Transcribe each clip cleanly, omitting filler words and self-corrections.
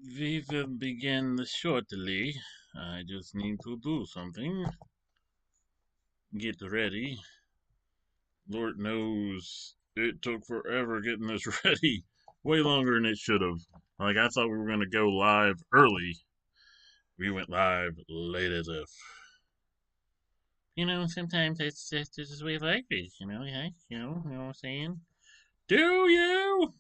We will begin shortly. I just need to do something. Get ready. Lord knows it took forever getting this ready. Way longer than it should have. Like, I thought we were going to go live early. We went live late as if. Sometimes it's just the way life is, yeah, you know what I'm saying? Do you?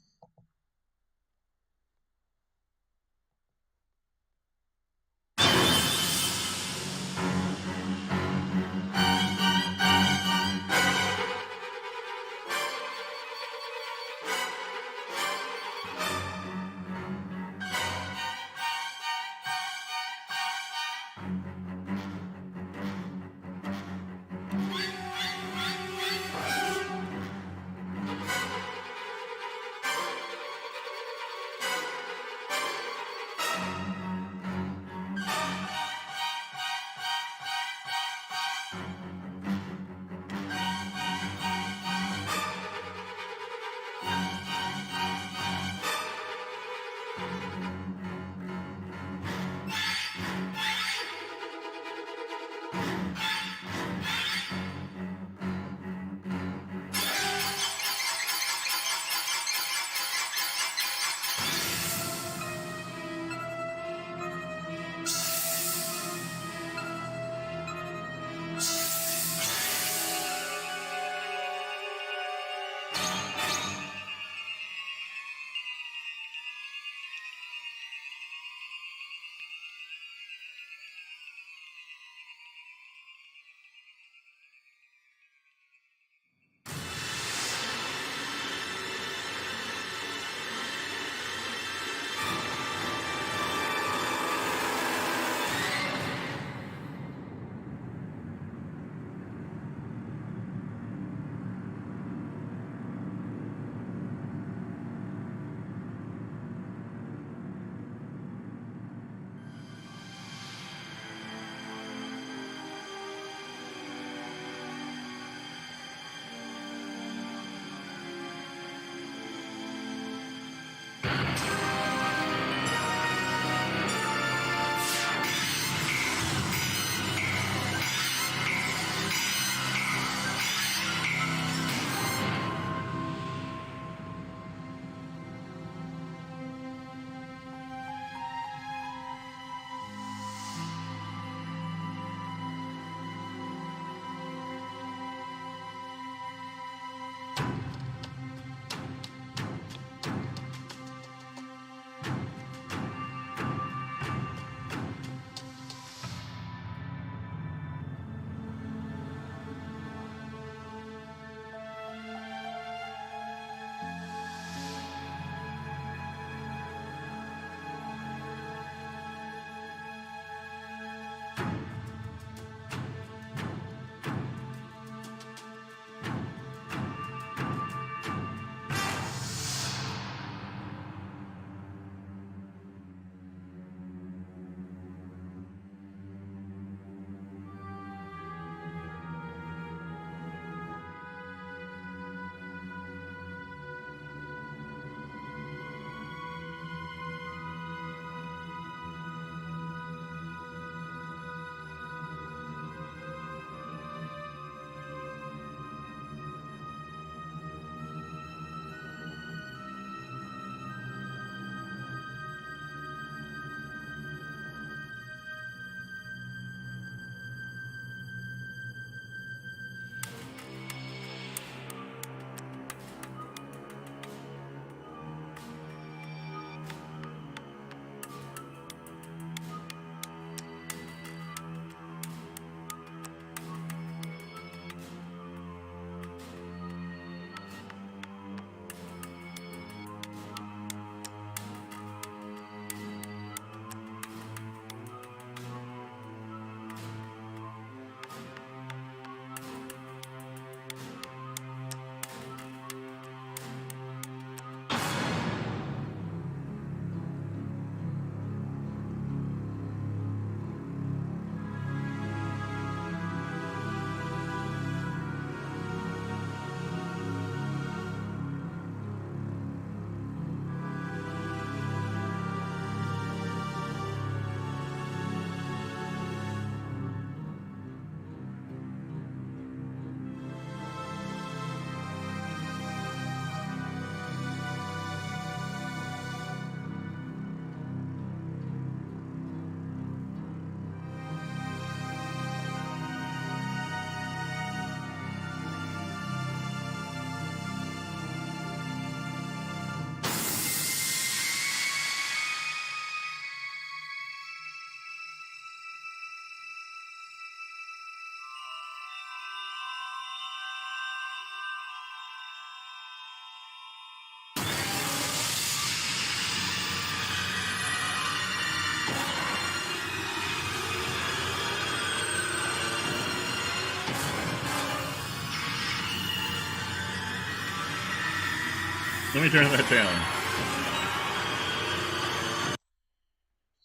Let me turn that down.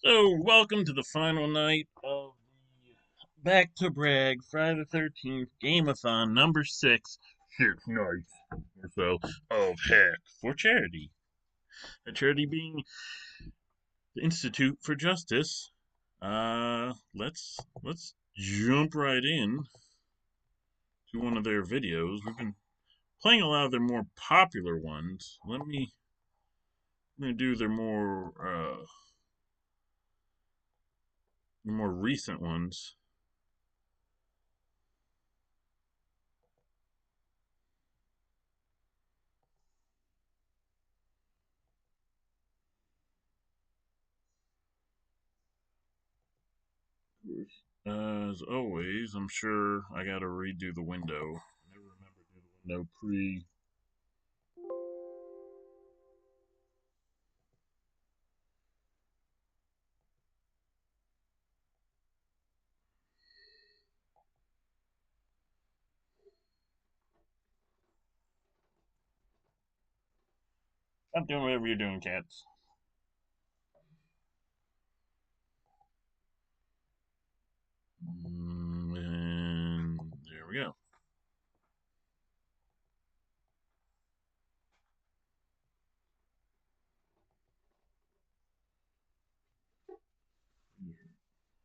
So, welcome to the final night of the Bac2Bragg Friday the 13th Game-athon number 6. 6 nights or so of heck for charity. A charity being the Institute for Justice. Let's jump right in to one of their videos. We've been playing a lot of their more popular ones. Let me do their more recent ones. As always, I'm sure I gotta redo the window. I never remember to do the window pre. Stop doing whatever you're doing, cats. And there we go. Oh,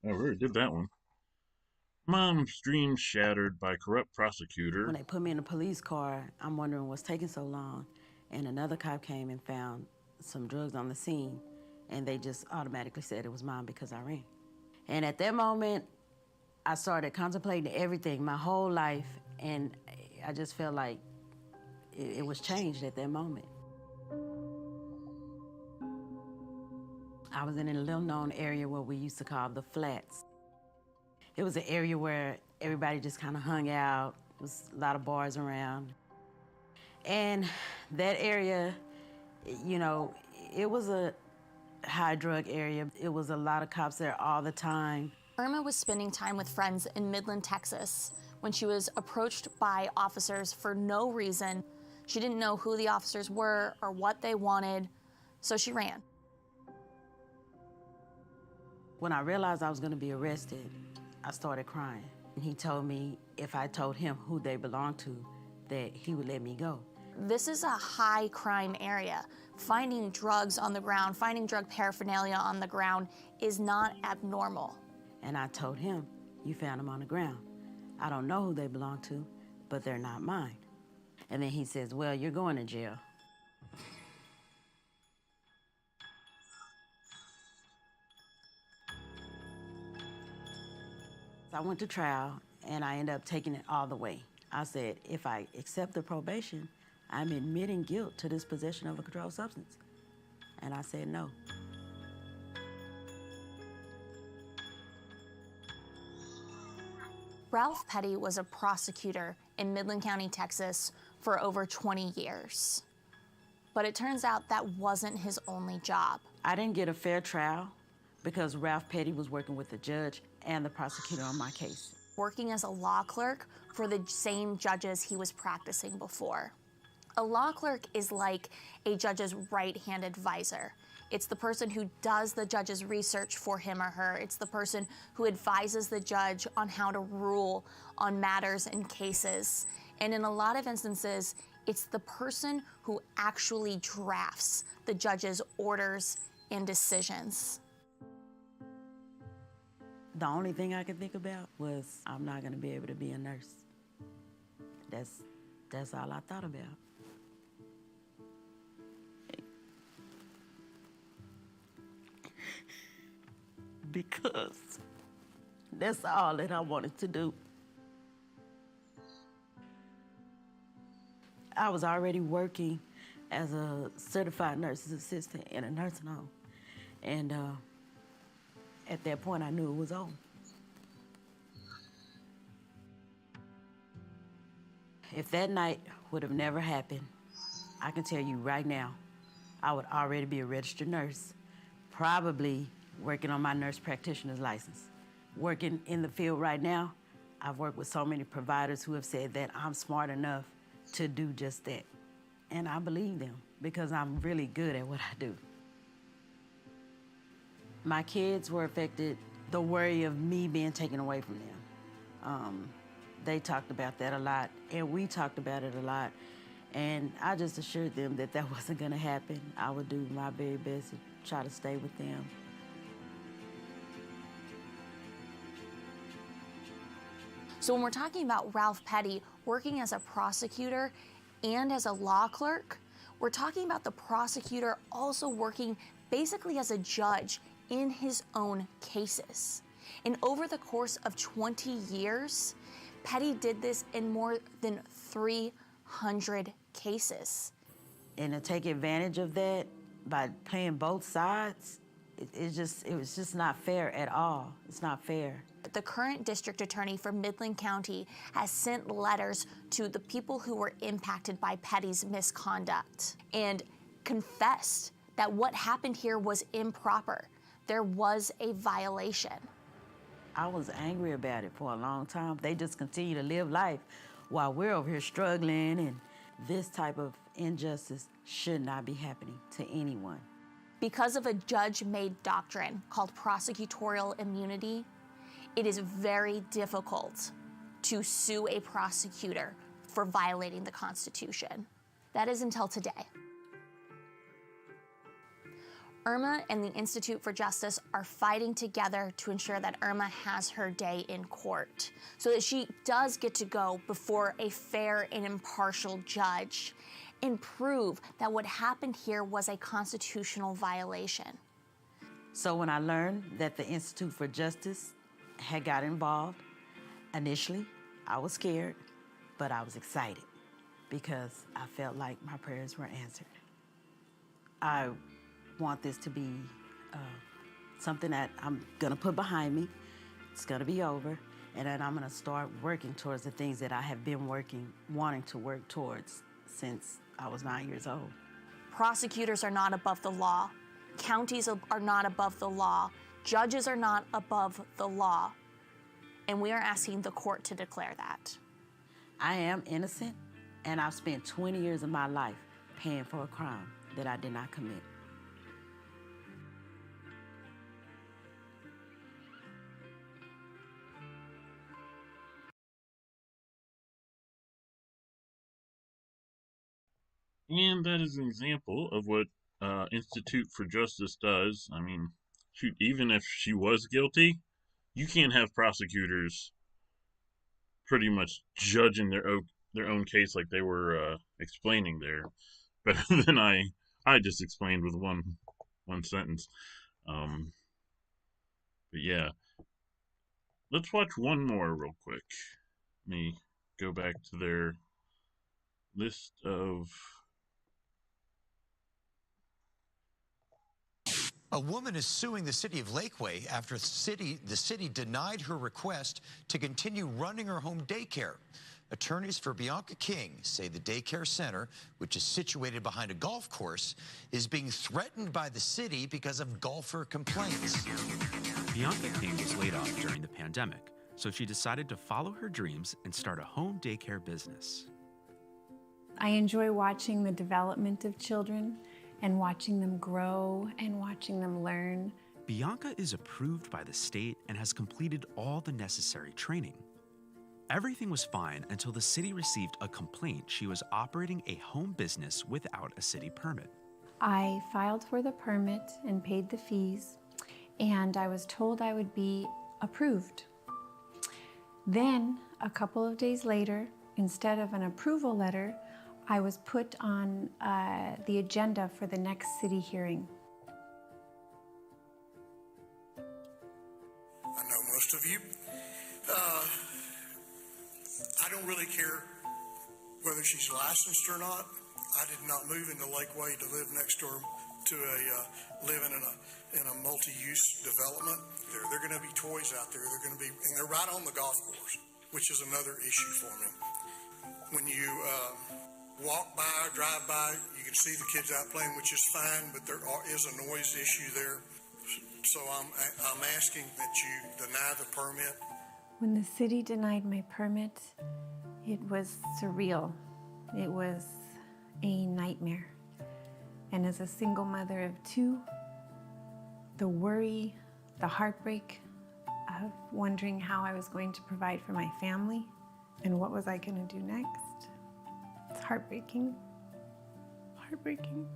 we already did that one. Mom's dreams shattered by corrupt prosecutor. When they put me in a police car, I'm wondering what's taking so long. And another cop came and found some drugs on the scene, and they just automatically said it was mine because I ran. And at that moment, I started contemplating everything, my whole life, and I just felt like it was changed at that moment. I was in a little known area where we used to call the Flats. It was an area where everybody just kind of hung out. There was a lot of bars around. And that area, you know, it was a high drug area. It was a lot of cops there all the time. Irma was spending time with friends in Midland, Texas, when she was approached by officers for no reason. She didn't know who the officers were or what they wanted, so she ran. When I realized I was going to be arrested, I started crying. And he told me if I told him who they belonged to, that he would let me go. This is a high crime area. Finding drugs on the ground, finding drug paraphernalia on the ground is not abnormal. And I told him, you found them on the ground. I don't know who they belong to, but they're not mine. And then he says, well, you're going to jail. I went to trial, and I ended up taking it all the way. I said, if I accept the probation, I'm admitting guilt to this possession of a controlled substance. And I said no. Ralph Petty was a prosecutor in Midland County, Texas for over 20 years. But it turns out that wasn't his only job. I didn't get a fair trial because Ralph Petty was working with the judge and the prosecutor on my case. Working as a law clerk for the same judges he was practicing before. A law clerk is like a judge's right-hand advisor. It's the person who does the judge's research for him or her. It's the person who advises the judge on how to rule on matters and cases. And in a lot of instances, it's the person who actually drafts the judge's orders and decisions. The only thing I could think about was I'm not going to be able to be a nurse. That's all I thought about. Because that's all that I wanted to do. I was already working as a certified nurse's assistant in a nursing home. And at that point, I knew it was over. If that night would have never happened, I can tell you right now, I would already be a registered nurse, probably working on my nurse practitioner's license. Working in the field right now, I've worked with so many providers who have said that I'm smart enough to do just that. And I believe them. because I'm really good at what I do. My kids were affected, the worry of me being taken away from them. They talked about that a lot, and we talked about it a lot. And I just assured them that that wasn't gonna happen. I would do my very best to try to stay with them. So when we're talking about Ralph Petty working as a prosecutor and as a law clerk, we're talking about the prosecutor also working basically as a judge in his own cases. And over the course of 20 years, Petty did this in more than 300 cases. And to take advantage of that by playing both sides, it was just not fair at all. It's not fair. The current district attorney for Midland County has sent letters to the people who were impacted by Petty's misconduct and confessed that what happened here was improper. There was a violation. I was angry about it for a long time. They just continue to live life while we're over here struggling, and this type of injustice should not be happening to anyone. Because of a judge-made doctrine called prosecutorial immunity, it is very difficult to sue a prosecutor for violating the Constitution. That is until today. Irma and the Institute for Justice are fighting together to ensure that Irma has her day in court so that she does get to go before a fair and impartial judge and prove that what happened here was a constitutional violation. So when I learned that the Institute for Justice had got involved, initially I was scared, but I was excited because I felt like my prayers were answered. I want this to be something that I'm gonna put behind me. It's gonna be over, and then I'm gonna start working towards the things that I have been wanting to work towards since I was 9 years old. Prosecutors are not above the law. Counties are not above the law. Judges are not above the law. And we are asking the court to declare that. I am innocent, and I've spent 20 years of my life paying for a crime that I did not commit. And that is an example of what Institute for Justice does. I mean, shoot, even if she was guilty, you can't have prosecutors pretty much judging their own case like they were explaining there, better than I just explained with one sentence. But yeah, let's watch one more real quick. Let me go back to their list of. A woman is suing the city of Lakeway after the city denied her request to continue running her home daycare. Attorneys for Bianca King say the daycare center, which is situated behind a golf course, is being threatened by the city because of golfer complaints. Bianca King was laid off during the pandemic, so she decided to follow her dreams and start a home daycare business. I enjoy watching the development of children and watching them grow and watching them learn. Bianca is approved by the state and has completed all the necessary training. Everything was fine until the city received a complaint she was operating a home business without a city permit. I filed for the permit and paid the fees, and I was told I would be approved. Then, a couple of days later, instead of an approval letter, I was put on the agenda for the next city hearing. I know most of you. I don't really care whether she's licensed or not. I did not move into Lakeway to live next door to living in a multi-use development. There are going to be toys out there. They're going to be, and they're right on the golf course, which is another issue for me. When you walk by or drive by, you can see the kids out playing, which is fine, but there is a noise issue there. So I'm asking that you deny the permit. When the city denied my permit, it was surreal. It was a nightmare. And as a single mother of two, the worry, the heartbreak of wondering how I was going to provide for my family and what was I going to do next. It's heartbreaking. Heartbreaking.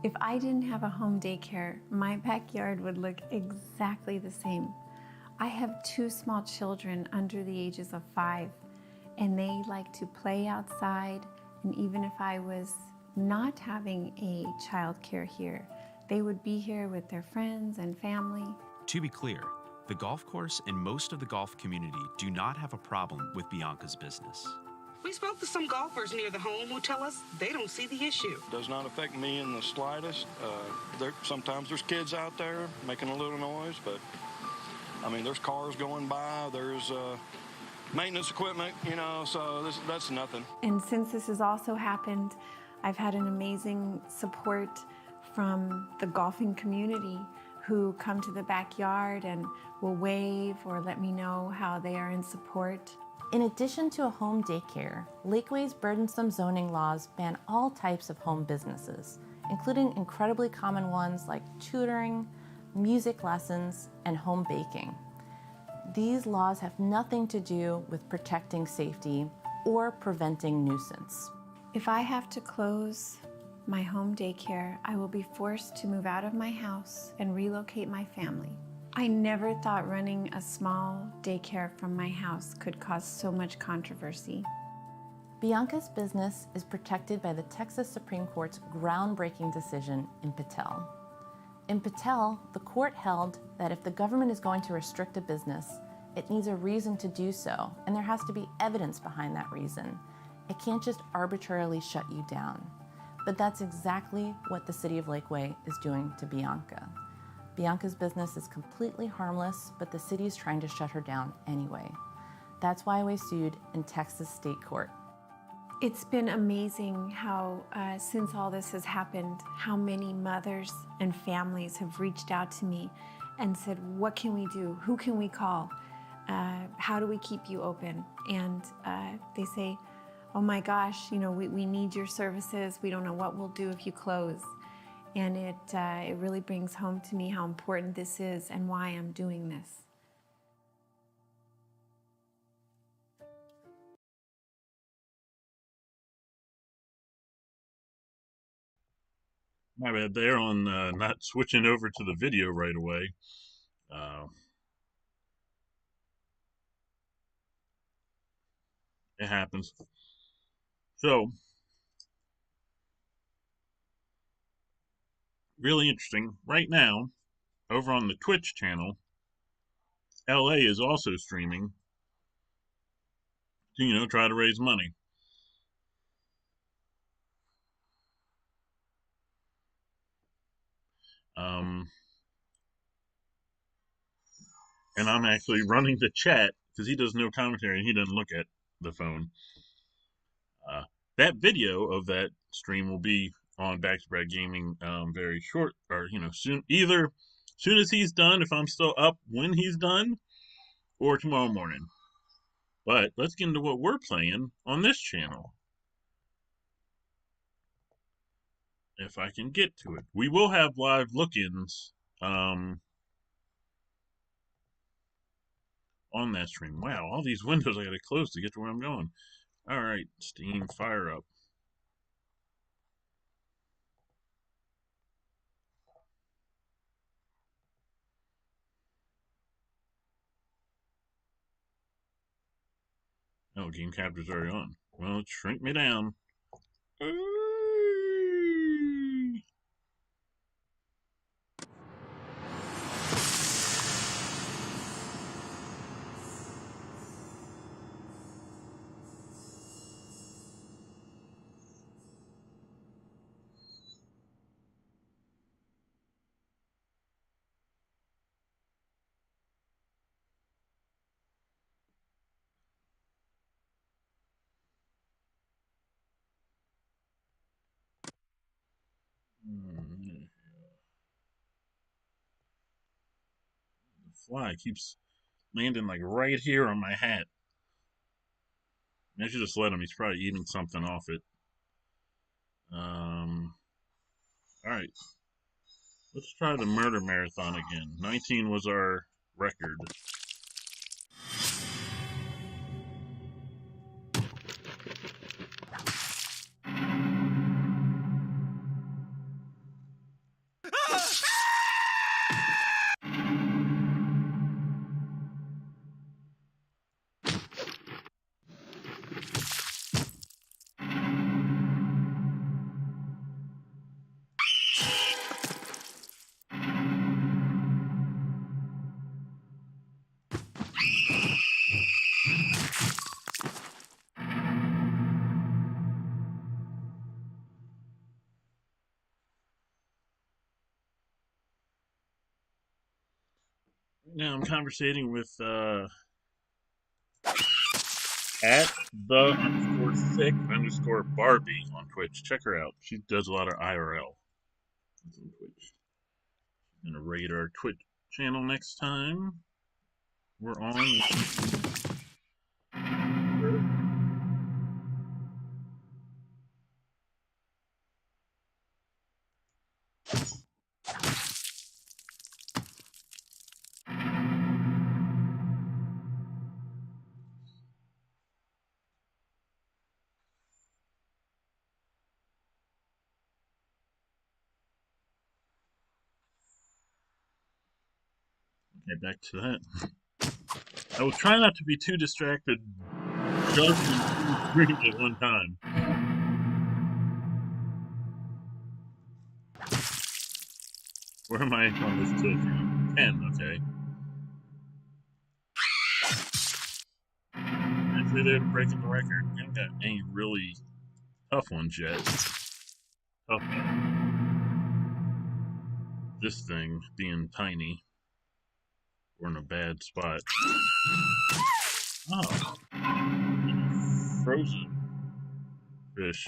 If I didn't have a home daycare, my backyard would look exactly the same. I have two small children under the ages of 5, and they like to play outside. And even if I was not having a child care here, they would be here with their friends and family. To be clear, the golf course and most of the golf community do not have a problem with Bianca's business. We spoke to some golfers near the home who tell us they don't see the issue. Does not affect me in the slightest. Sometimes there's kids out there making a little noise, but I mean, there's cars going by, there's maintenance equipment, you know, so that's nothing. And since this has also happened, I've had an amazing support from the golfing community who come to the backyard and will wave or let me know how they are in support. In addition to a home daycare, Lakeway's burdensome zoning laws ban all types of home businesses, including incredibly common ones like tutoring, music lessons, and home baking. These laws have nothing to do with protecting safety or preventing nuisance. If I have to close my home daycare, I will be forced to move out of my house and relocate my family. I never thought running a small daycare from my house could cause so much controversy. Bianca's business is protected by the Texas Supreme Court's groundbreaking decision in Patel. In Patel, the court held that if the government is going to restrict a business, it needs a reason to do so, and there has to be evidence behind that reason. It can't just arbitrarily shut you down. But that's exactly what the city of Lakeway is doing to Bianca. Bianca's business is completely harmless, but the city is trying to shut her down anyway. That's why we sued in Texas state court. It's been amazing how, since all this has happened, how many mothers and families have reached out to me and said, what can we do? Who can we call? How do we keep you open? And they say, oh my gosh, you know, we need your services. We don't know what we'll do if you close. And it really brings home to me how important this is and why I'm doing this. My bad there on not switching over to the video right away. It happens. So, really interesting. Right now, over on the Twitch channel, LA is also streaming to, you know, try to raise money. And I'm actually running the chat because he does no commentary and he doesn't look at the phone. That video of that stream will be on Bac2Bragg Gaming very short, or you know, soon. Either soon as he's done, if I'm still up when he's done, or tomorrow morning. But let's get into what we're playing on this channel. If I can get to it, we will have live look-ins on that stream. Wow, all these windows I gotta close to get to where I'm going. All right, Steam, fire up. Oh, game capture's already on. Well, let's shrink me down. The fly keeps landing like right here on my hat. I should just let him. He's probably eating something off it. Alright. Let's try the murder marathon again. 19 was our record. Now I'm conversating with at the_sick_Barbie on Twitch. Check her out. She does a lot of IRL on Twitch. I'm gonna raid our Twitch channel next time we're on. Okay, back to that. I will try not to be too distracted juggling two screens at one time. Where am I on this tilt? 10, okay. Actually, they're breaking the record. We haven't got any really tough ones yet. Tough one. This thing being tiny. We're in a bad spot. Oh. Frozen fish.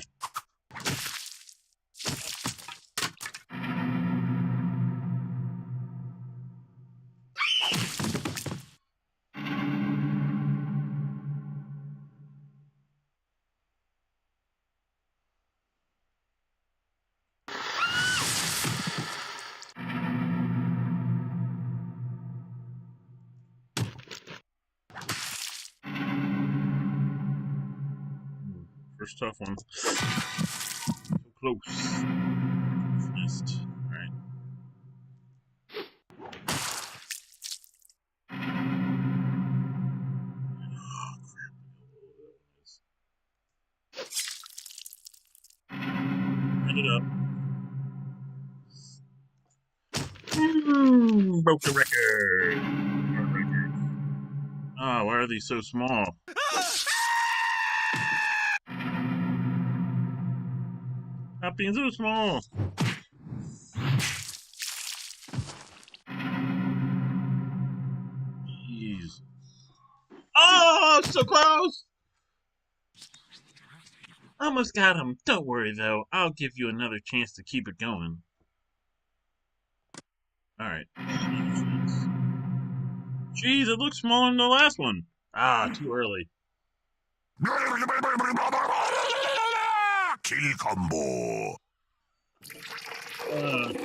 First tough one. So close. Missed. Alright. Oh, crap. End it up. Broke the record. Our record. Ah, why are these so small? Stop being so small. Jeez. Oh, so close! Almost got him. Don't worry, though. I'll give you another chance to keep it going. Alright. Jeez, it looks smaller than the last one. Ah, too early. Kill combo.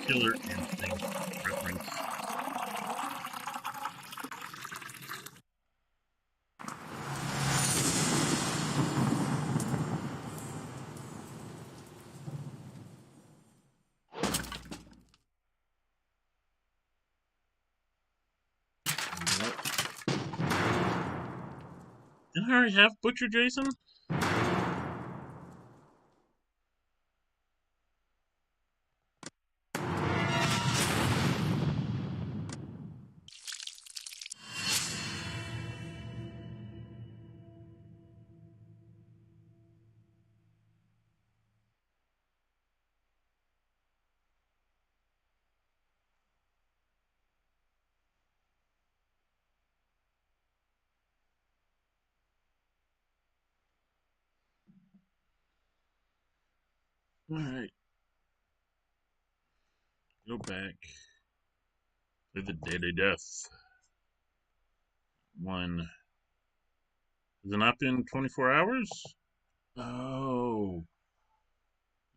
Killer instinct reference. Didn't I already have Butcher Jason? Alright. Go back to the daily death. 1. Has it not been 24 hours? Oh.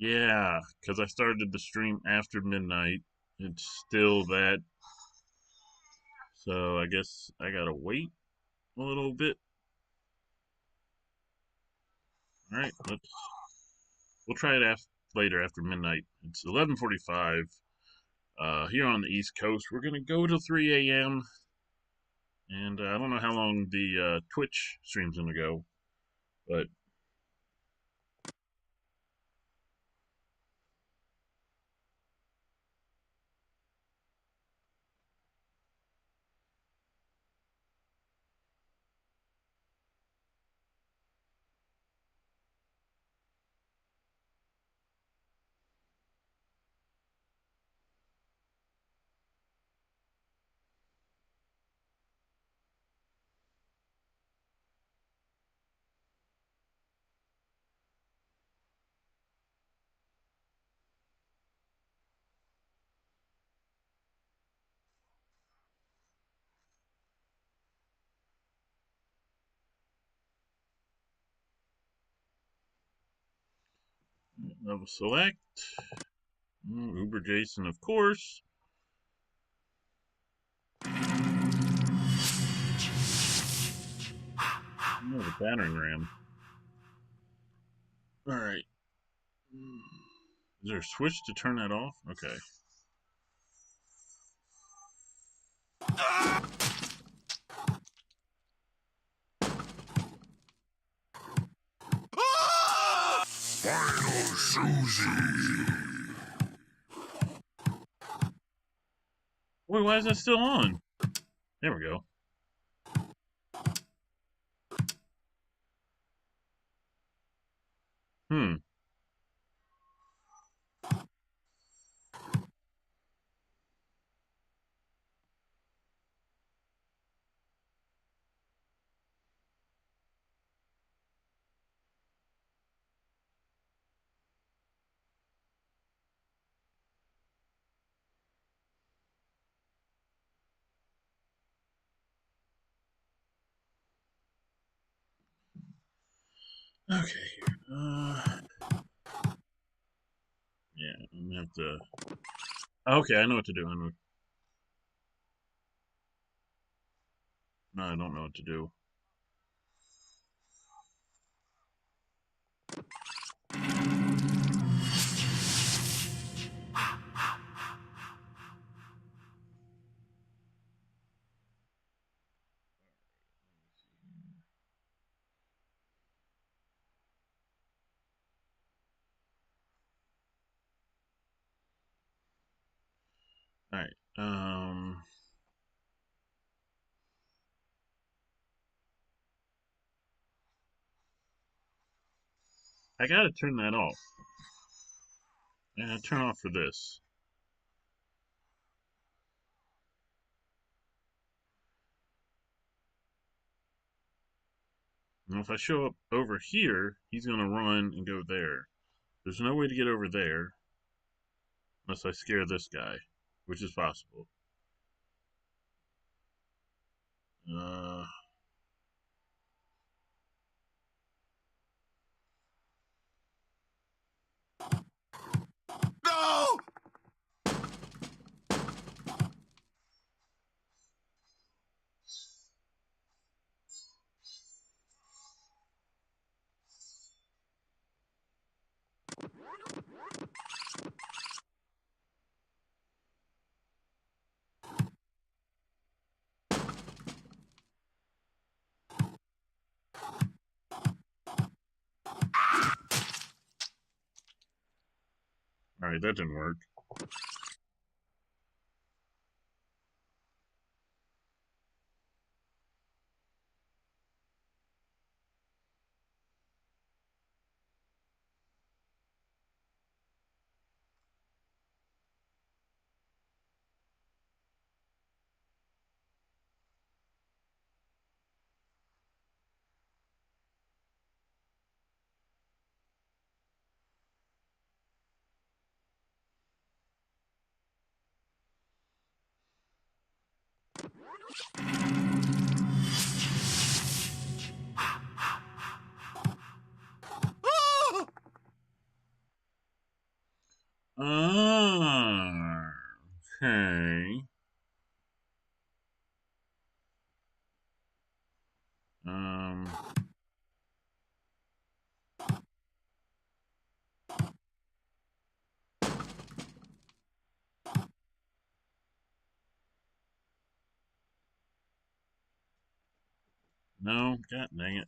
Yeah, because I started the stream after midnight. It's still that. So I guess I gotta wait a little bit. Alright, we'll try it later after midnight. It's 11:45 here on the East Coast. We're gonna go till 3 a.m. And I don't know how long the Twitch stream's gonna go, but level select. Uber Jason, of course. Oh, the battering ram. Alright. Is there a switch to turn that off? Okay. Final Susie. Wait, why is that still on? There we go. Okay. Yeah, I'm gonna have to. Okay, I know what to do. No, I don't know what to do. Alright, I gotta turn that off. I gotta turn off for this. And if I show up over here, he's gonna run and go there. There's no way to get over there unless I scare this guy, which is possible. Uh, No! Alright, that didn't work. No, god dang it.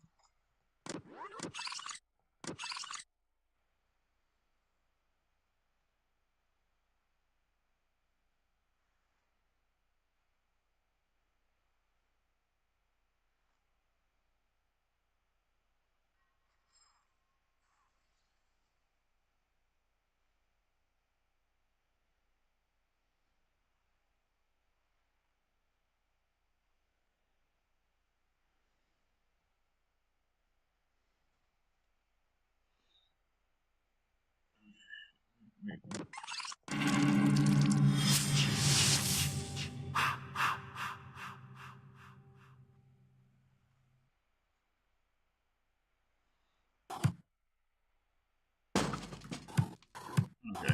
Okay.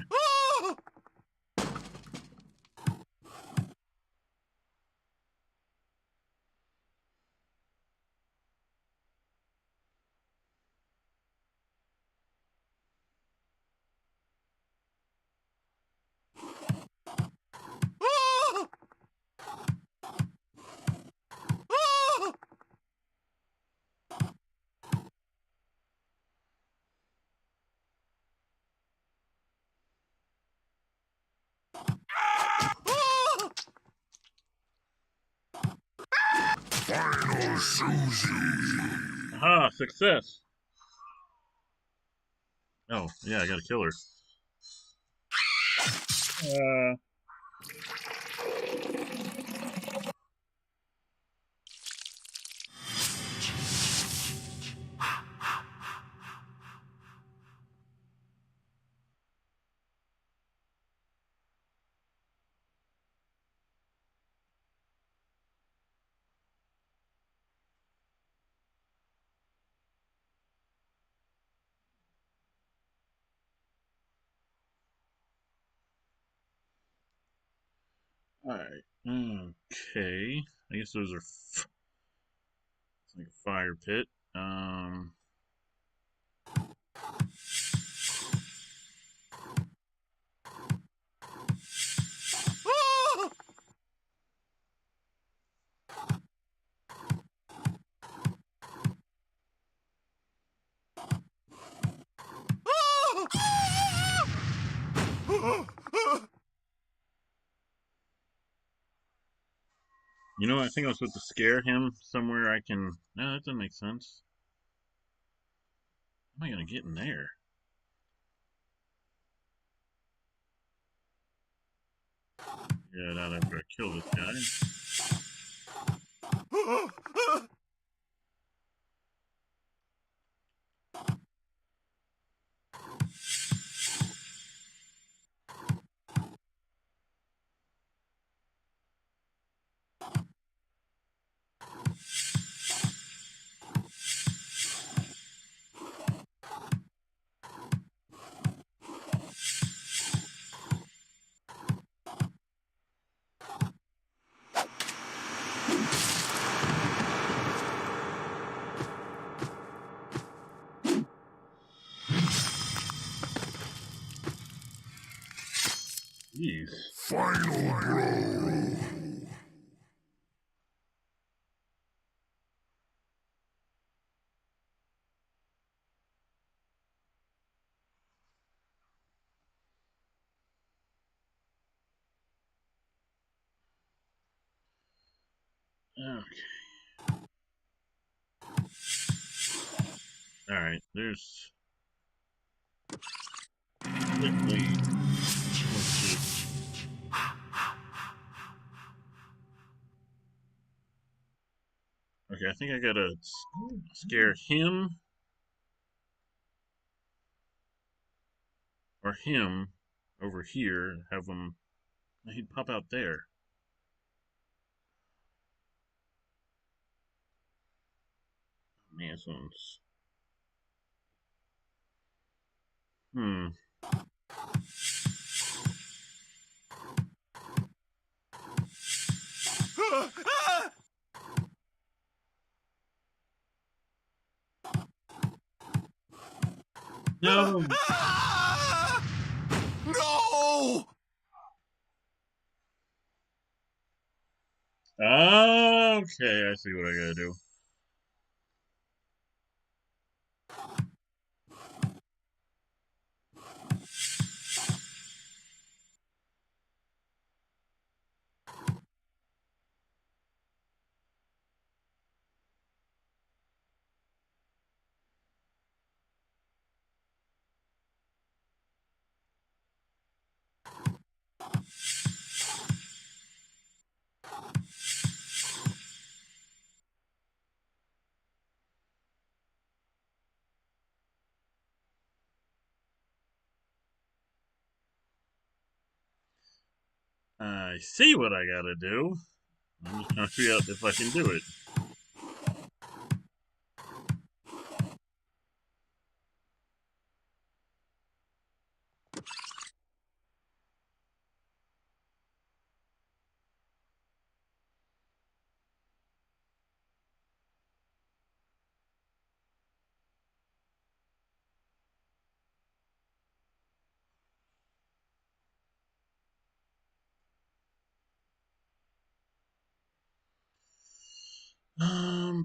Final Susie. Aha, success. Oh, yeah, I gotta kill her. Alright. Okay. I guess those are it's like a fire pit. You know, I think I was supposed to scare him somewhere I can... No, that doesn't make sense. How am I going to get in there? Yeah, not after I kill this guy. Jeez. Final blow. Okay. Alright, there's... Quickly... Okay, I think I gotta scare him. Or him over here. Have him... He'd pop out there. Man, this one's... No. No! Okay, I see what I gotta do. I see what I gotta do. I'm just trying to figure out if I can do it.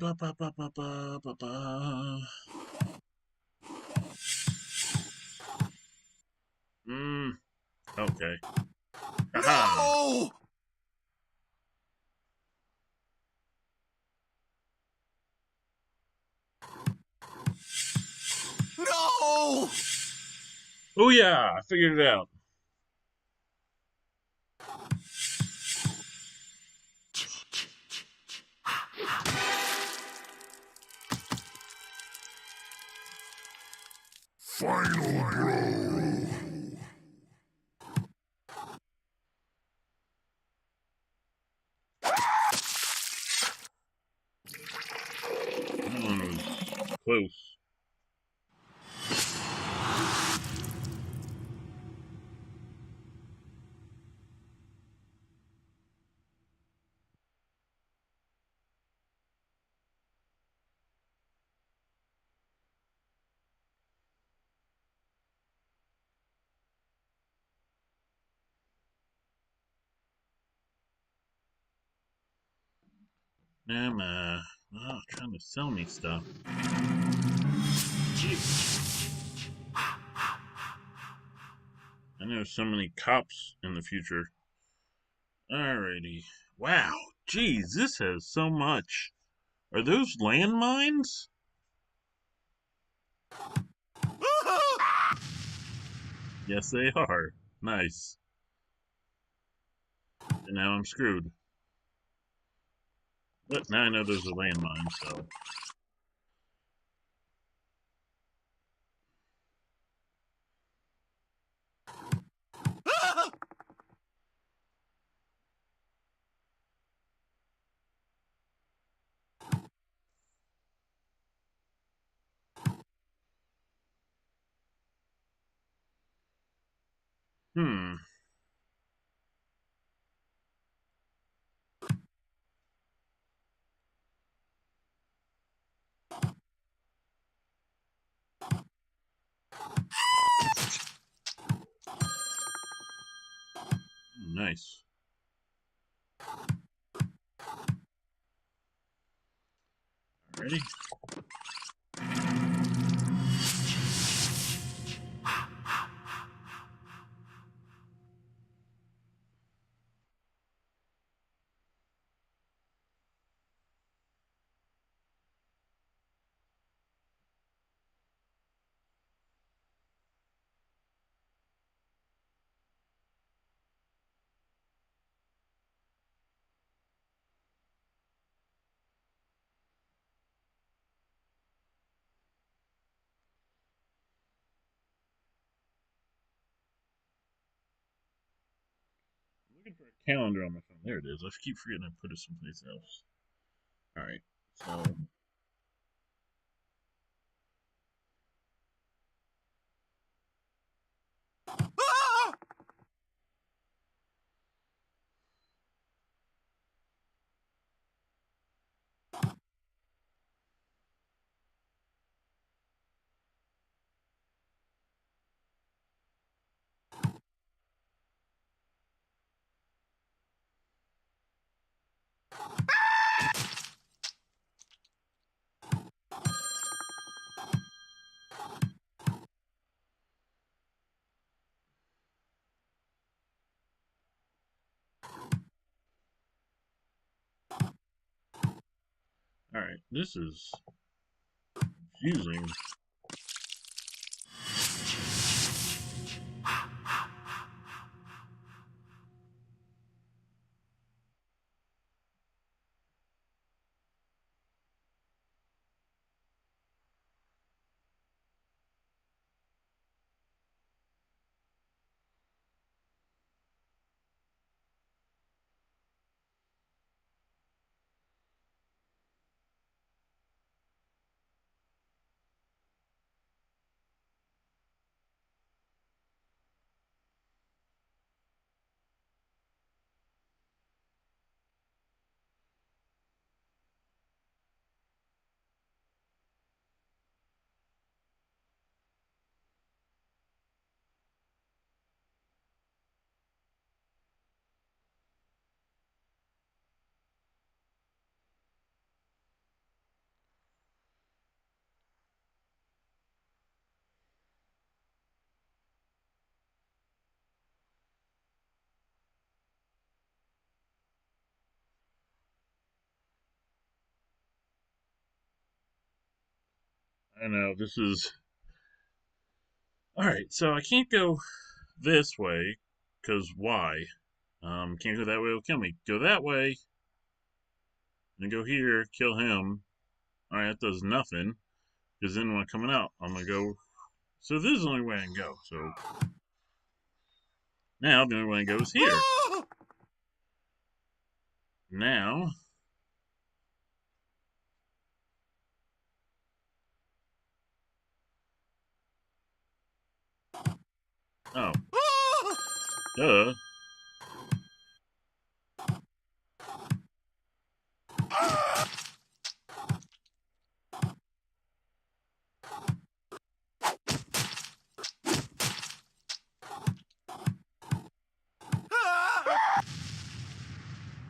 Ba ba ba ba ba ba ba. Okay. Aha. No! No! Oh yeah, I figured it out. Final blow. That one was close. I'm trying to sell me stuff. I know so many cops in the future. Alrighty. Wow. Geez, this has so much. Are those landmines? Yes, they are. Nice. And now I'm screwed. But now I know there's a landmine, so. Hmm. Nice. Ready? Looking for a calendar on my phone. There it is. I keep forgetting I put it someplace else. Alright. So. Alright, this is confusing. I know, this is... Alright, so I can't go this way, because why? Can't go that way, it'll kill me. Go that way, and go here, kill him. Alright, that does nothing, because then when I'm coming out, I'm gonna go... So this is the only way I can go, so... Now, the only way I can go is here. Now... Oh. Duh.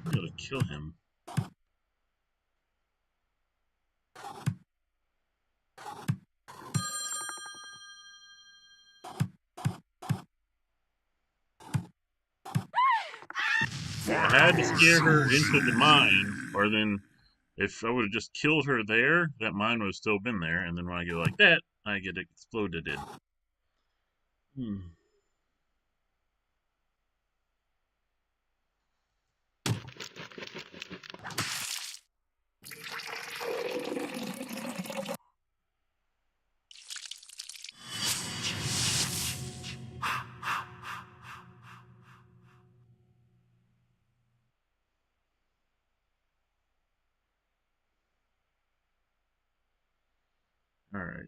I'm gonna kill him. I had to scare her into the mine, or then if I would have just killed her there, that mine would have still been there, and then when I go like that, I get exploded in. Alright,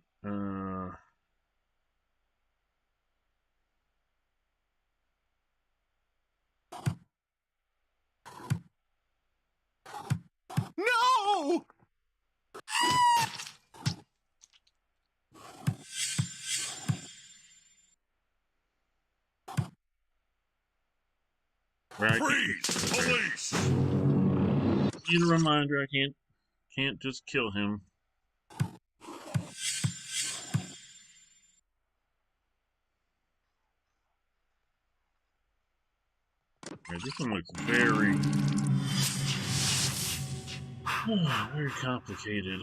No! right. Freeze! Police! Need a reminder, I can't just kill him. Alright, this one looks very... very complicated.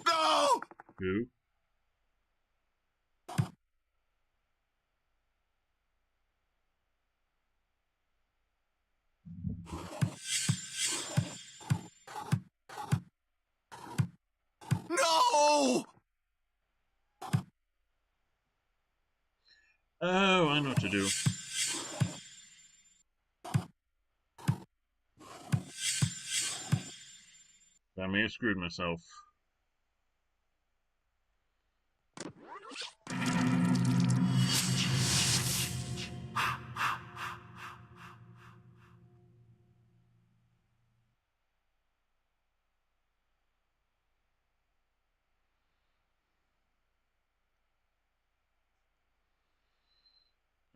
No! Who? No! Oh, I know what to do. I may have screwed myself.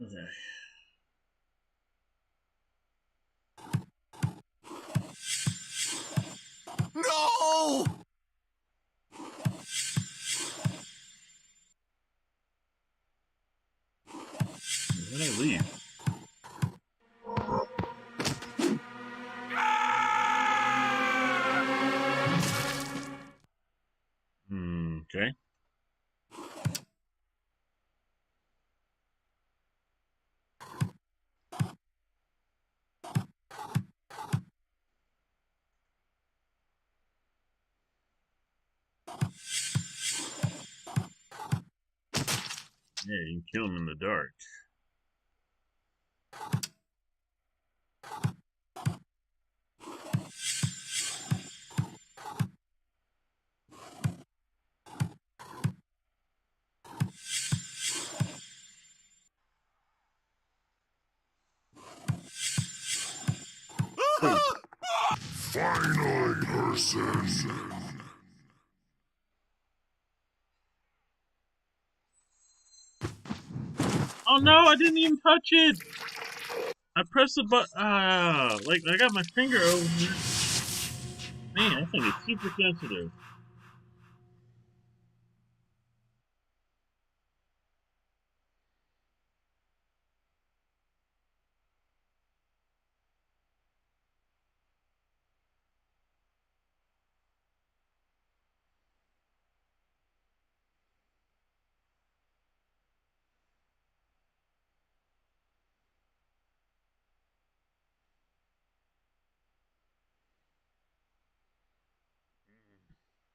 Okay. No! When did I leave? Yeah, you can kill him in the dark. Final person. Oh no, I didn't even touch it! I pressed the button. Like I got my finger over here. Man, that thing is super sensitive.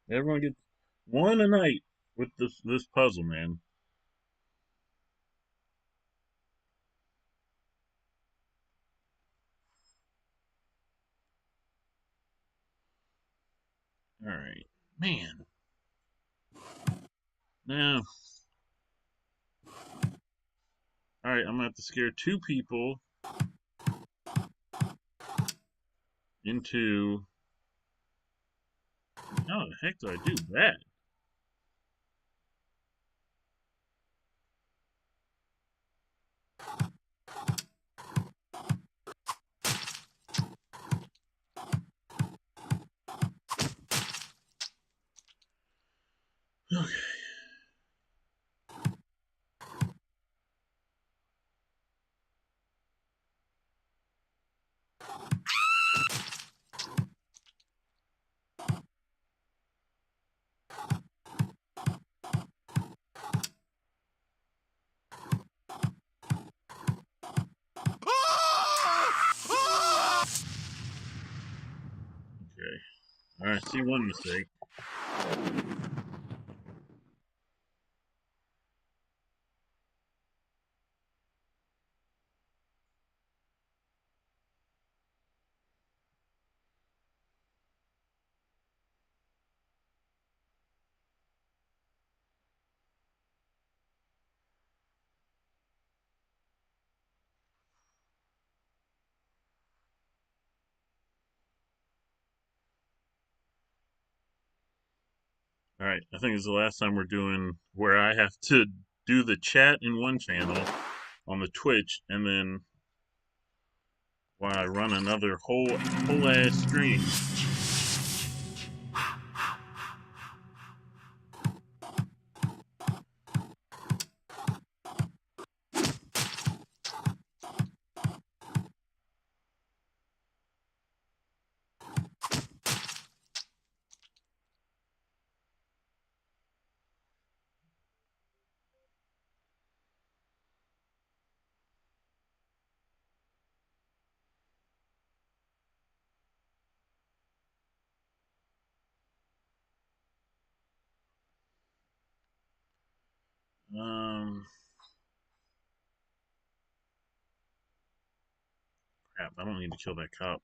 Everyone gets one a night with this puzzle, man. All right, man. Now, all right, I'm gonna have to scare two people into. How the heck do I do that? Okay. Okay. All right. See one mistake. All right. I think it's the last time we're doing where I have to do the chat in one channel on the Twitch, and then while I run another whole ass stream. Crap, I don't need to kill that cop.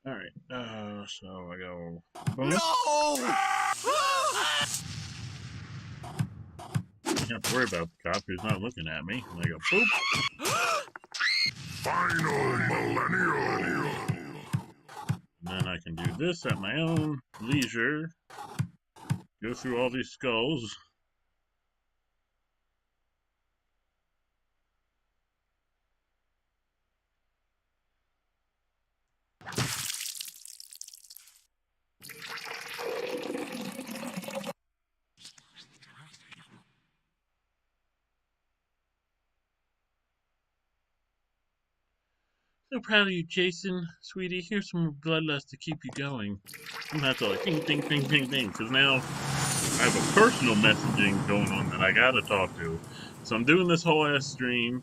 All right, so I go. Boom. No! You don't have to worry about the cop who's not looking at me. And I go boop. Final millennial. And then I can do this at my own leisure. Go through all these skulls. So proud of you, Jason, sweetie. Here's some bloodlust to keep you going. I'm gonna have to like ding, ding, ding, ding, ding, because now I have a personal messaging going on that I gotta talk to. So I'm doing this whole ass stream.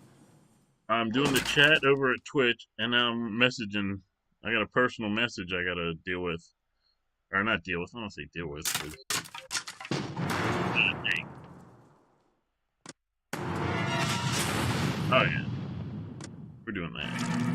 I'm doing the chat over at Twitch, and now I'm messaging. I got a personal message I gotta deal with, or not deal with. I don't say deal with. Oh yeah, we're doing that.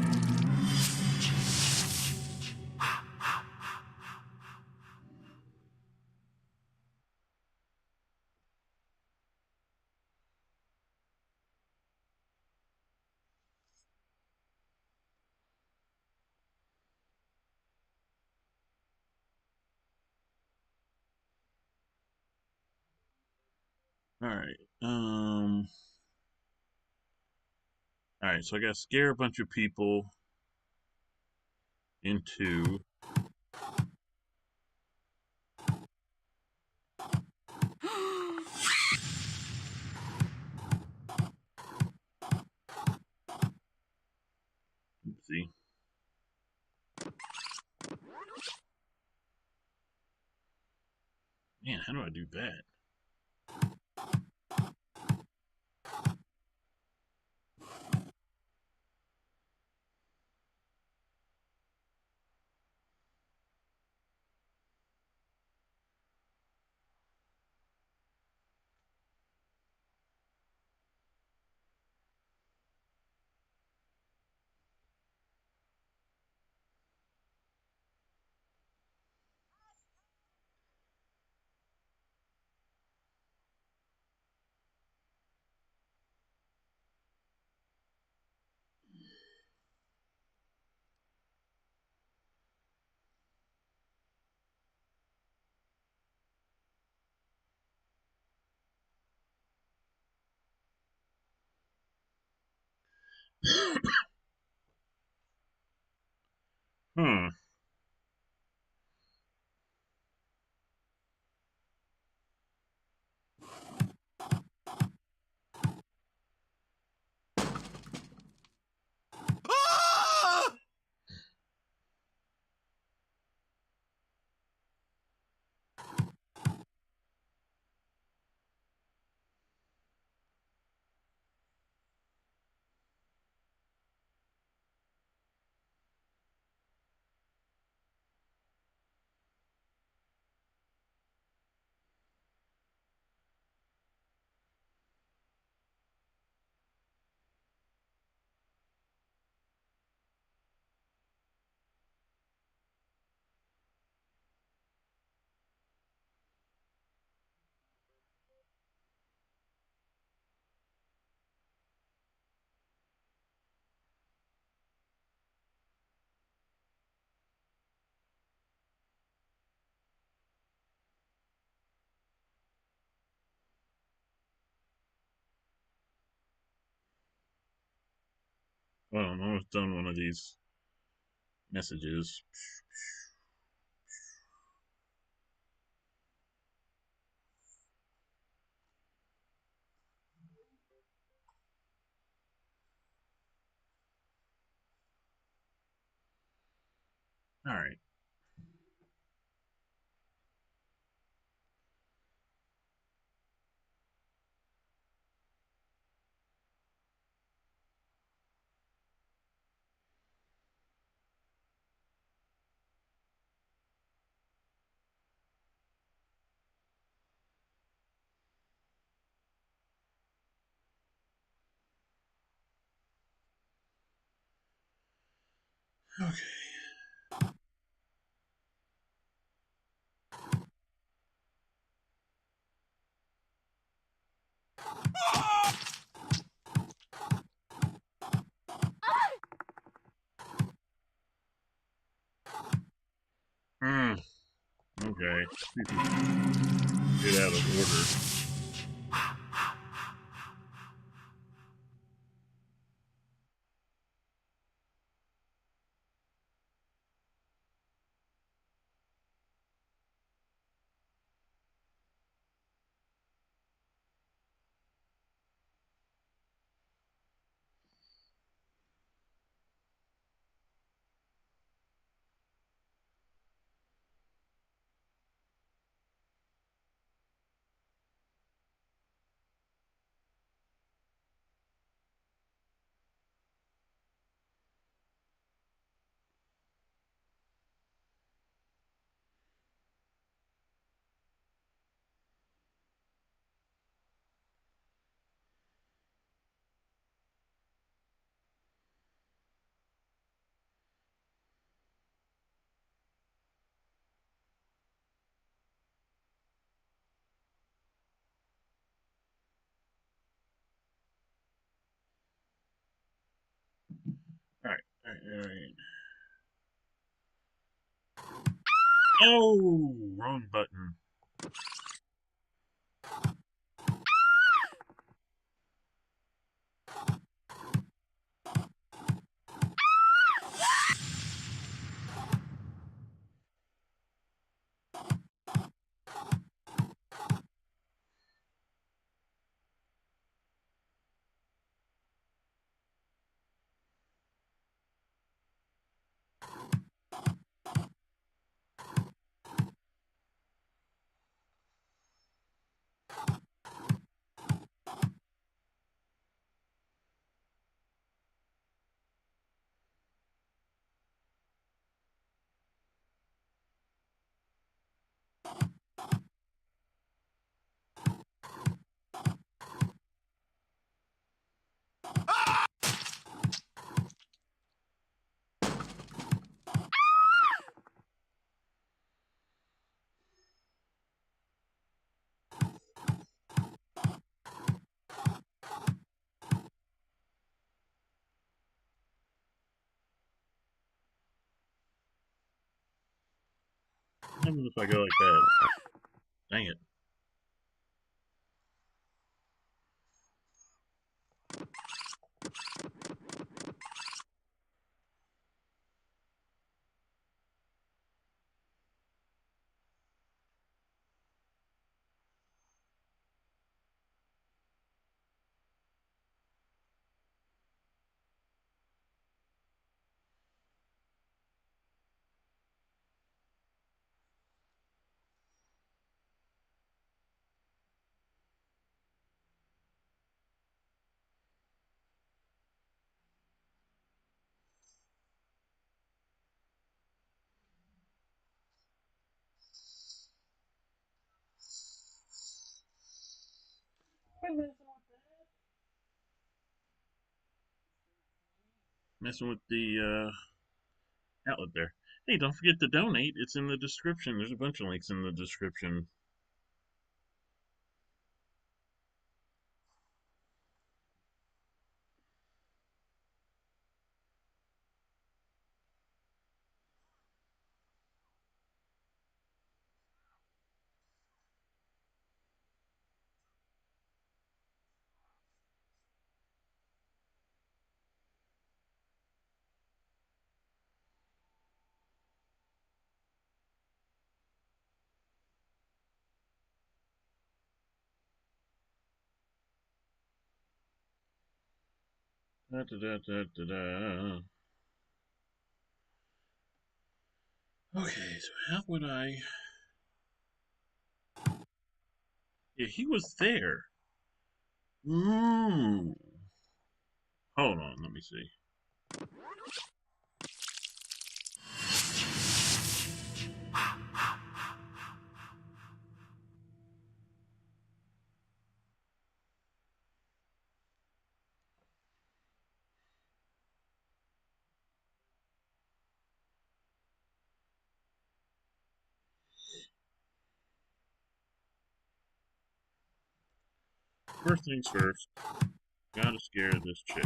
All right. All right. So I gotta scare a bunch of people into. Let's see. Man, how do I do that? Hmm. Well, I'm almost done one of these messages. All right. Okay. Hmm. Okay. Get out of order. Alright. Oh, wrong button. What happens if I go like that? Dang it. Messing with the outlet there. Hey, don't forget to donate. It's in the description. There's a bunch of links in the description. Da, da, da, da, da, da. Okay, so how would I... Yeah, he was there. Ooh. Hold on, let me see. First things first, gotta scare this chick.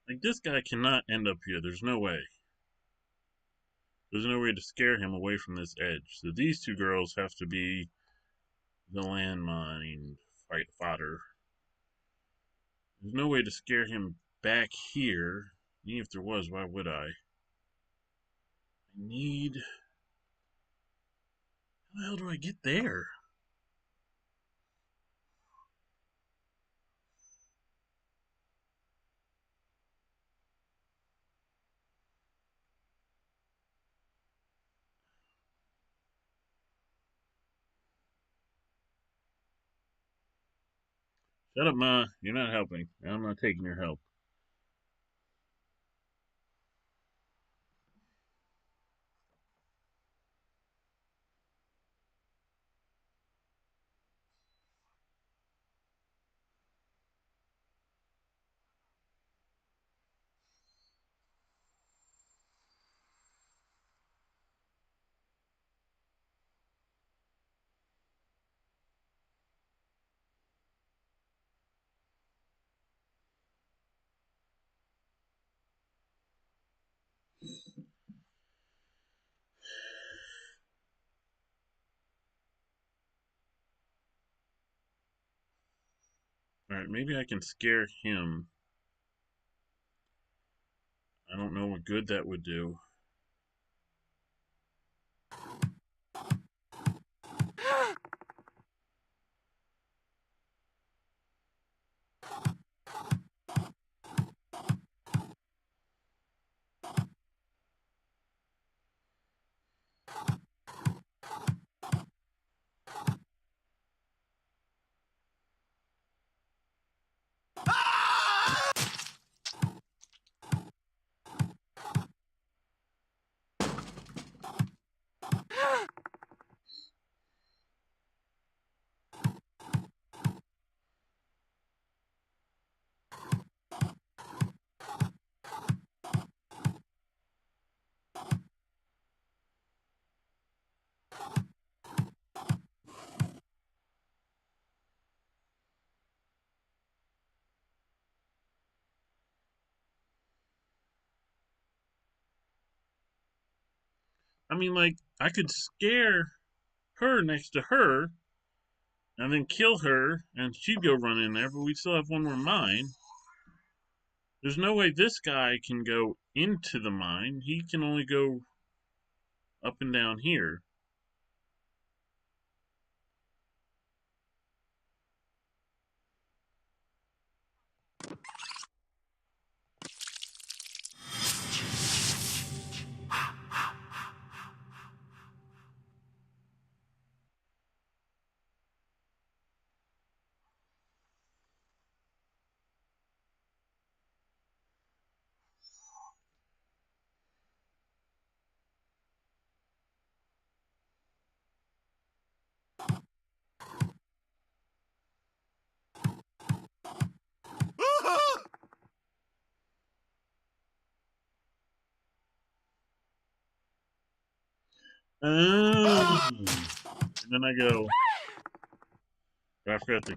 Like, this guy cannot end up here. There's no way. There's no way to scare him away from this edge. So these two girls have to be the landmine fight fodder. There's no way to scare him back here. Even if there was, why would I? I need... How the hell do I get there? Shut up, Ma. You're not helping. I'm not taking your help. Alright, maybe I can scare him. I don't know what good that would do. I mean, like, I could scare her next to her and then kill her and she'd go run in there, but we still have one more mine. There's no way this guy can go into the mine. He can only go up and down here. And then I go. I forgot to.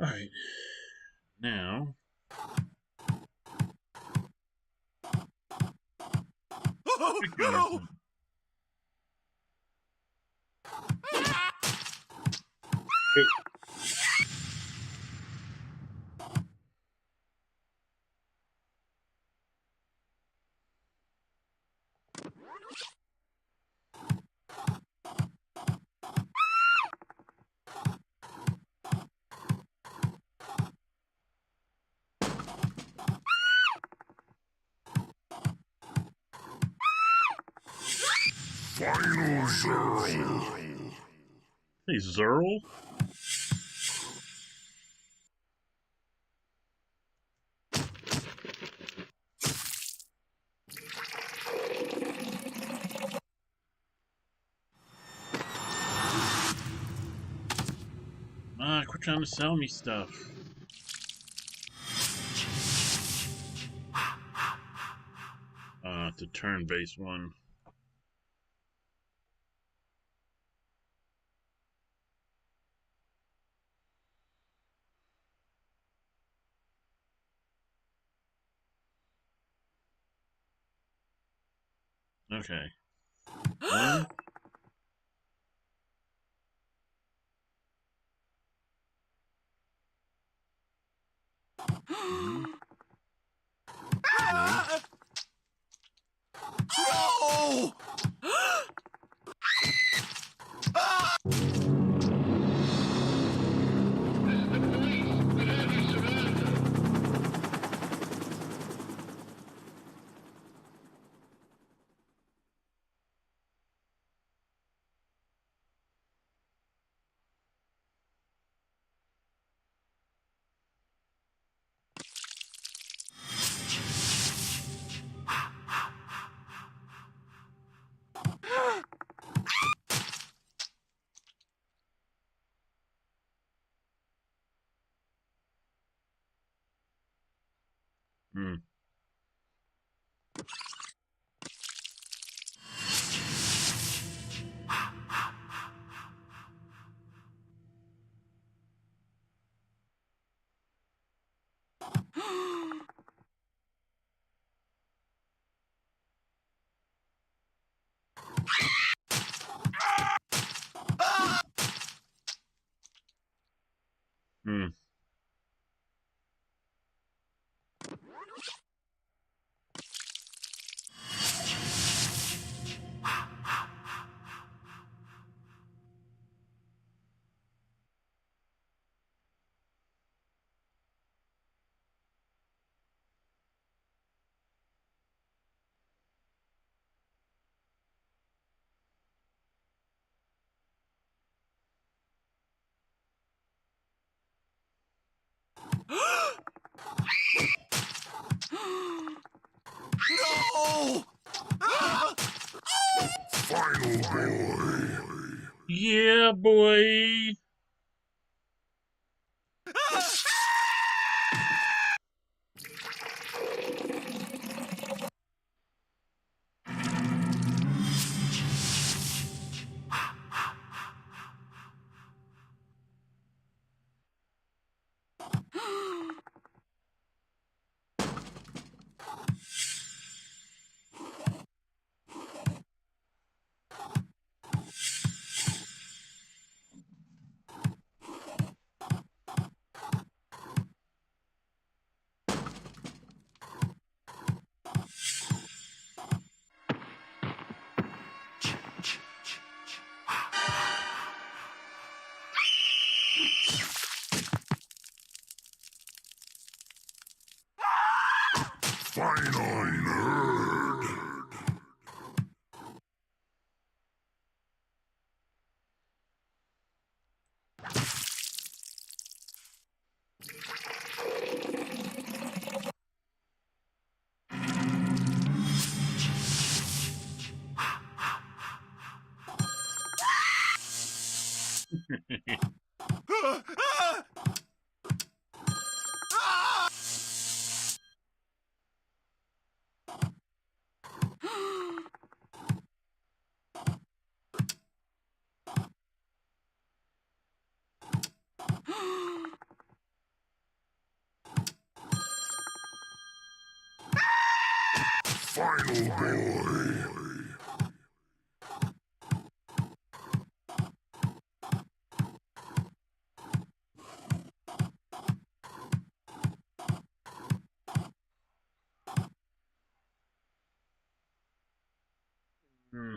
Alright. Now. Hey. Final Zerl. Hey, Zerl? Quit trying to sell me stuff. The turn-based one. Okay. One. Mm-hmm. No! Hmm. Hmm. No! Final boy. Yeah, boy. Final nerd. Final boy. Hmm.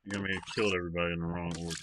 You may have killed everybody in the wrong order.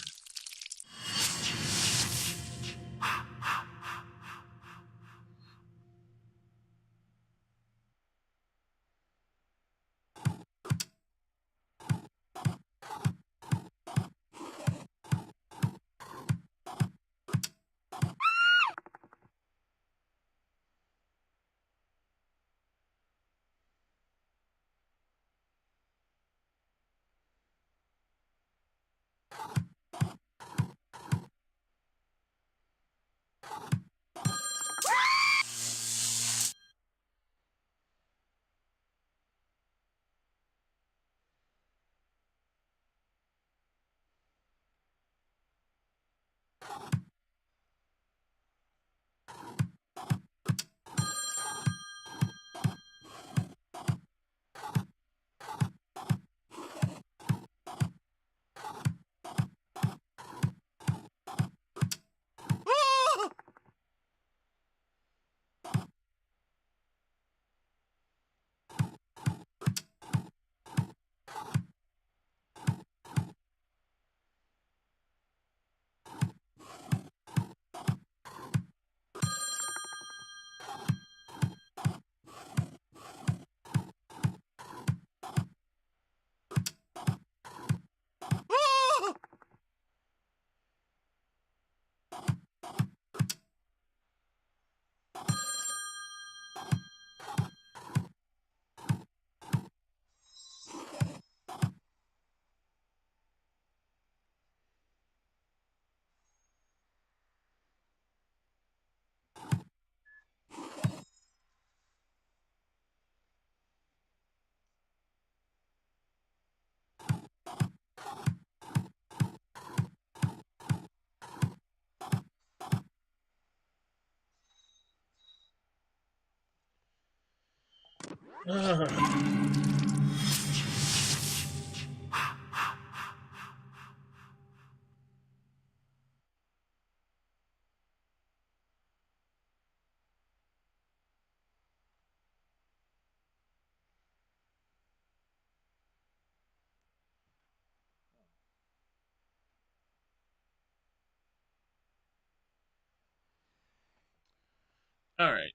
Alright.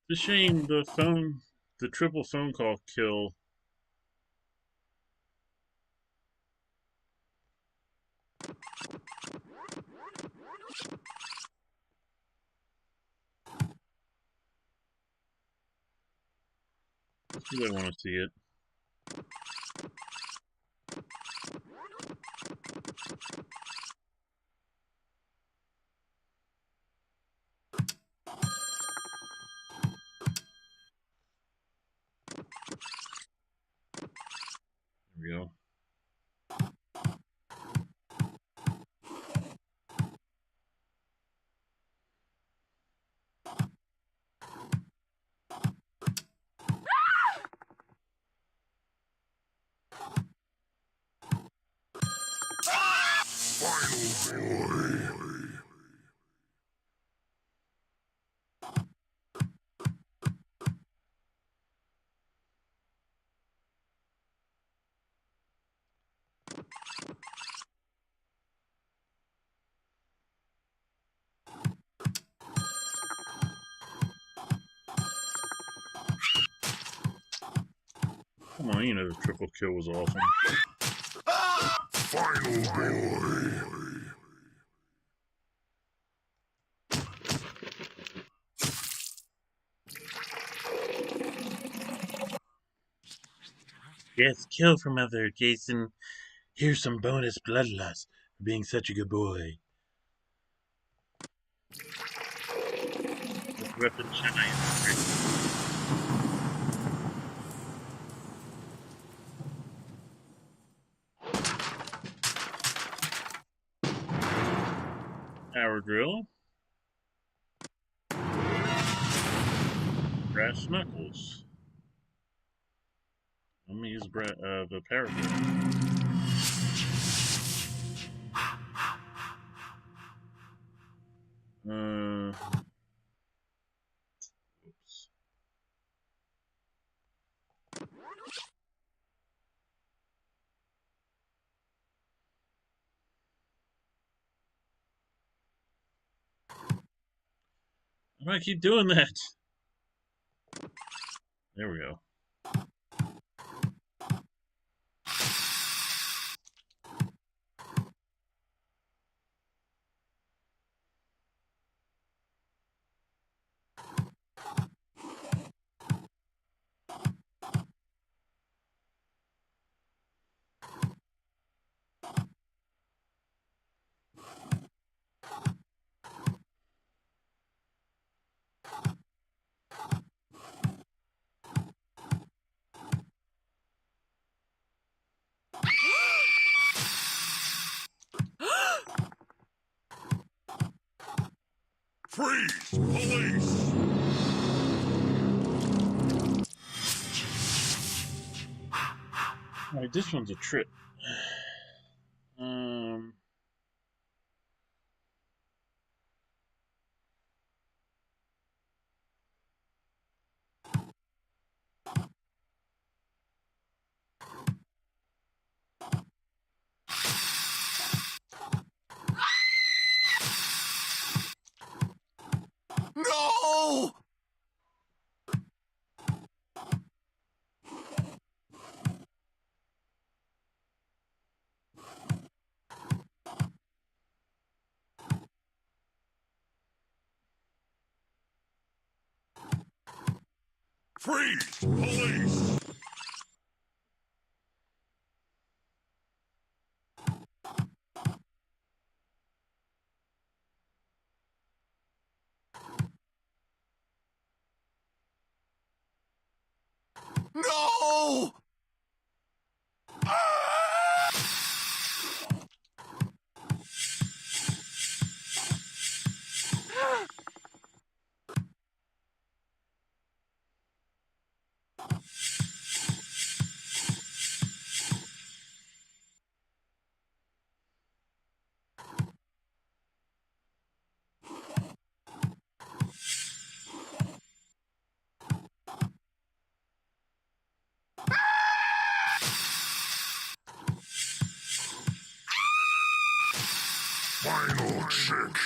It's a shame the triple phone call kill. I really want to see it. There we go. Come on, you know the triple kill was awesome. Final boy. Yes, kill from other, Jason. Here's some bonus bloodlust for being such a good boy. This weapon shines. Power drill. Brass knuckles. Let me use the paragraph. Oops. Why do I keep doing that? There we go. Freeze! Police! Alright, this one's a trip. No! Freeze! Police! No! Final check.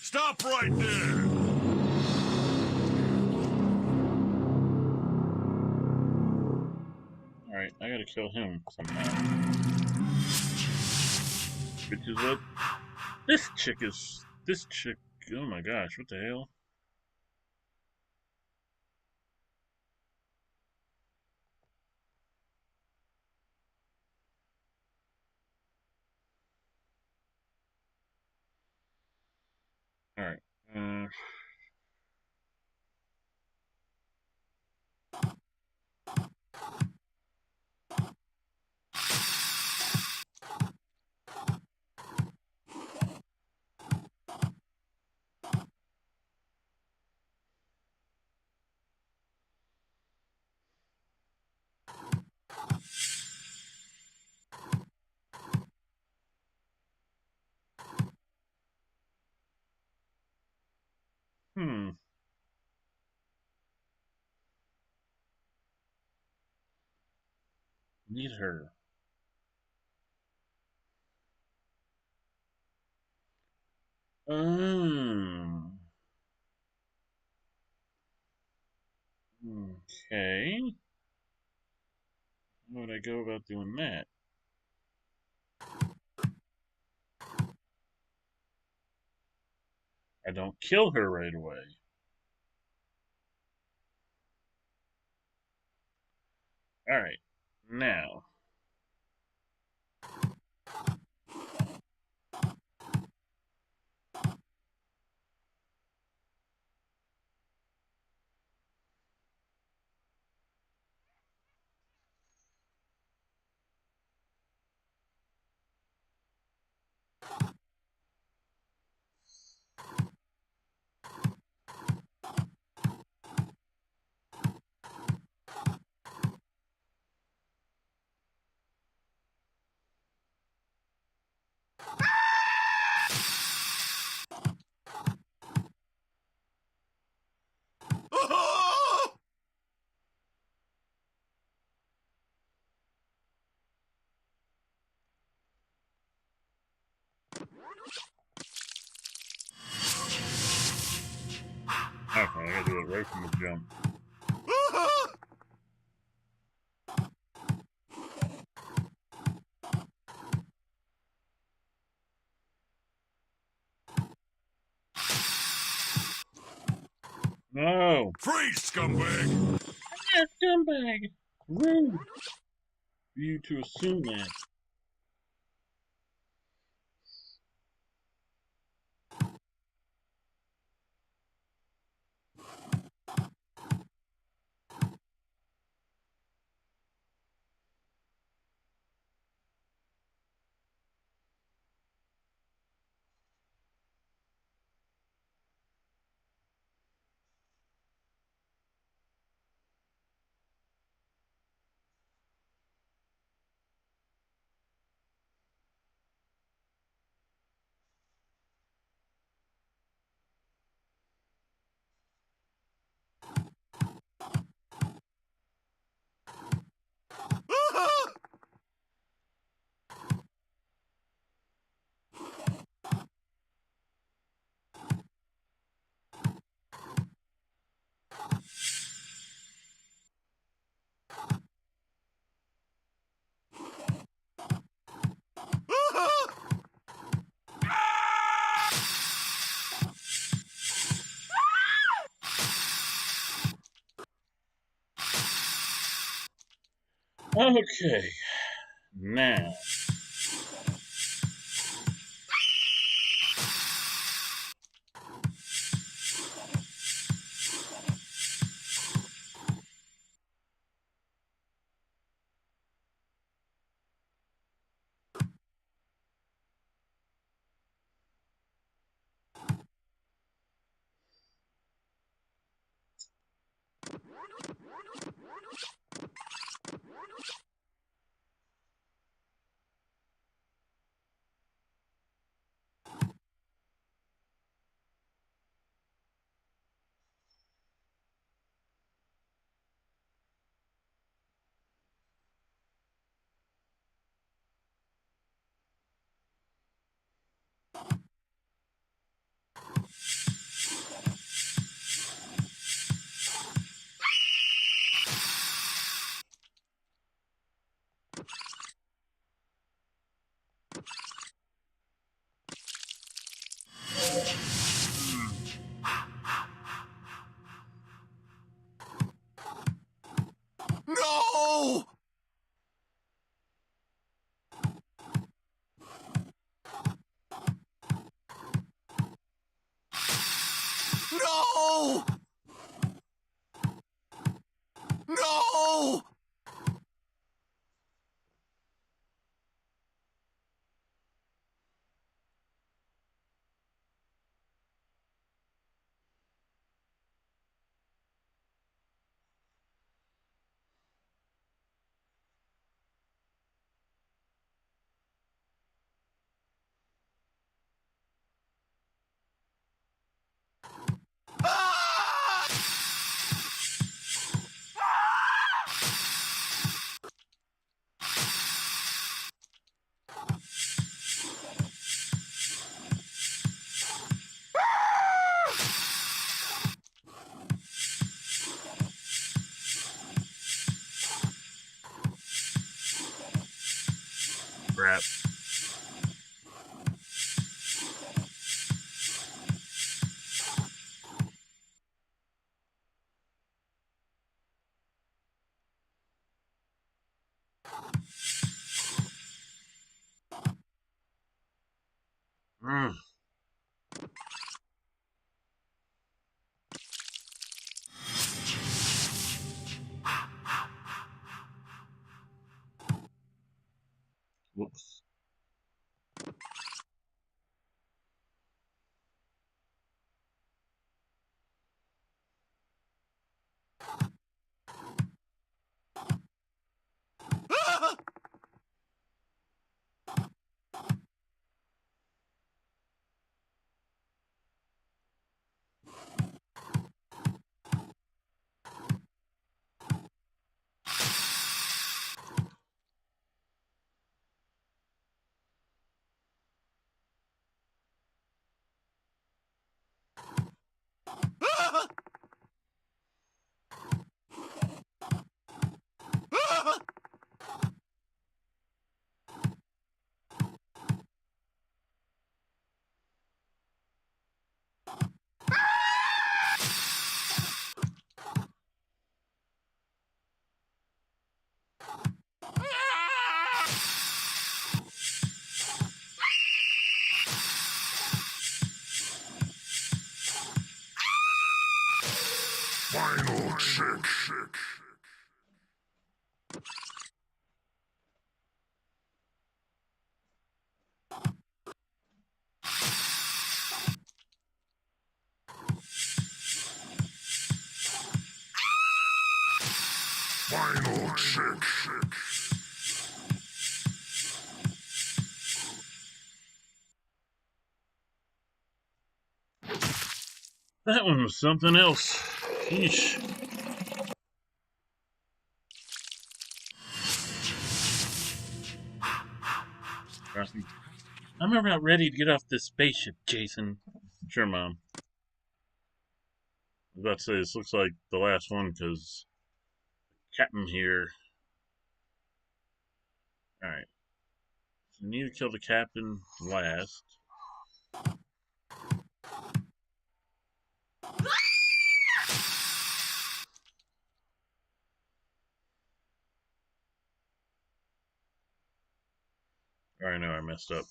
Stop right there! Alright, I gotta kill him somehow. Which is what this chick is. This chick. Oh my gosh, what the hell? Alright. Need her. Okay. How would I go about doing that? I don't kill her right away. Alright. Now. away from the jump. No! Freeze, scumbag! Yeah, scumbag! Rude for you to assume that. Okay, now. No! No! No! Crap. Mm. Whoops. Final check. Final check. That one was something else. Yeesh. I'm about ready to get off this spaceship, Jason. Sure, Mom. I was about to say, this looks like the last one because Captain here. Alright. So we need to kill the captain last. Alright, no, I messed up.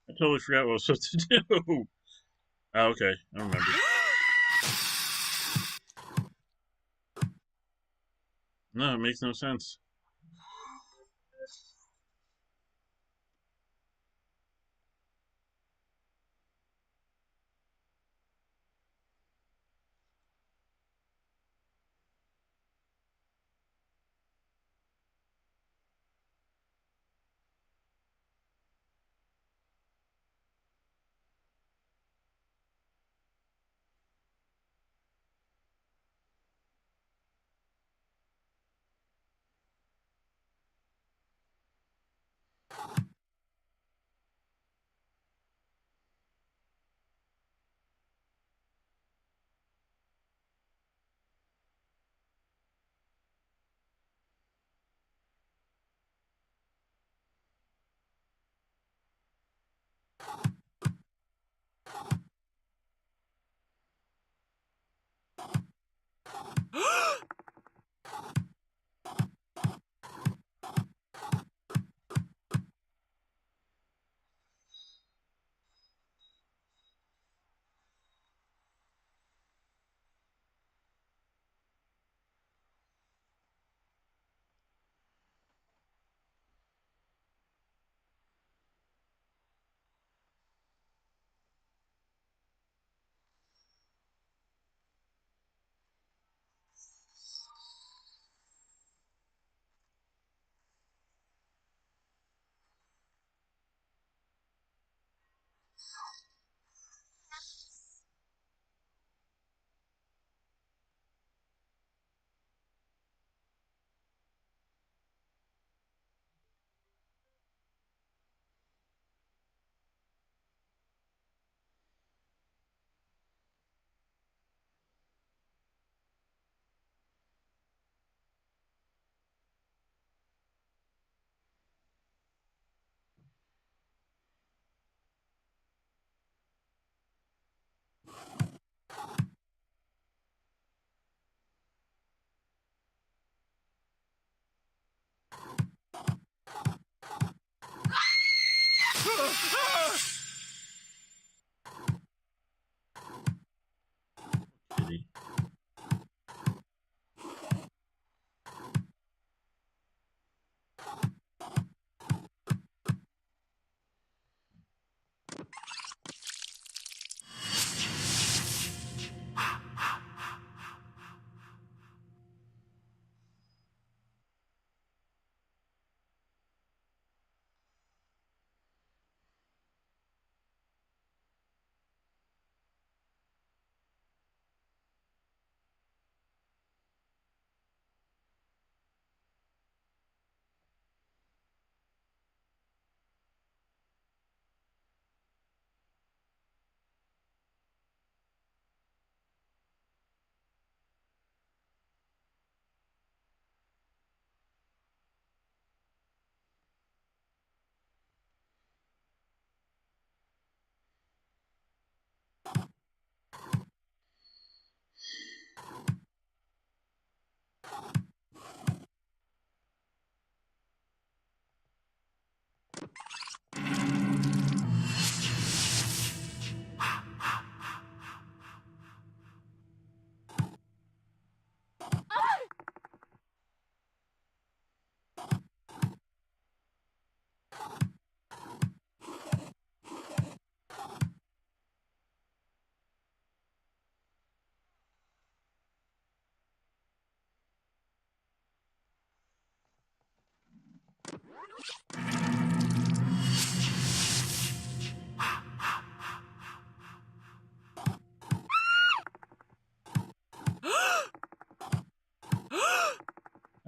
I totally forgot what I was supposed to do. Oh, okay. I remember. No, it makes no sense.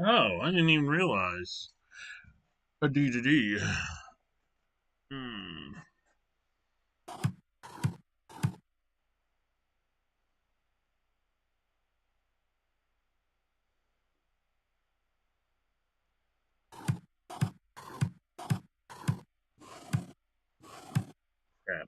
Oh, I didn't even realize. A D. Hmm. Crap.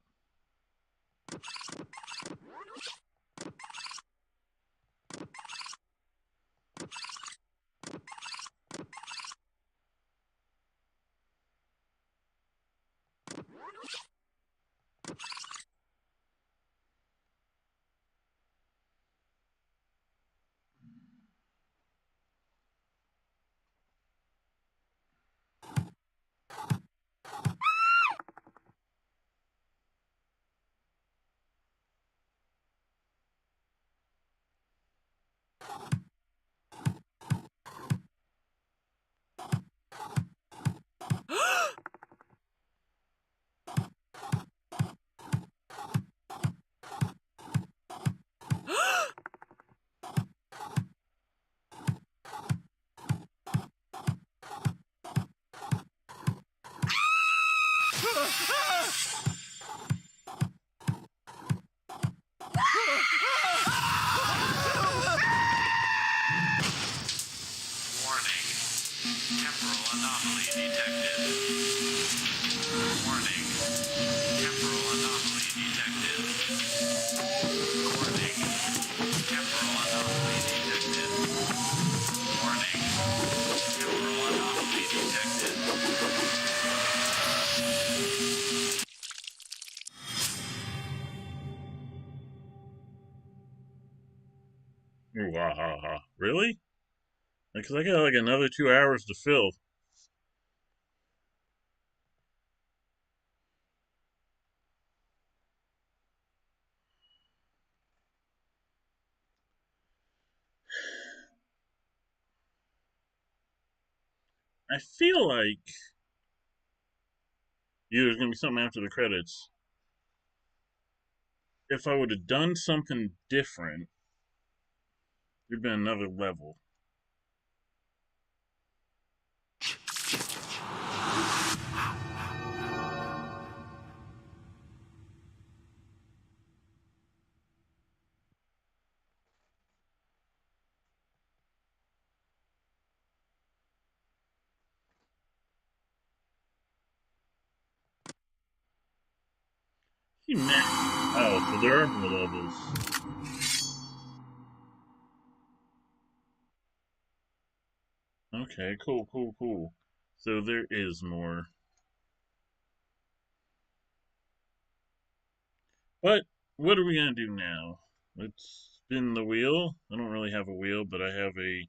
Wahaha. Really? Because I got like another 2 hours to fill. I feel like there's going to be something after the credits. If I would have done something different, there'd been another level. Oh, so there are more levels. Okay, cool. So there is more. But what are we gonna do now? Let's spin the wheel. I don't really have a wheel, but I have a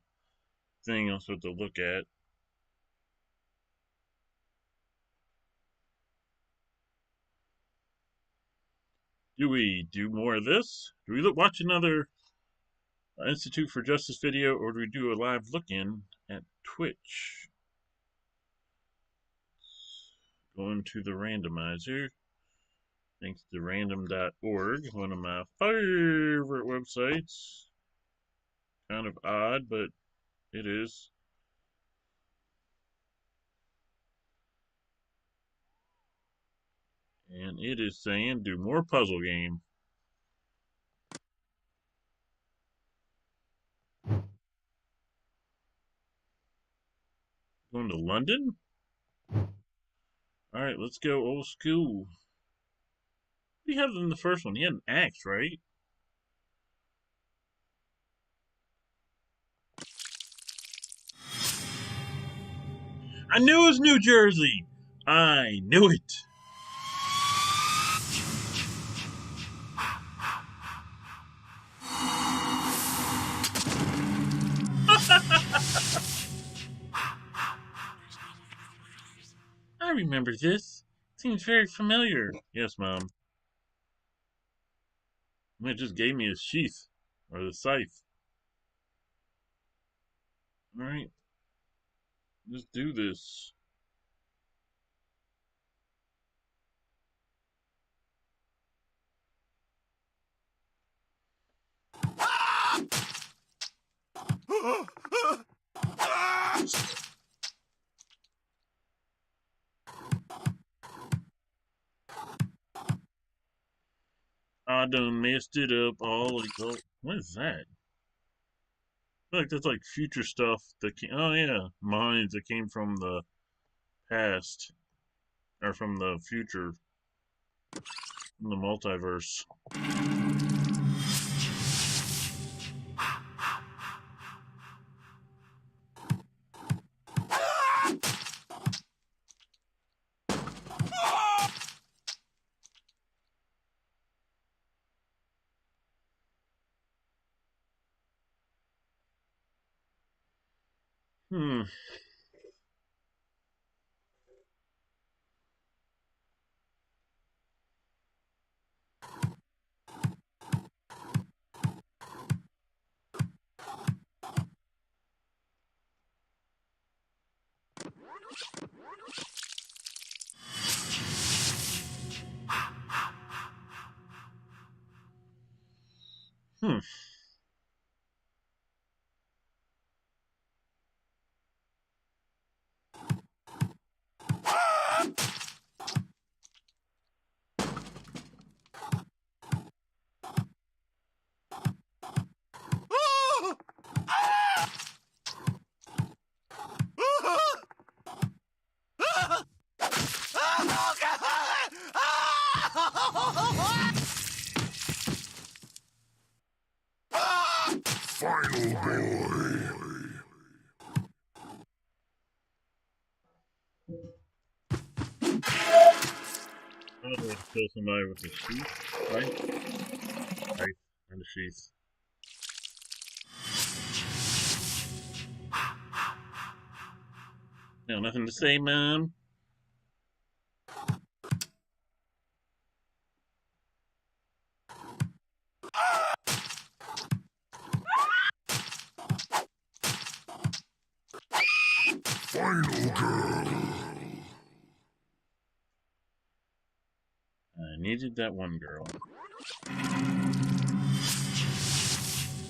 thing I'm supposed to look at. Do we do more of this? Do we watch another Institute for Justice video, or do we do a live look-in at Twitch? Going to the randomizer. Thanks to random.org, one of my favorite websites. Kind of odd, but it is. And it is saying do more puzzle game. Going to London? Alright, let's go old school. We have in the first one. He had an axe, right? I knew it was New Jersey! I knew it! I remember this. Seems very familiar. Yes, Mom. It just gave me a sheath. Or the scythe. Alright. Let's do this. I done messed it up all. Oh, what is that? I feel like that's like future stuff that came. Oh yeah, mines that came from the past or from the future, from the multiverse. Hmm. Hmm. Final boy. How do I kill somebody with a sheath? Right? And a sheath. No, nothing to say, Mom. Final girl. I needed that one girl.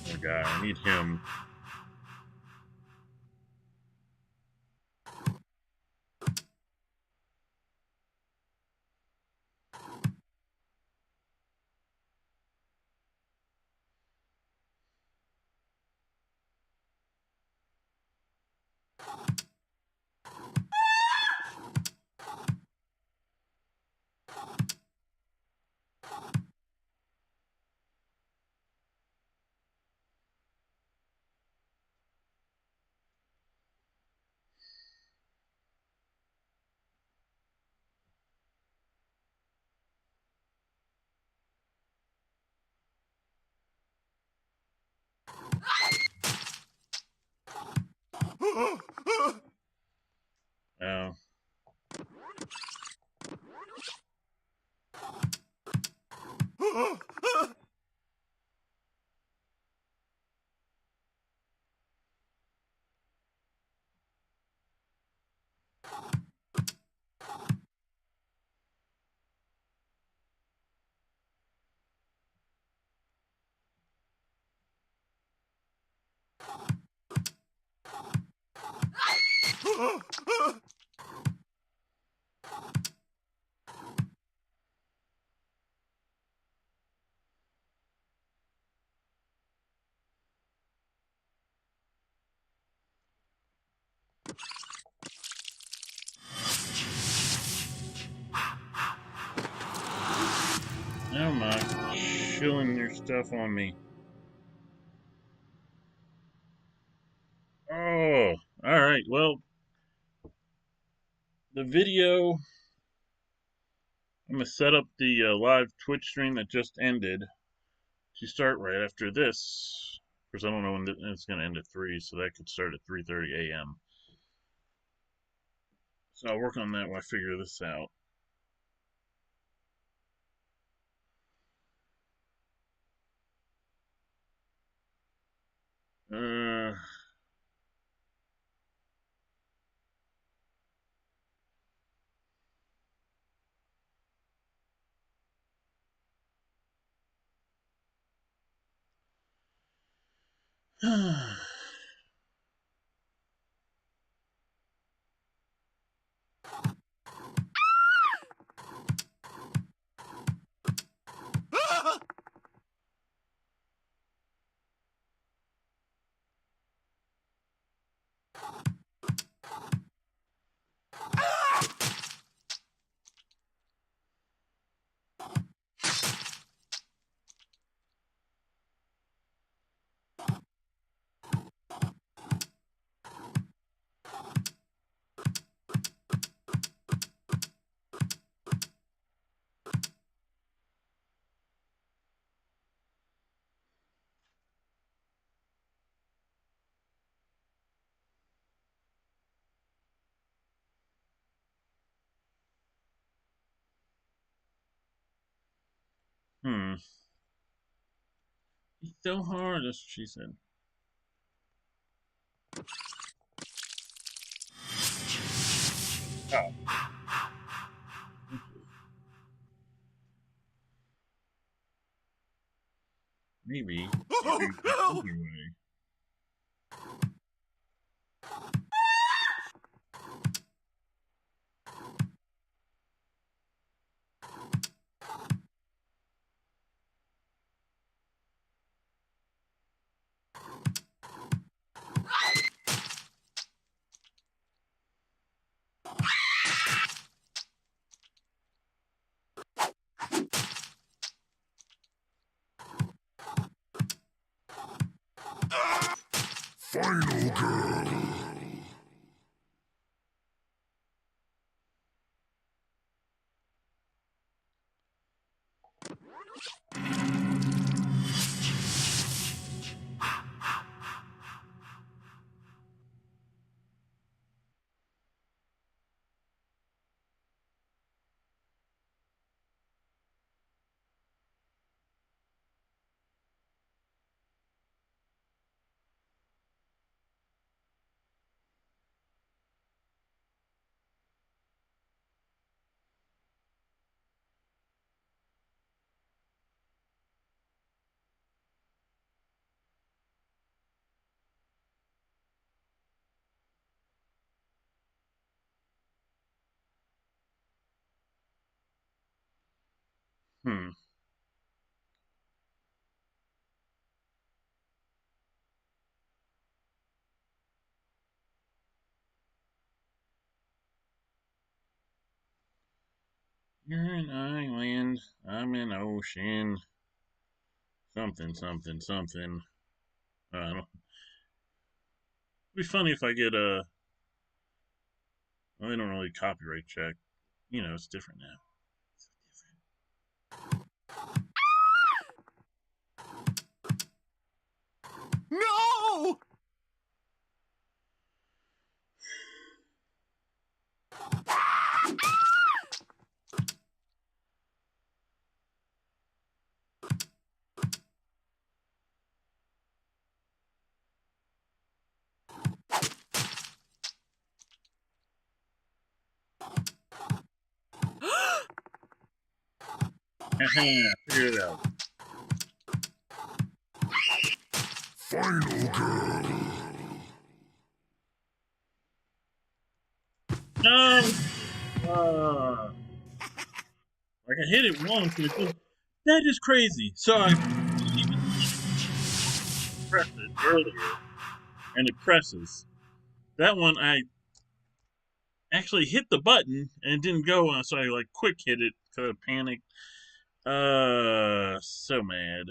Oh god, I need him. Oh. Oh my, chilling your stuff on me. Oh, alright, well, the video, I'm gonna set up the live Twitch stream that just ended to start right after this. Of course, I don't know when it's gonna end at 3, so that could start at 3:30 a.m. So I'll work on that while I figure this out. Uh, It's so hard, that's what she said. Oh. Maybe. Other way. Final girl. Hmm. You're an island. I'm an ocean. Something, something, something. I don't know. It'd be funny if I get a. Well, they don't really copyright check. You know, it's different now. No! Figure it out. Final girl. No! Like I hit it once and it did. That is crazy. So I pressed it earlier and it presses. That one I actually hit the button and it didn't go, so I like quick hit it because I panicked. So mad.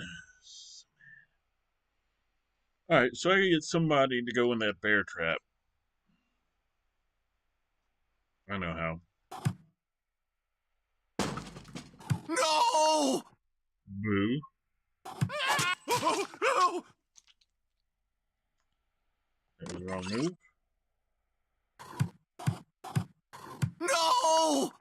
Alright, so I gotta get somebody to go in that bear trap. I know how. No! Boo. That was the wrong move. No!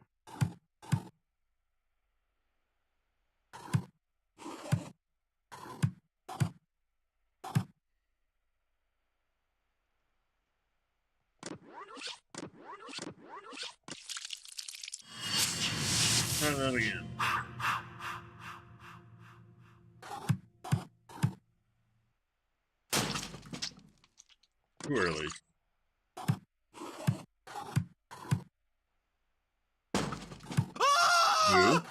Try that again. Too early. You?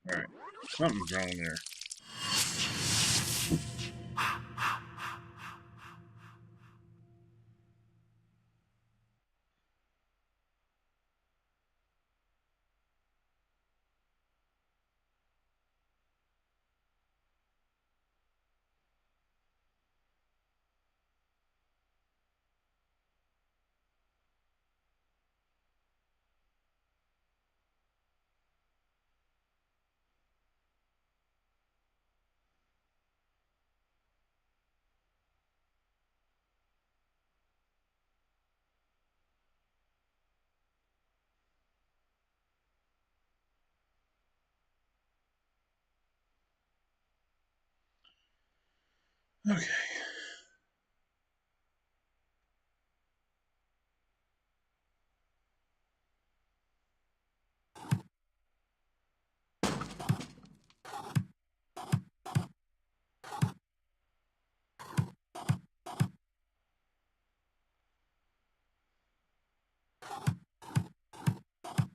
Alright. Something's wrong there. Okay.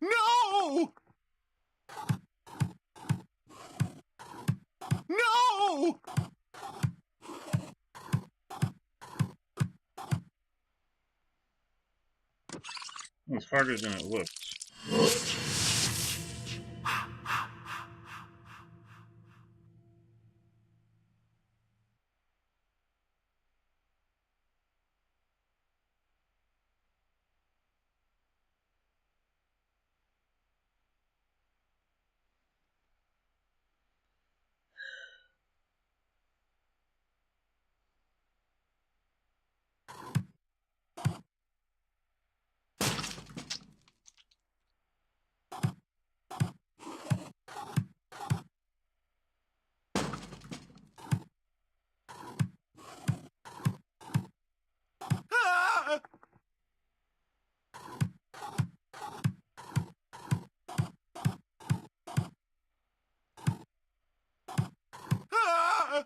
No! No! It's harder than it looks. Ah!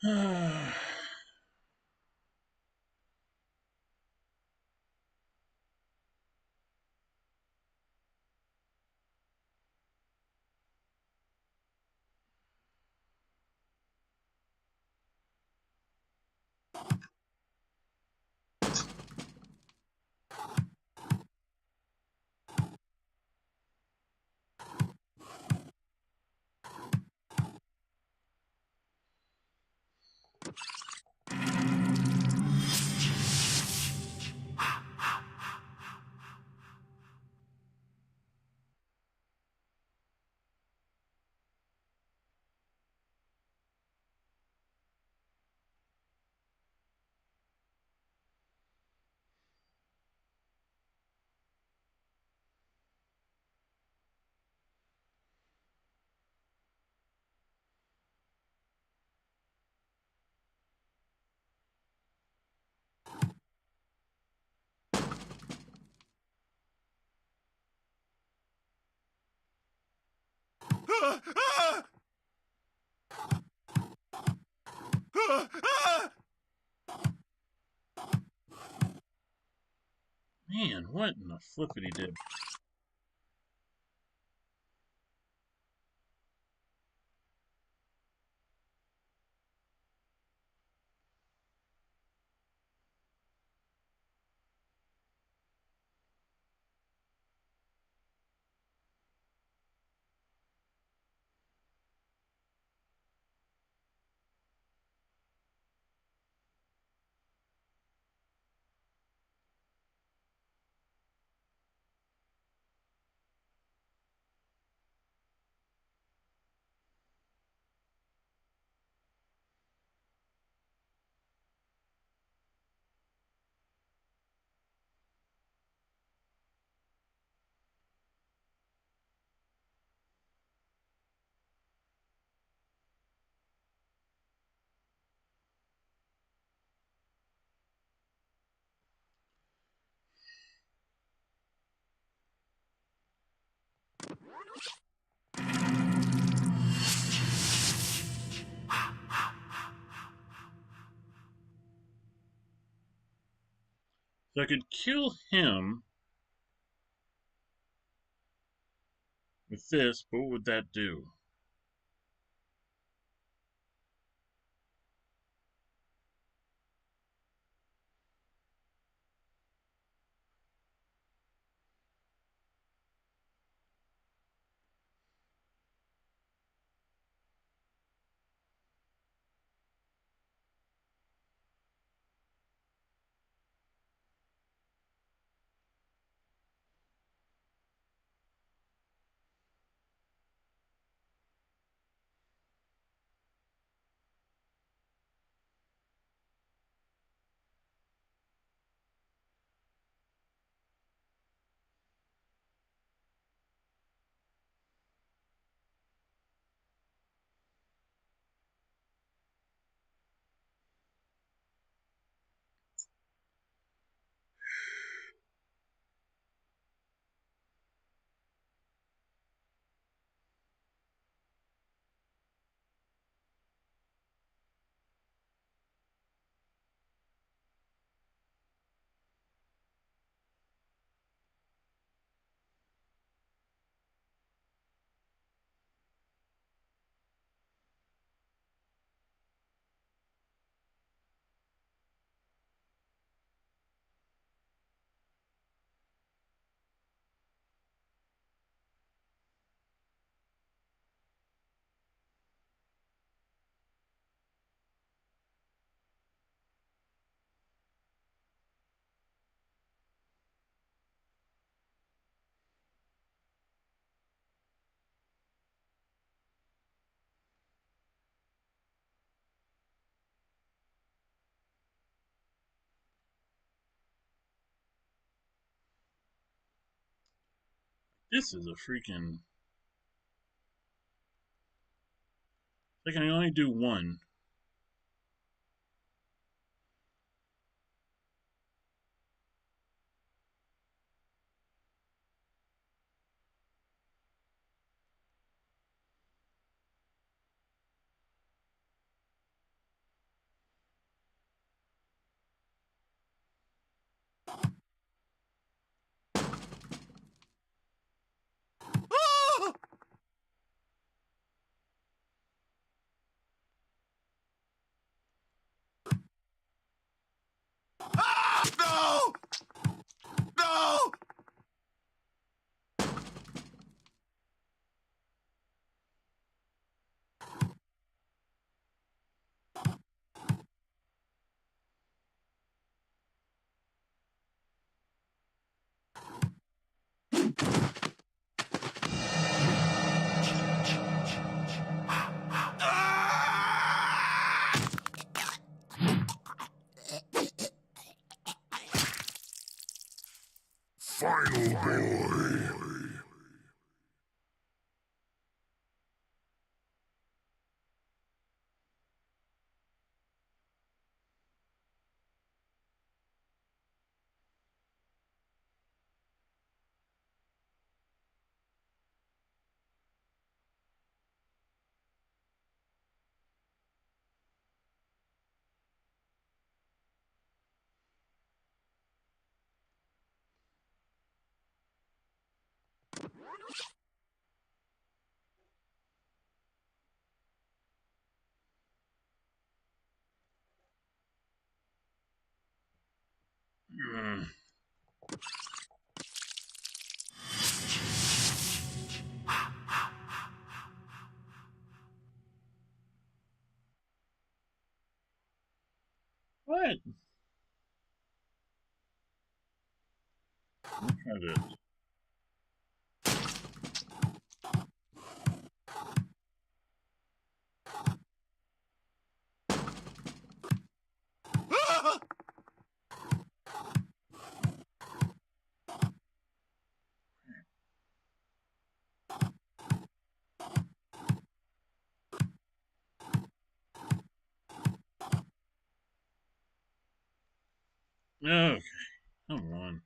Ah! Okay. Man, what in the flippity did? So I could kill him with this, but what would that do? This is a freaking... I can only do one. No! No! Final boy. What? Let me try this. Okay, come on.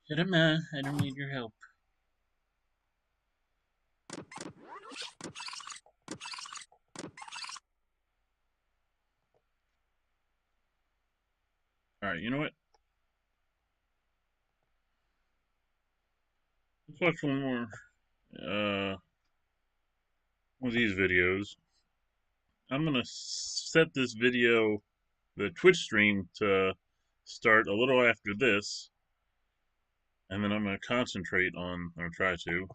Shut up, Ma. I don't need your help. Alright, you know what? Let's watch one more. One of these videos. I'm gonna set this video, the Twitch stream, to start a little after this. And then I'm gonna concentrate on, or try to.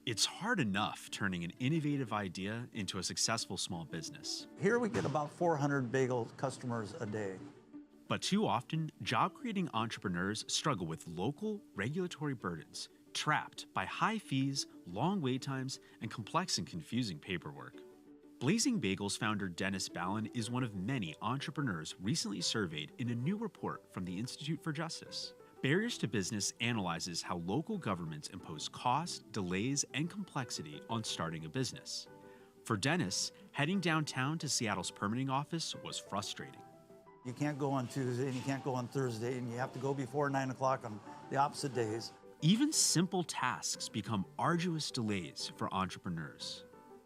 It's hard enough turning an innovative idea into a successful small business. Here we get about 400 bagel customers a day. But too often, job-creating entrepreneurs struggle with local regulatory burdens, trapped by high fees, long wait times, and complex and confusing paperwork. Blazing Bagels founder Dennis Ballin is one of many entrepreneurs recently surveyed in a new report from the Institute for Justice. Barriers to Business analyzes how local governments impose cost, delays, and complexity on starting a business. For Dennis, heading downtown to Seattle's permitting office was frustrating. You can't go on Tuesday and you can't go on Thursday, and you have to go before 9 o'clock on the opposite days. Even simple tasks become arduous delays for entrepreneurs.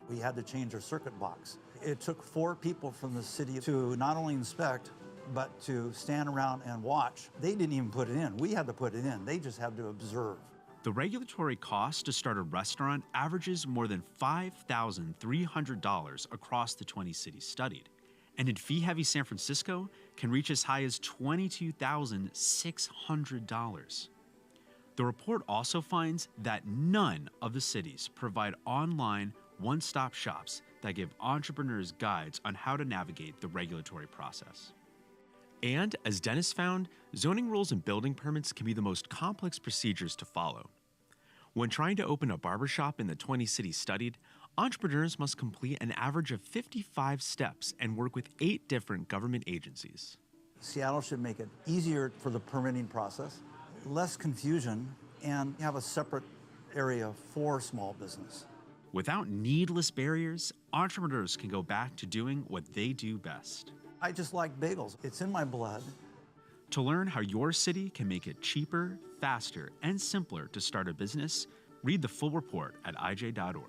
We had to change our circuit box. It took 4 people from the city to not only inspect, but to stand around and watch. They didn't even put it in. We had to put it in. They just had to observe. The regulatory cost to start a restaurant averages more than $5,300 across the 20 cities studied, and in fee-heavy San Francisco can reach as high as $22,600. The report also finds that none of the cities provide online one-stop shops that give entrepreneurs guides on how to navigate the regulatory process. And, as Dennis found, zoning rules and building permits can be the most complex procedures to follow. When trying to open a barbershop in the 20 cities studied, entrepreneurs must complete an average of 55 steps and work with 8 different government agencies. Seattle should make it easier for the permitting process, less confusion, and have a separate area for small business. Without needless barriers, entrepreneurs can go back to doing what they do best. I just like bagels. It's in my blood. To learn how your city can make it cheaper, faster, and simpler to start a business, read the full report at ij.org.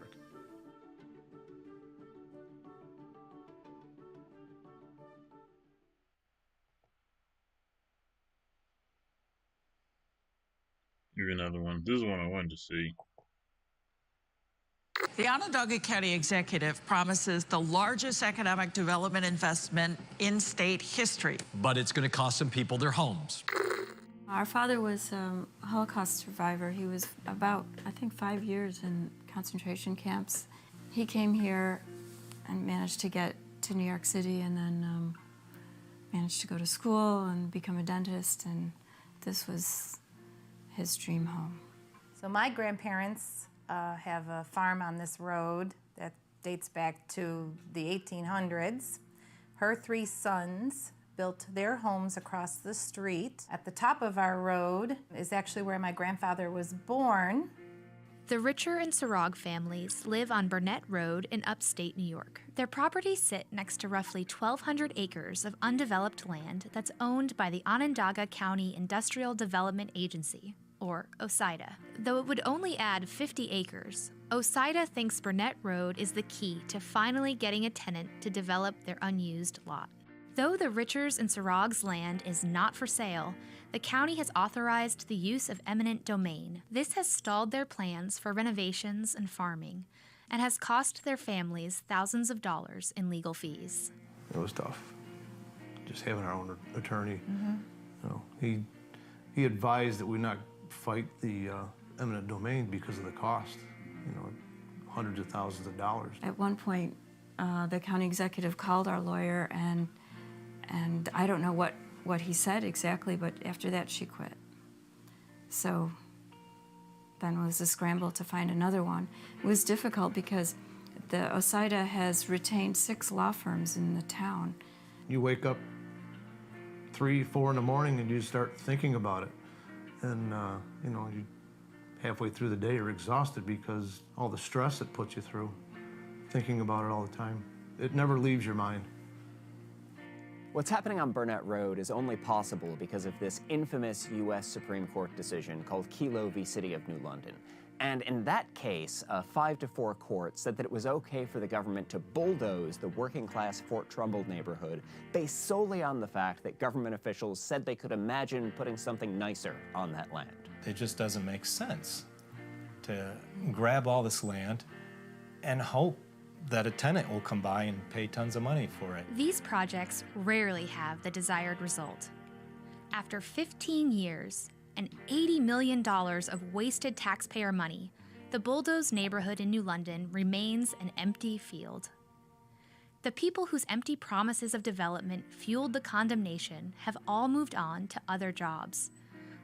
Here's another one. This is one I wanted to see. The Onondaga County Executive promises the largest economic development investment in state history. But it's going to cost some people their homes. Our father was a Holocaust survivor. He was about, I think, 5 years in concentration camps. He came here and managed to get to New York City and then managed to go to school and become a dentist, and this was his dream home. So my grandparents have a farm on this road that dates back to the 1800s. Her 3 sons built their homes across the street. At the top of our road is actually where my grandfather was born. The Richer and Sarog families live on Burnett Road in upstate New York. Their properties sit next to roughly 1,200 acres of undeveloped land that's owned by the Onondaga County Industrial Development Agency, or OSIDA. Though it would only add 50 acres, OSIDA thinks Burnett Road is the key to finally getting a tenant to develop their unused lot. Though the Richers and Sarog's land is not for sale, the county has authorized the use of eminent domain. This has stalled their plans for renovations and farming, and has cost their families thousands of dollars in legal fees. It was tough, just having our own attorney. You know, he advised that we not fight the eminent domain because of the cost, you know, hundreds of thousands of dollars. At one point, the county executive called our lawyer, and I don't know what he said exactly, but after that she quit. So then it was a scramble to find another one. It was difficult because the OSIDA has retained 6 law firms in the town. You wake up 3, 4 in the morning and you start thinking about it. And, you know, halfway through the day you're exhausted because all the stress it puts you through, thinking about it all the time. It never leaves your mind. What's happening on Burnett Road is only possible because of this infamous U.S. Supreme Court decision called Kelo v. City of New London. And in that case, a 5-4 court said that it was okay for the government to bulldoze the working-class Fort Trumbull neighborhood based solely on the fact that government officials said they could imagine putting something nicer on that land. It just doesn't make sense to grab all this land and hope that a tenant will come by and pay tons of money for it. These projects rarely have the desired result. After 15 years and $80 million of wasted taxpayer money, the bulldozed neighborhood in New London remains an empty field. The people whose empty promises of development fueled the condemnation have all moved on to other jobs.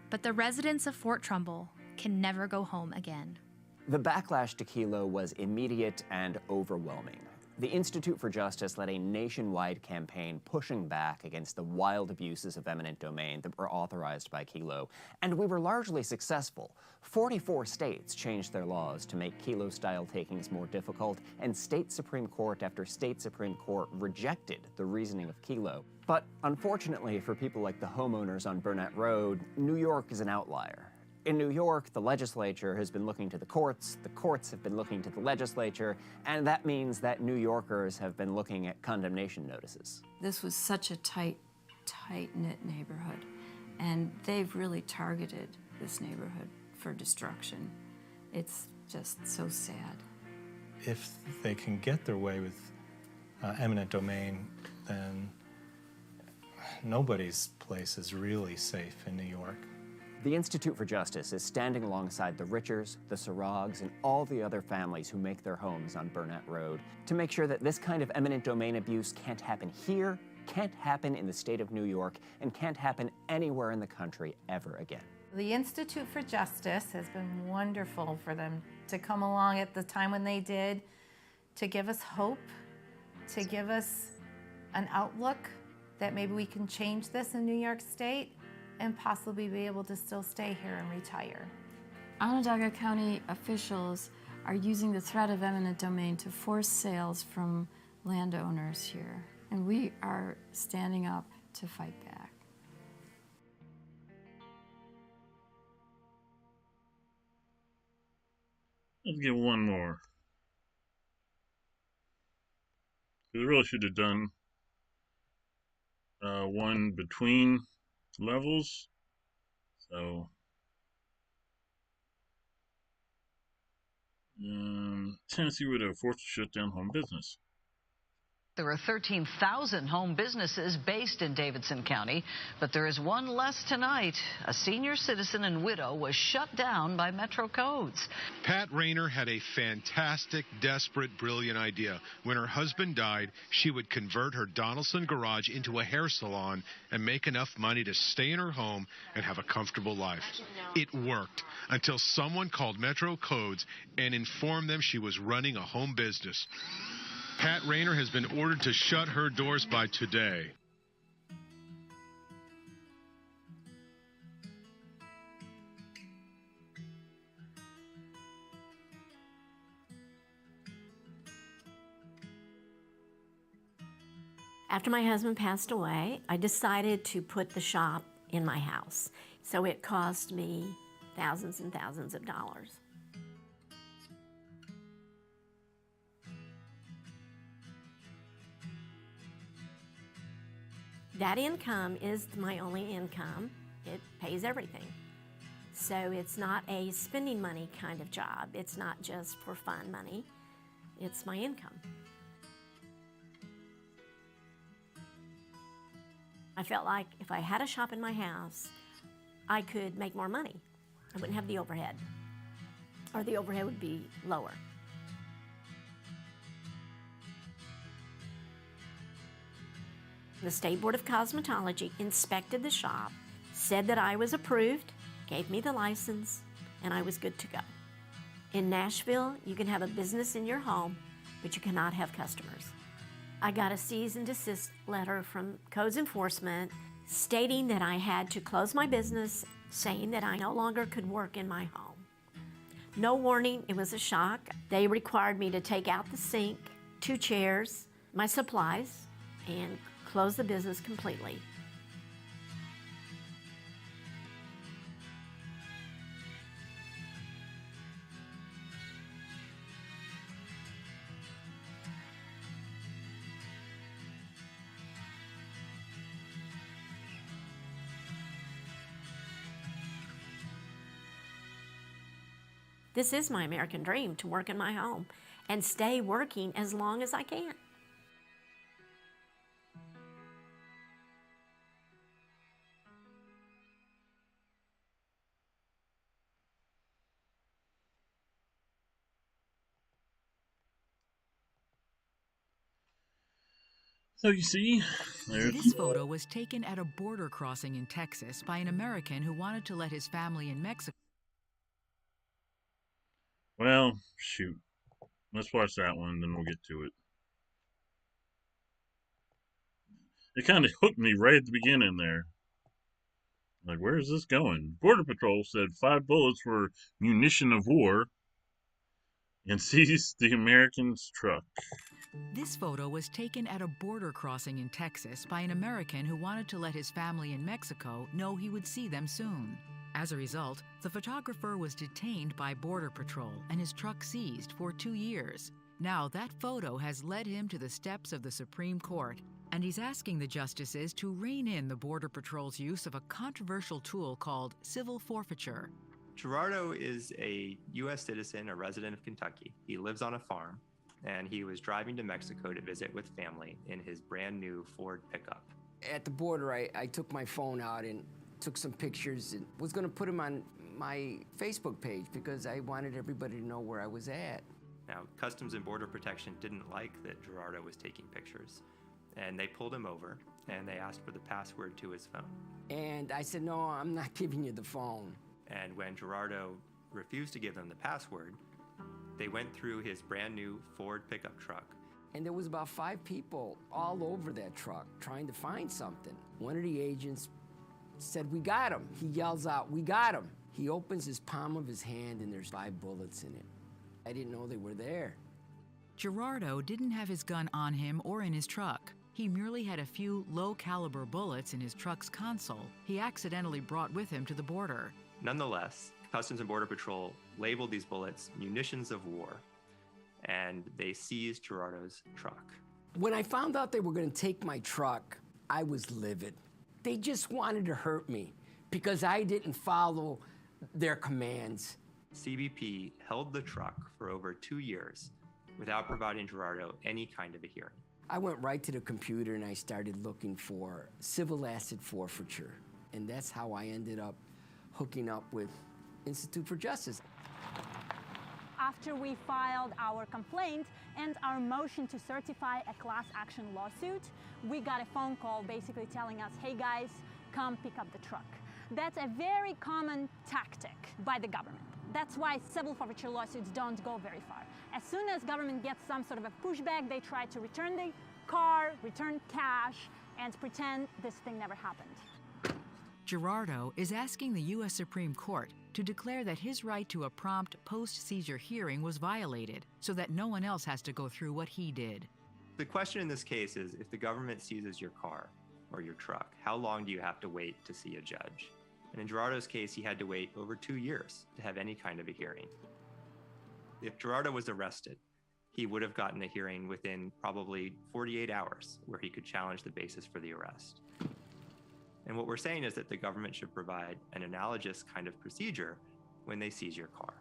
But the residents of Fort Trumbull can never go home again. The backlash to Kelo was immediate and overwhelming. The Institute for Justice led a nationwide campaign pushing back against the wild abuses of eminent domain that were authorized by Kelo, and we were largely successful. 44 states changed their laws to make Kelo-style takings more difficult, and state Supreme Court after state Supreme Court rejected the reasoning of Kelo. But unfortunately for people like the homeowners on Burnett Road, New York is an outlier. In New York, the legislature has been looking to the courts have been looking to the legislature, and that means that New Yorkers have been looking at condemnation notices. This was such a tight-knit neighborhood, and they've really targeted this neighborhood for destruction. It's just so sad. If they can get their way with eminent domain, then nobody's place is really safe in New York. The Institute for Justice is standing alongside the Richers, the Sarogs, and all the other families who make their homes on Burnett Road to make sure that this kind of eminent domain abuse can't happen here, can't happen in the state of New York, and can't happen anywhere in the country ever again. The Institute for Justice has been wonderful for them to come along at the time when they did, to give us hope, to give us an outlook that maybe we can change this in New York State and possibly be able to still stay here and retire. Onondaga County officials are using the threat of eminent domain to force sales from landowners here, and we are standing up to fight back. Let's get one more. We really should have done one between levels. So Tennessee would have forced to shut down home business. There are 13,000 home businesses based in Davidson County, but there is one less tonight. A senior citizen and widow was shut down by Metro codes. Pat Rayner had a fantastic, desperate, brilliant idea. When her husband died, she would convert her Donaldson garage into a hair salon and make enough money to stay in her home and have a comfortable life. It worked until someone called Metro codes and informed them she was running a home business. Pat Rayner has been ordered to shut her doors by today. After my husband passed away, I decided to put the shop in my house. So it cost me thousands and thousands of dollars. That income is my only income. It pays everything. So it's not a spending money kind of job. It's not just for fun money. It's my income. I felt like if I had a shop in my house, I could make more money. I wouldn't have the overhead, or the overhead would be lower. The State Board of Cosmetology inspected the shop, said that I was approved, gave me the license, and I was good to go. In Nashville, you can have a business in your home, but you cannot have customers. I got a cease and desist letter from Codes Enforcement stating that I had to close my business, saying that I no longer could work in my home. No warning, it was a shock. They required me to take out the sink, 2 chairs, my supplies, and close the business completely. This is my American dream, to work in my home and stay working as long as I can. So you see, this photo was taken at a border crossing in Texas by an American who wanted to let his family in Mexico. Well, shoot. Let's watch that one, then we'll get to it. It kind of hooked me right at the beginning there. Like, where is this going? Border Patrol said 5 bullets were munition of war and seized the American's truck. This photo was taken at a border crossing in Texas by an American who wanted to let his family in Mexico know he would see them soon. As a result, the photographer was detained by Border Patrol and his truck seized for 2 years. Now that photo has led him to the steps of the Supreme Court, and he's asking the justices to rein in the Border Patrol's use of a controversial tool called civil forfeiture. Gerardo is a U.S. citizen, a resident of Kentucky. He lives on a farm, and he was driving to Mexico to visit with family in his brand new Ford pickup. At the border, I took my phone out and took some pictures and was going to put them on my Facebook page because I wanted everybody to know where I was at. Now, Customs and Border Protection didn't like that Gerardo was taking pictures, and they pulled him over, and they asked for the password to his phone. And I said, no, I'm not giving you the phone. And when Gerardo refused to give them the password, They went through his brand new Ford pickup truck. And there was about 5 people all over that truck trying to find something. One of the agents said, "We got him." He yells out, "We got him." He opens his palm of his hand and there's 5 bullets in it. I didn't know they were there. Gerardo didn't have his gun on him or in his truck. He merely had a few low-caliber bullets in his truck's console he accidentally brought with him to the border. Nonetheless, Customs and Border Patrol labeled these bullets munitions of war, and they seized Gerardo's truck. When I found out they were going to take my truck, I was livid. They just wanted to hurt me because I didn't follow their commands. CBP held the truck for over 2 years without providing Gerardo any kind of a hearing. I went right to the computer and I started looking for civil asset forfeiture. And that's how I ended up hooking up with Institute for Justice. After we filed our complaint and our motion to certify a class action lawsuit, we got a phone call basically telling us, "Hey guys, come pick up the truck." That's a very common tactic by the government. That's why civil forfeiture lawsuits don't go very far. As soon as government gets some sort of a pushback, they try to return the car, return cash, and pretend this thing never happened. Gerardo is asking the U.S. Supreme Court to declare that his right to a prompt post-seizure hearing was violated so that no one else has to go through what he did. The question in this case is, if the government seizes your car or your truck, how long do you have to wait to see a judge? And in Gerardo's case, he had to wait over 2 years to have any kind of a hearing. If Gerardo was arrested, he would have gotten a hearing within probably 48 hours where he could challenge the basis for the arrest. And what we're saying is that the government should provide an analogous kind of procedure when they seize your car.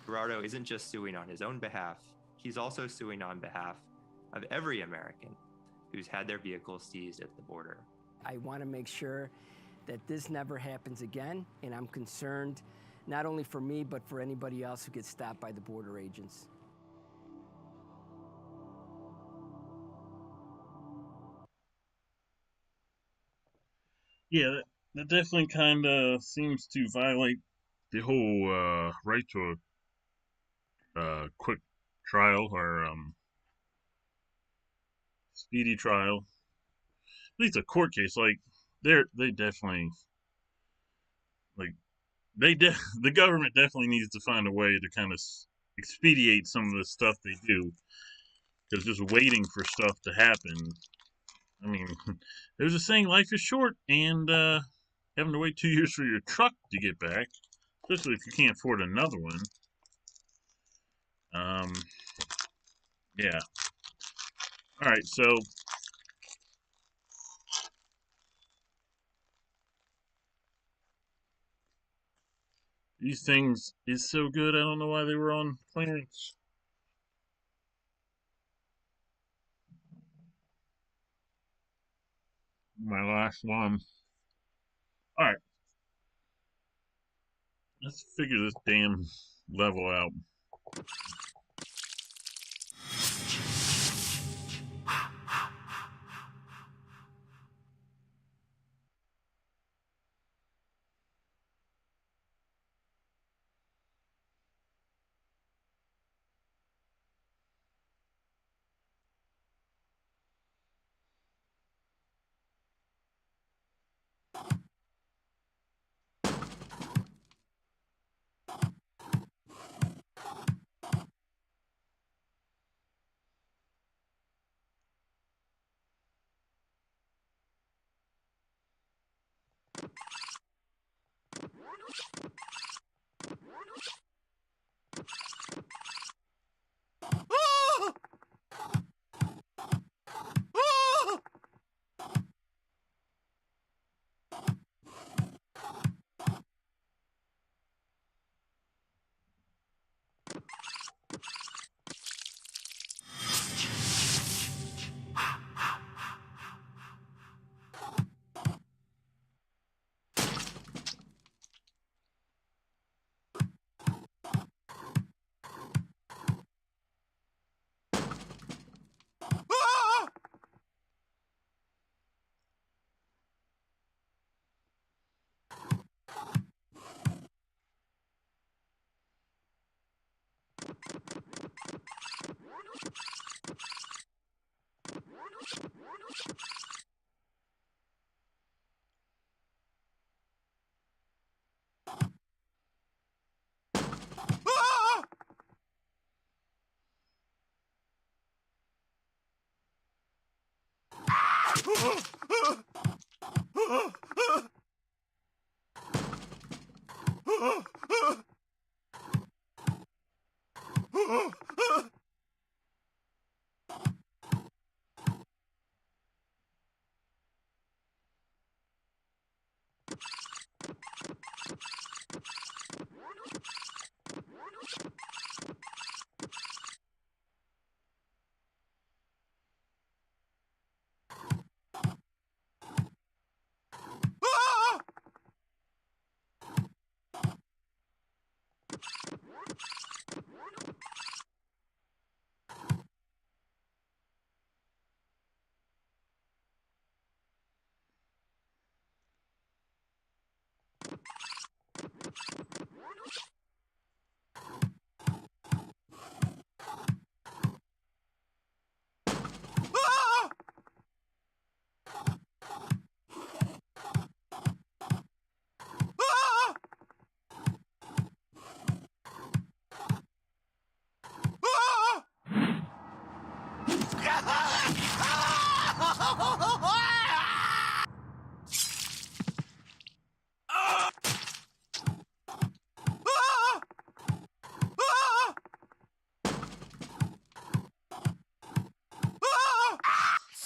Gerardo isn't just suing on his own behalf, he's also suing on behalf of every American who's had their vehicle seized at the border. I want to make sure that this never happens again, and I'm concerned not only for me, but for anybody else who gets stopped by the border agents. Yeah, that definitely kind of seems to violate the whole right to a quick trial or speedy trial. At least a court case, like they definitely like the government definitely needs to find a way to kind of expedite some of the stuff they do, because just waiting for stuff to happen. I mean, there's a saying, life is short, and having to wait 2 years for your truck to get back, especially if you can't afford another one. Yeah. All right, so these things is so good, I don't know why they were on clearance. My last one. Alright. Let's figure this damn level out.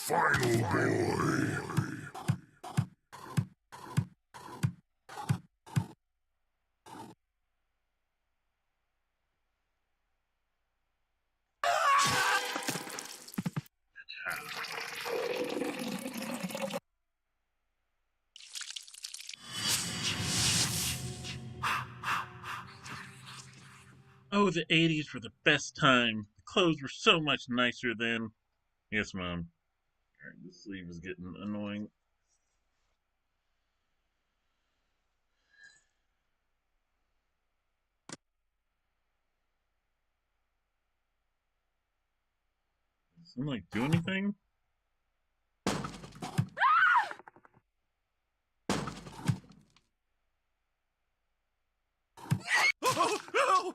Final boy. Oh, the 80s were the best time. The clothes were so much nicer then. Yes, Mom. Alright, the sleeve is getting annoying. Does it, like, do anything? Oh, no!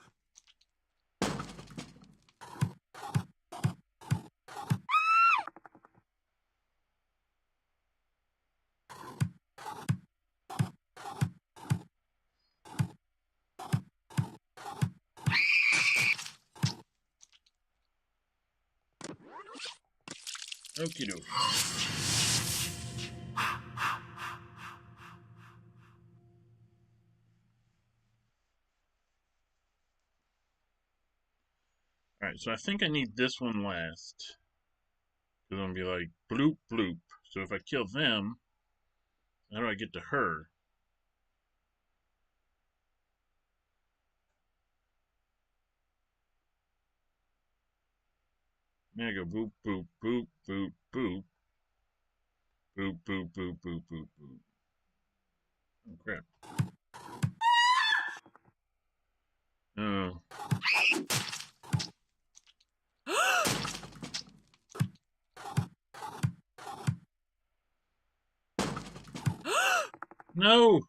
Okie doke. Alright, so I think I need this one last. Because I'm going to be like, bloop, bloop. So if I kill them, how do I get to her? Then I go boop, boop, boop, boop, boop. Boop, boop, boop, boop, boop, boop. Oh, crap. Oh. No!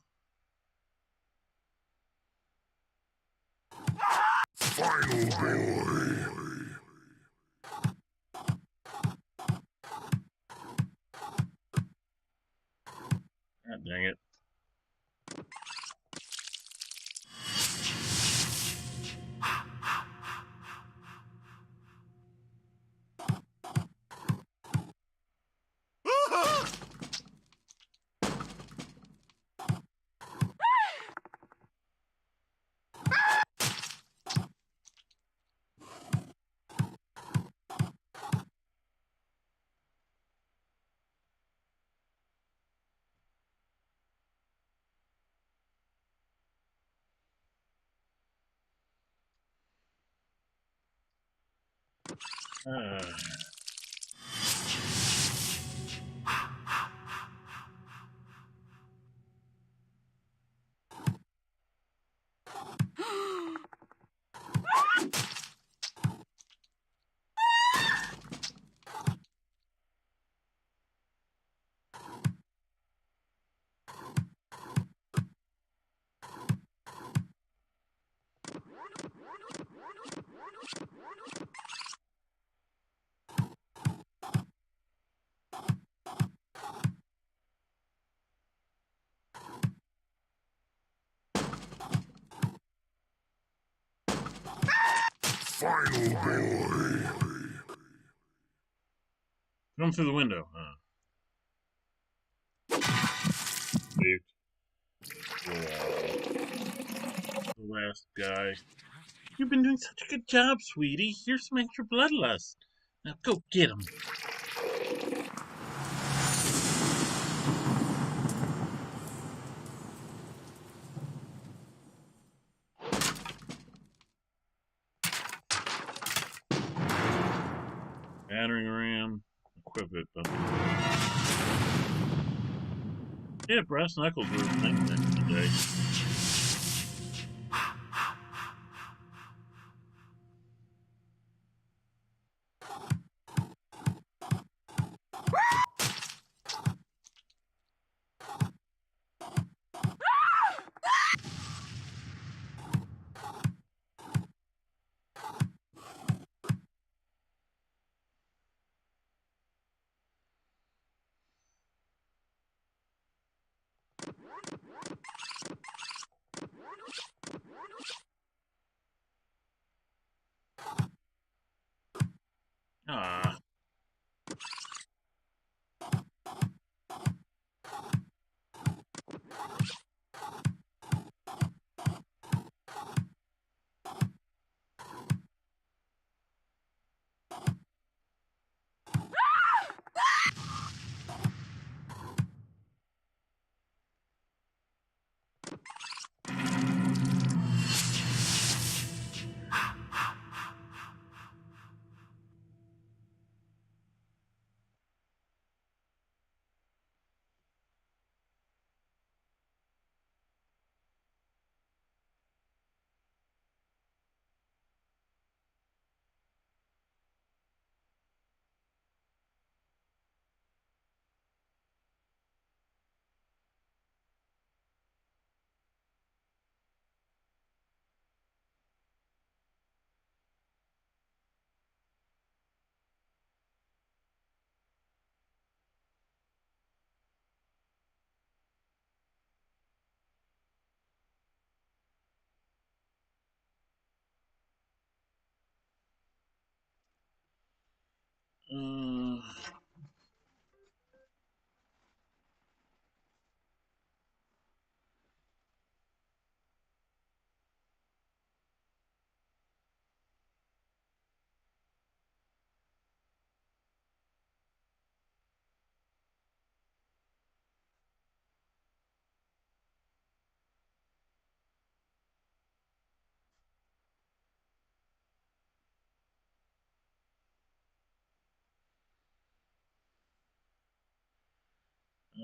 Final boy. God dang it. Final boy. Come through the window. Saved. The last guy. You've been doing such a good job, sweetie. Here's some extra bloodlust. Now go get him. Battering ram. Equip it. Yeah, brass knuckles were a thing back in the day.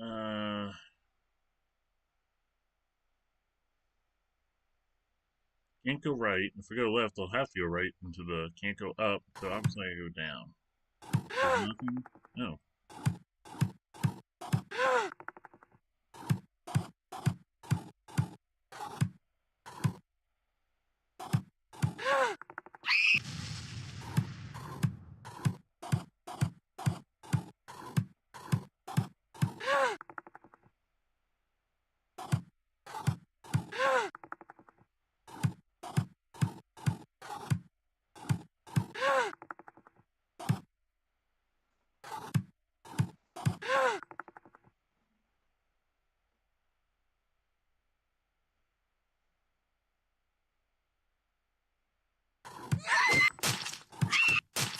Ah. Can't go right. If I go left, I'll have to go right into the. Can't go up, so I'm just gonna go down. There's nothing? No.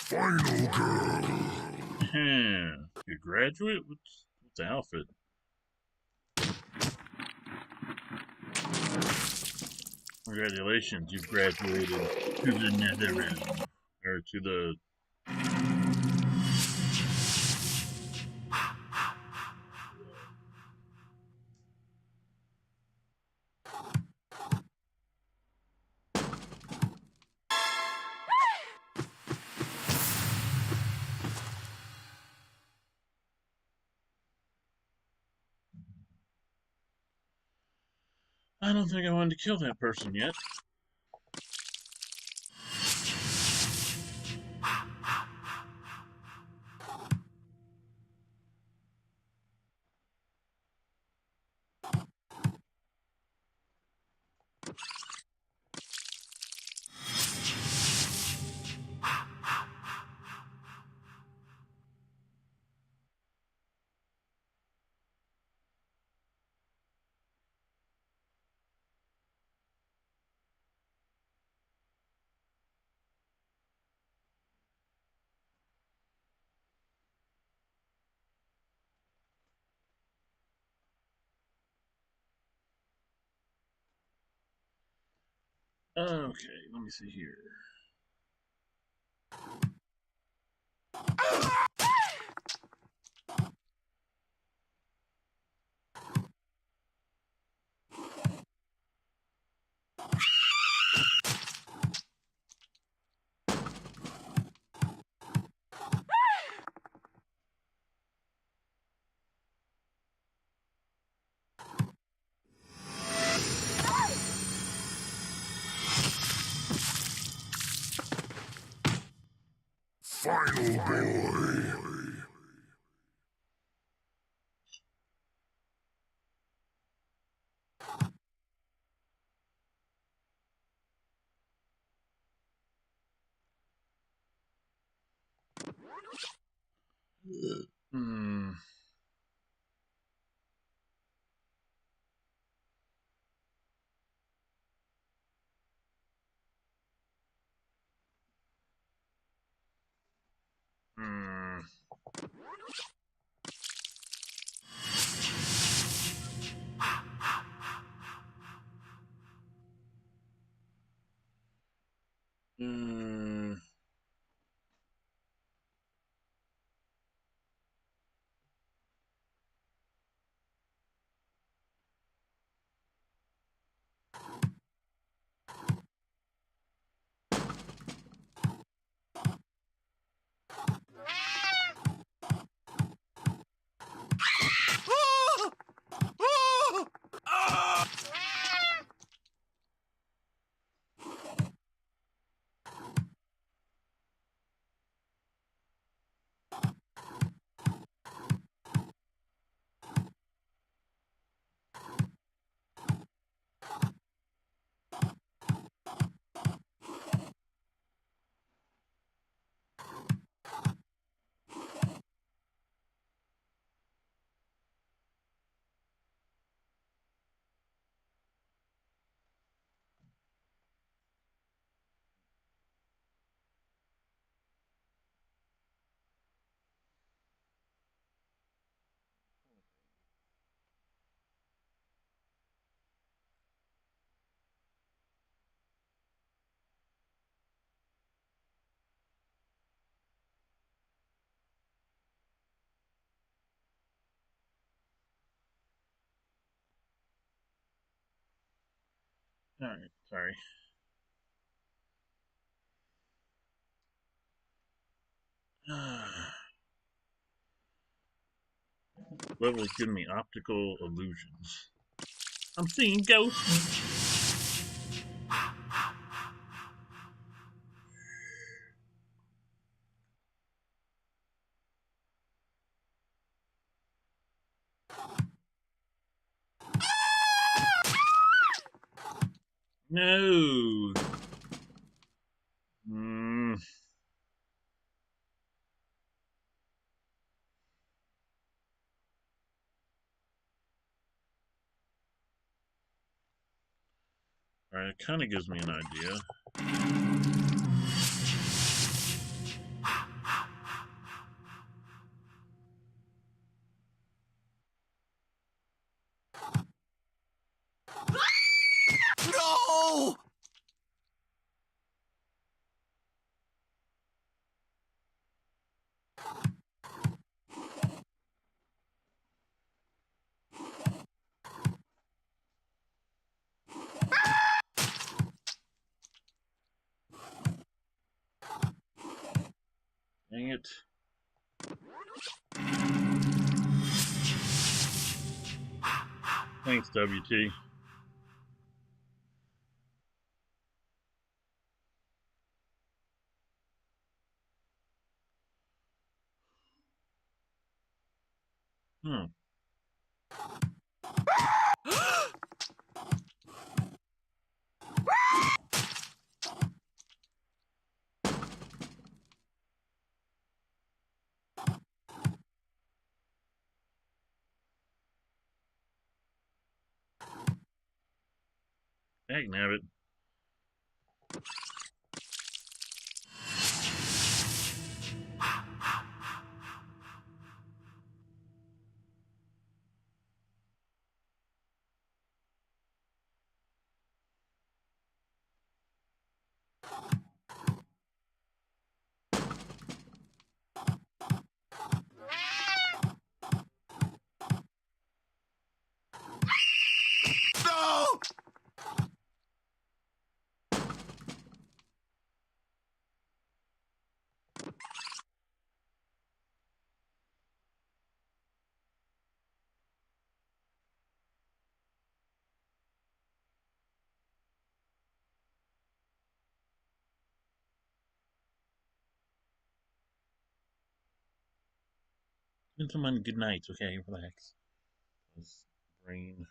Final girl. You graduate? What's the outfit? Congratulations, you've graduated to the nether realm. Or to the... I don't think I wanted to kill that person yet. Okay, let me see here. Final boy. Hmm. Hmm. Hmm. All right, sorry. Level's giving me optical illusions. I'm seeing ghosts. No. Hmm. All right, it kind of gives me an idea. No! Dang it. Thanks, WT. Hmm. Dang nabbit. Gentlemen, good night. Okay, relax. This brain.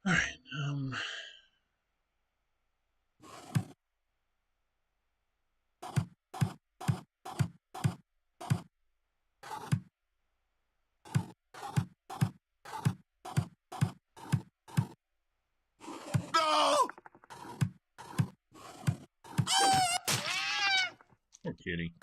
All right. No! Poor kitty.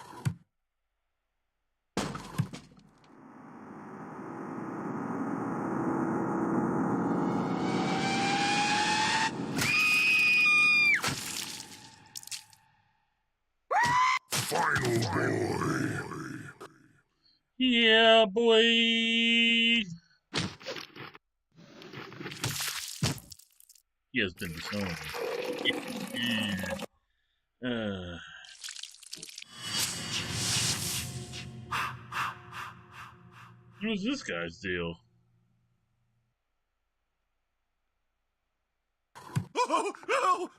Final boy. Yeah, boy. He has been disowned. What was this guy's deal? Oh, no!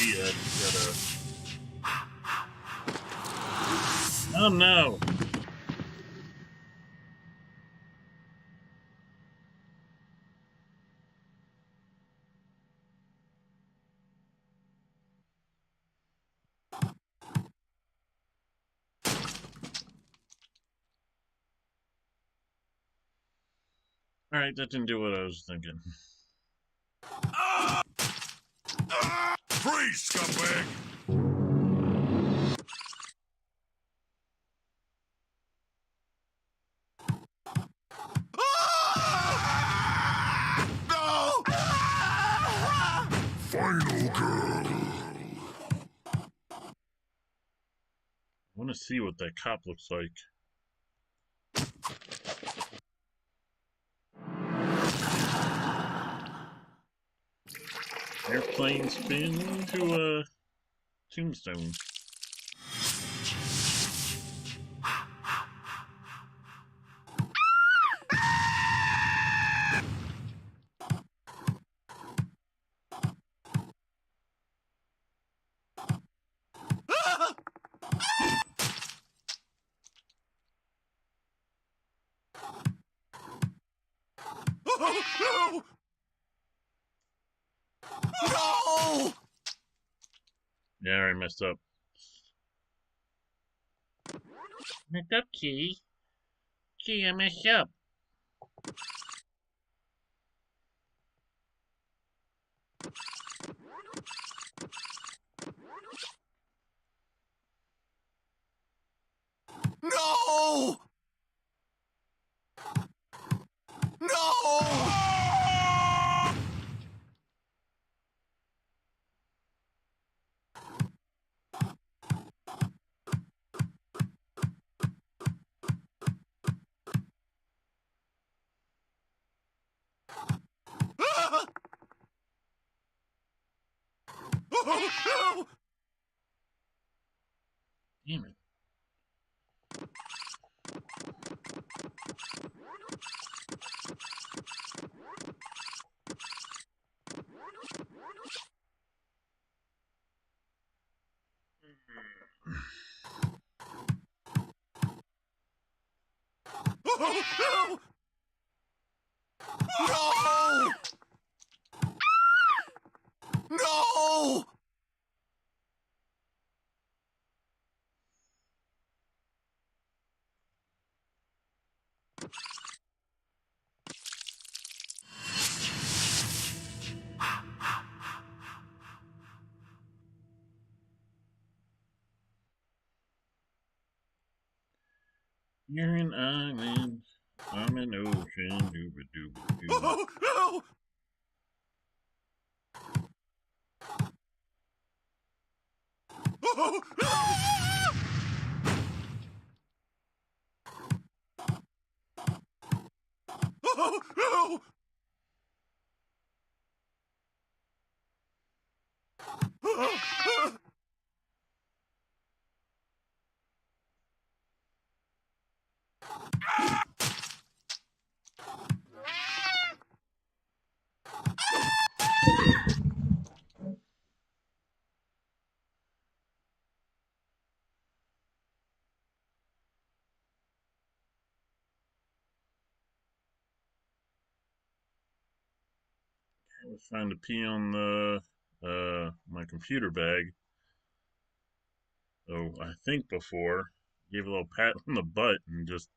Idea. Oh no! Alright, that didn't do what I was thinking. Freeze, scumbag! No! Final girl. I want to see what that cop looks like. Airplane spin to a tombstone. Oh, no! No! Yeah, I messed up. Messed up, Key. Key, I messed up. No! No! Oh, no! Damn it. Oh, no! No! No! You're an island. I'm an ocean. Dooba dooba doo. Oh, no! Oh, no! Oh, no! I was trying to pee on the my computer bag. So I think before gave a little pat on the butt and just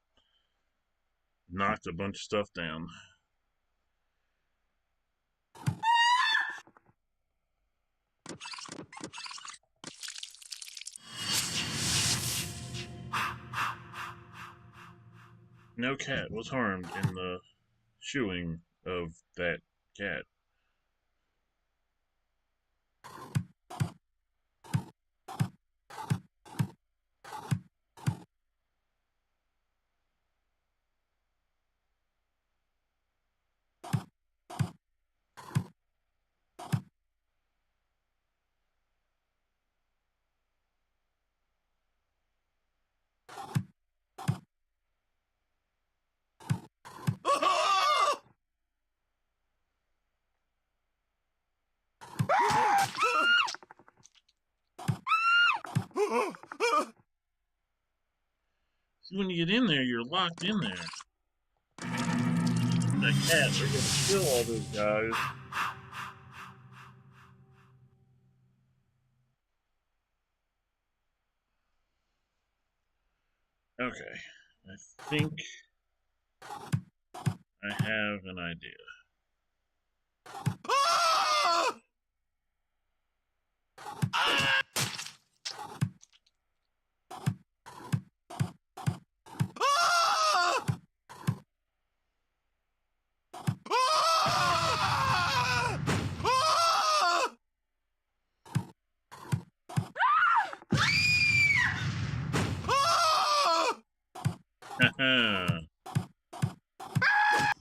knocked a bunch of stuff down. No cat was harmed in the shoeing of that cat. See, when you get in there, you're locked in there. That cat, they're gonna kill all those guys. Okay, I think I have an idea.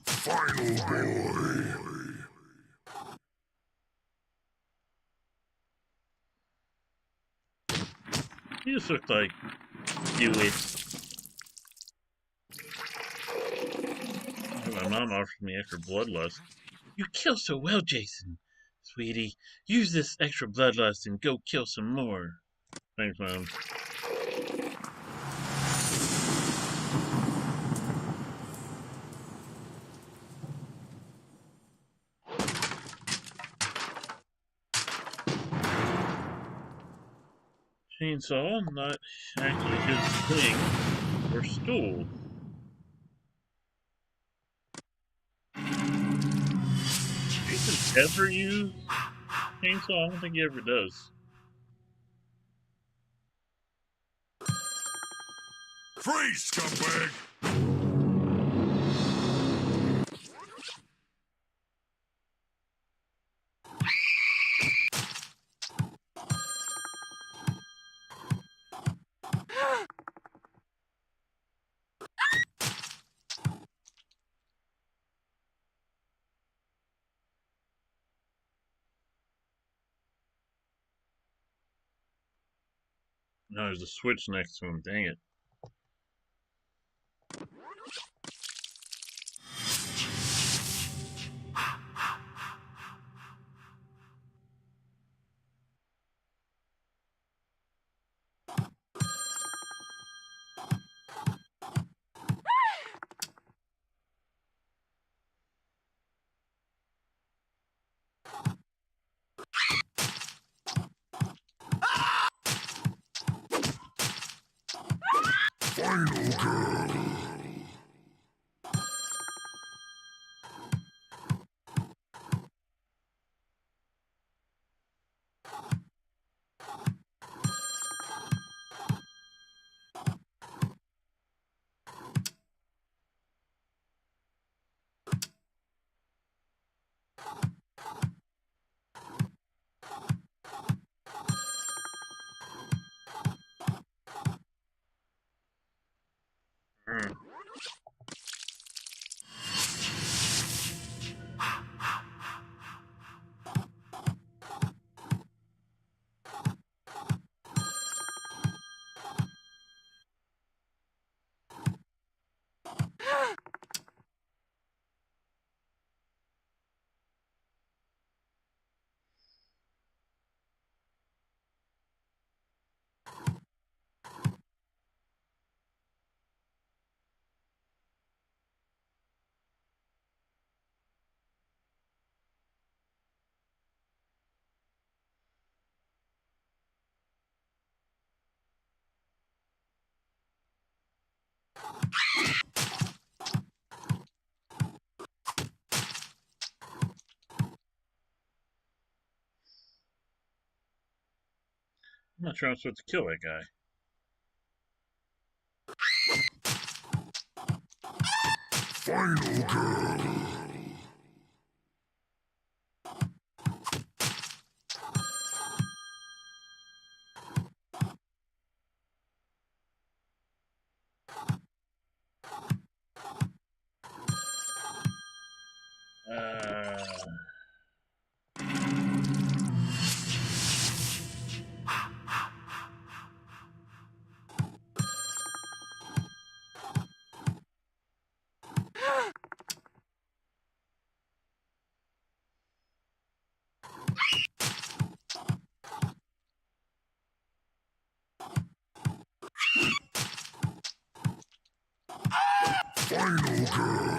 Final boy. You just look like do it. My mom offered me extra bloodlust. You kill so well, Jason. Sweetie, use this extra bloodlust and go kill some more. Thanks, Mom. Chainsaw, not actually his swing or stool. Jason ever use chainsaw? I don't think he ever does. Freeze, scumbag! No, there's a switch next to him. Dang it. Final girl. I'm not sure I'm supposed to kill that guy. Final girl. Final girl.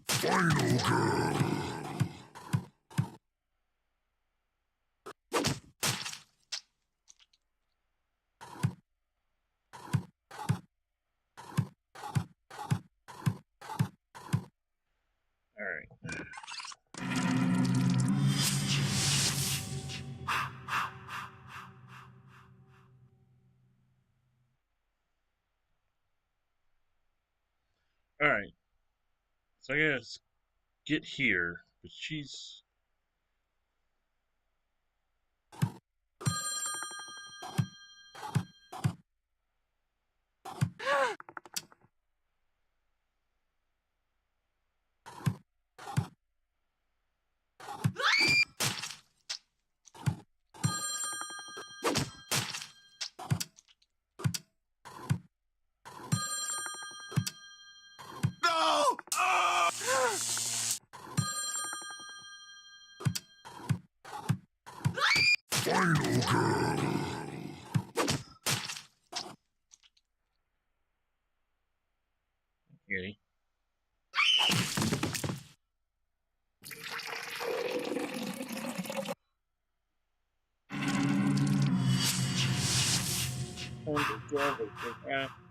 Final girl. Alright. Alright. So I guess get here, but she's... No! Final girl. Okay.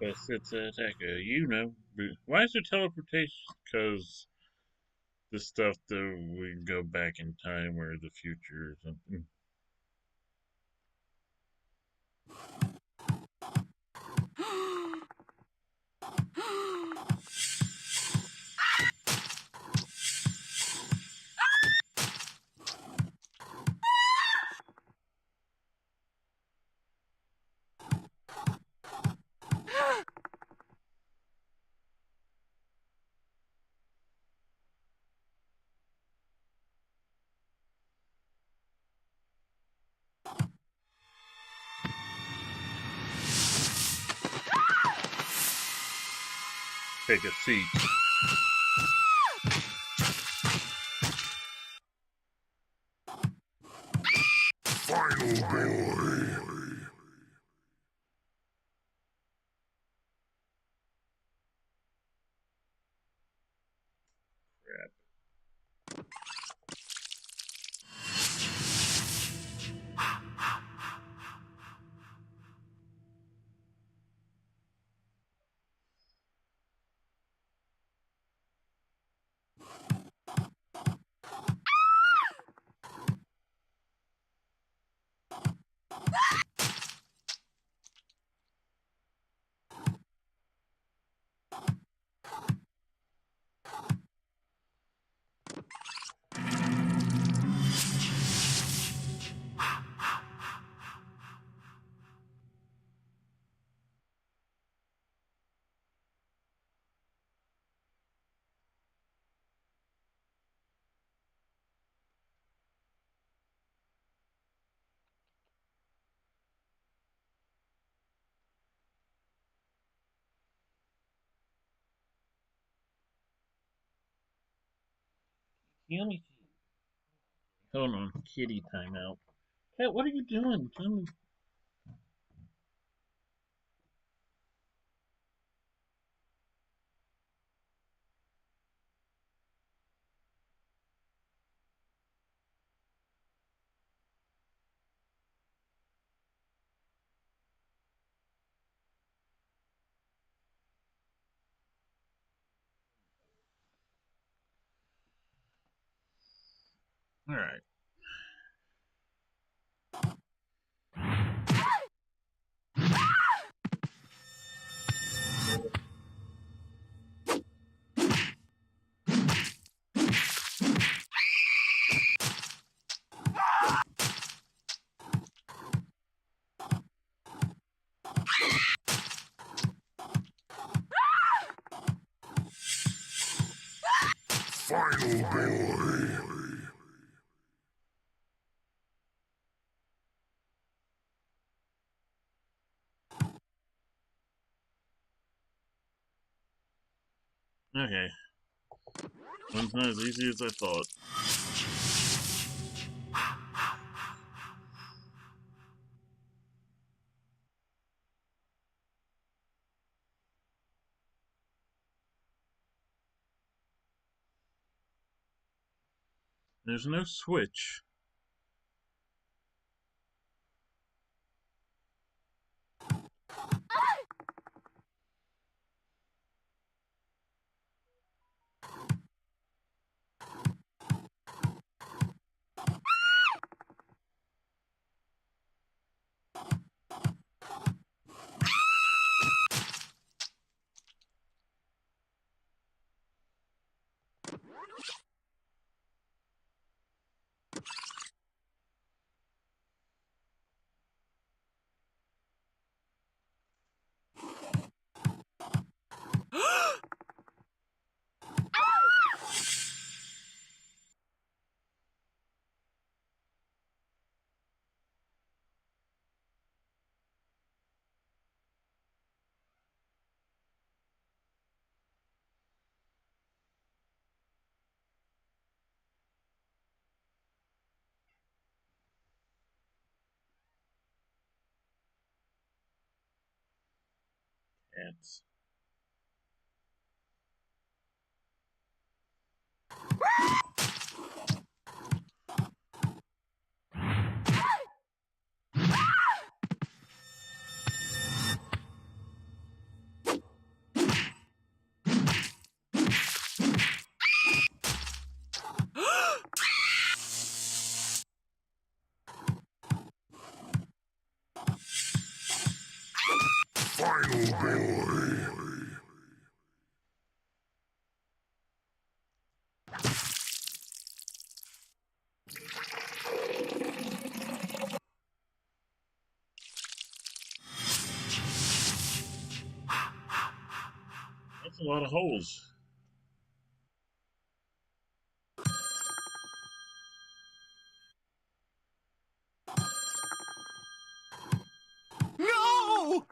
It's an attacker. You know. Why is there teleportation? Because the stuff that we can go back in time or the future or something. Take a seat. Final boy. Kitty. Hold on, kitty timeout. Cat, what are you doing? Tell me. All right. Final boy. Okay. One's not as easy as I thought. There's no switch. Cats. Final boy. That's a lot of holes. No!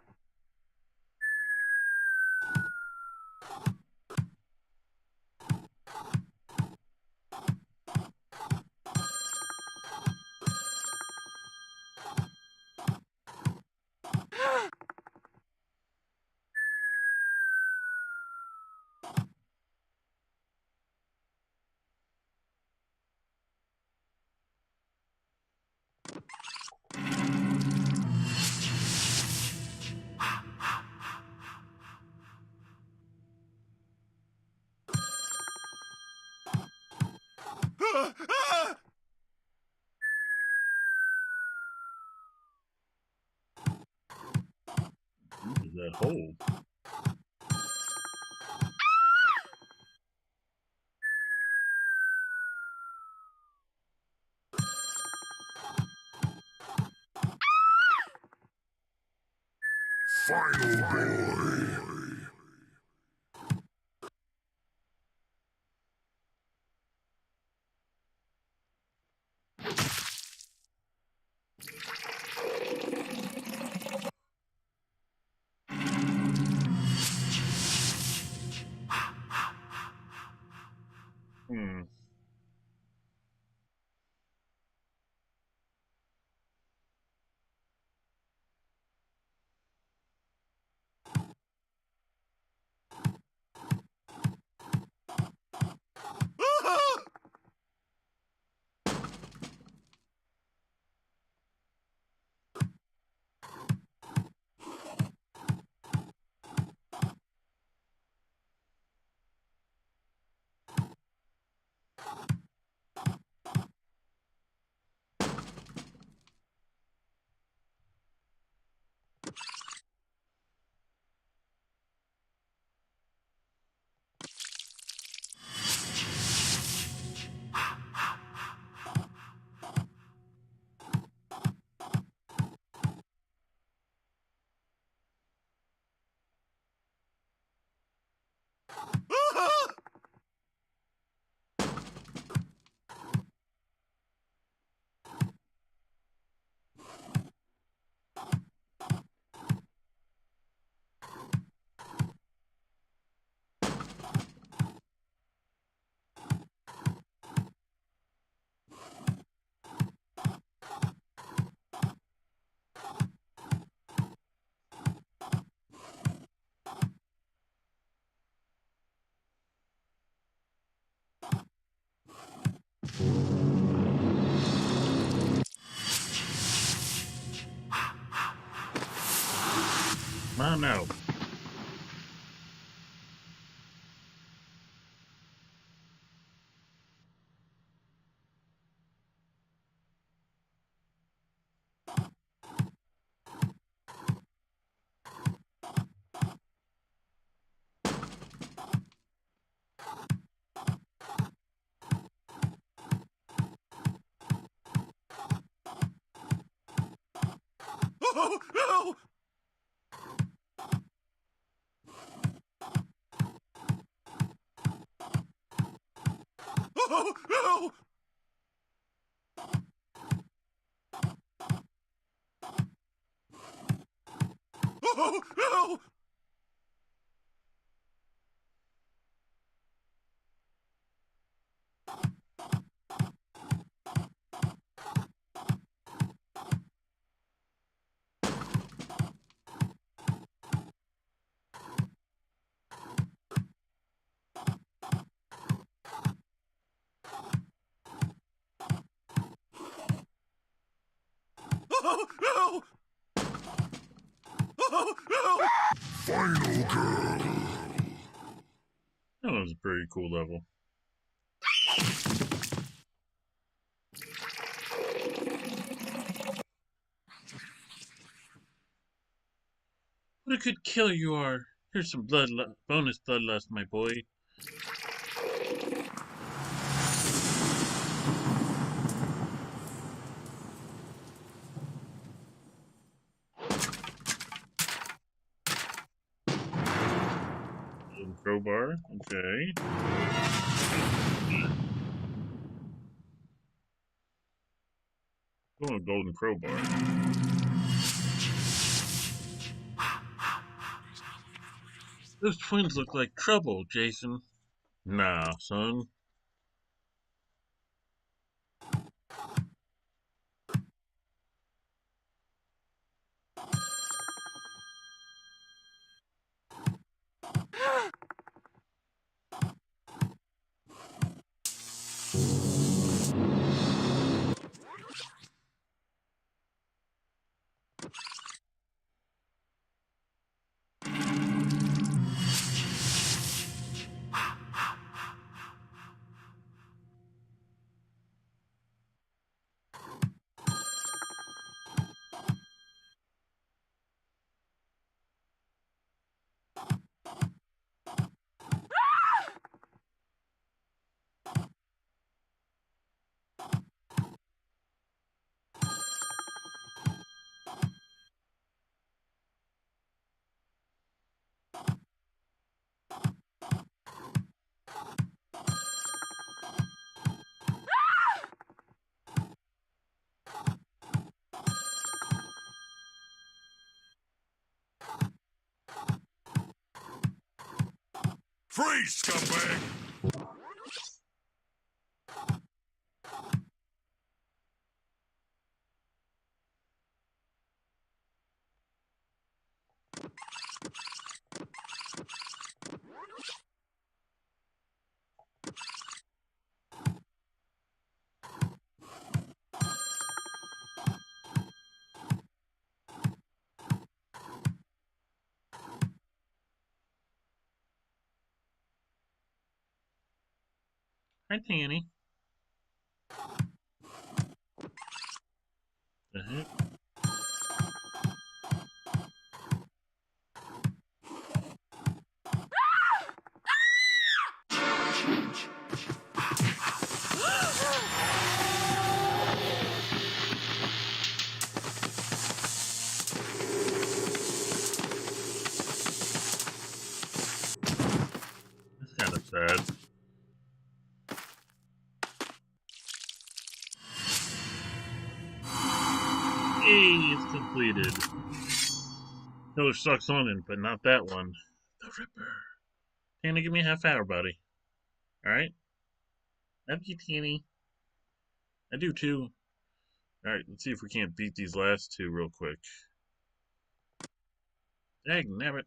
What is that hole? Final boy. Oh no. Oh, no! Oh, no! Oh, no! Oh, no! Oh, no! Final girl. That was a pretty cool level. What a good killer you are. Here's some bonus bloodlust, my boy. Golden crowbar, okay. Oh, a golden crowbar. Those twins look like trouble, Jason. Nah, son. Freeze, scumbag! Hi, Tanny. The heck? That's kind of sad. Hey, it's completed. Killer sucks on it, but not that one. The Ripper. Tanny, give me a half hour, buddy. Alright? Love you, Tanny. I do too. Alright, let's see if we can't beat these last two real quick. Dang, nabbit.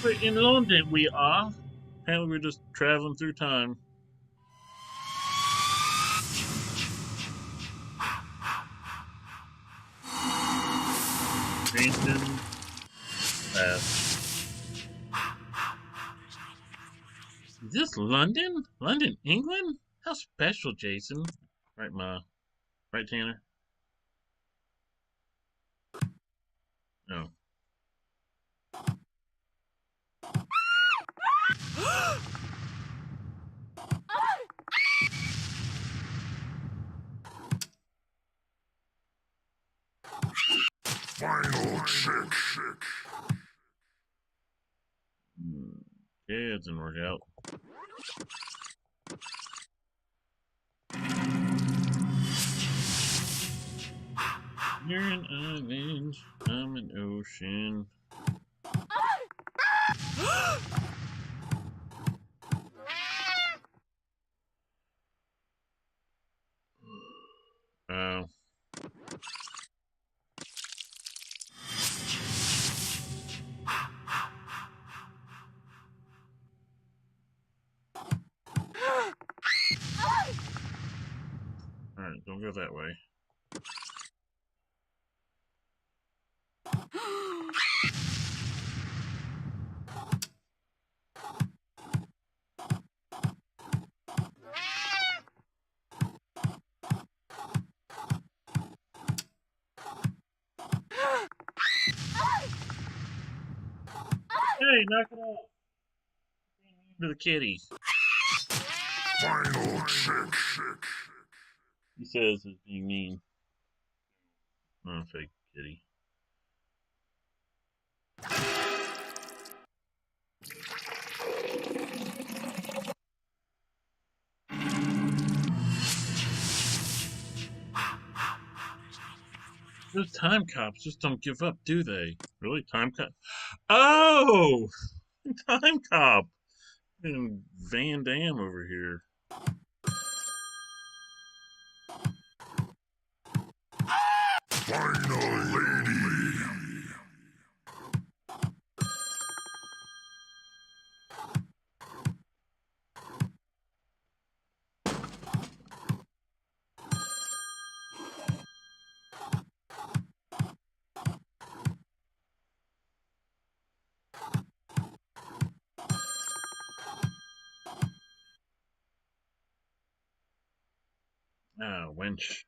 We're in London, we are. Apparently we're just traveling through time. Jason. Is this London? London, England? How special, Jason. Right, Ma. Right, Tanner? No. Final check. Yeah, it didn't work out. You're an island, I'm an ocean. Oh. Alright, don't go that way. Hey, knock it off! To the kitty. Final check. He says it's being mean. Oh, fake kitty. Those time cops just don't give up, do they? Really, time cop? Oh, time cop and Van Damme over here. Final lady. Ah, wench.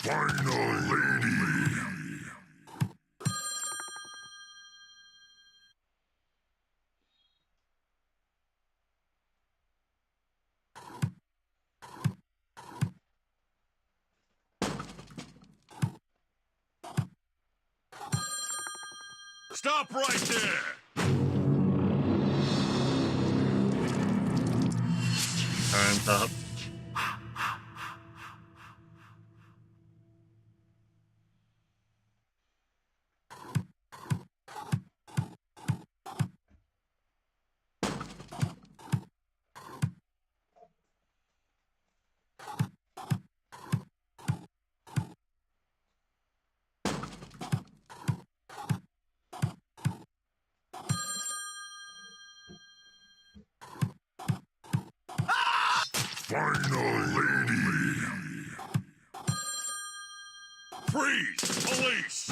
Final lady. Stop right there! Time cop. Final lady. Freeze! Police!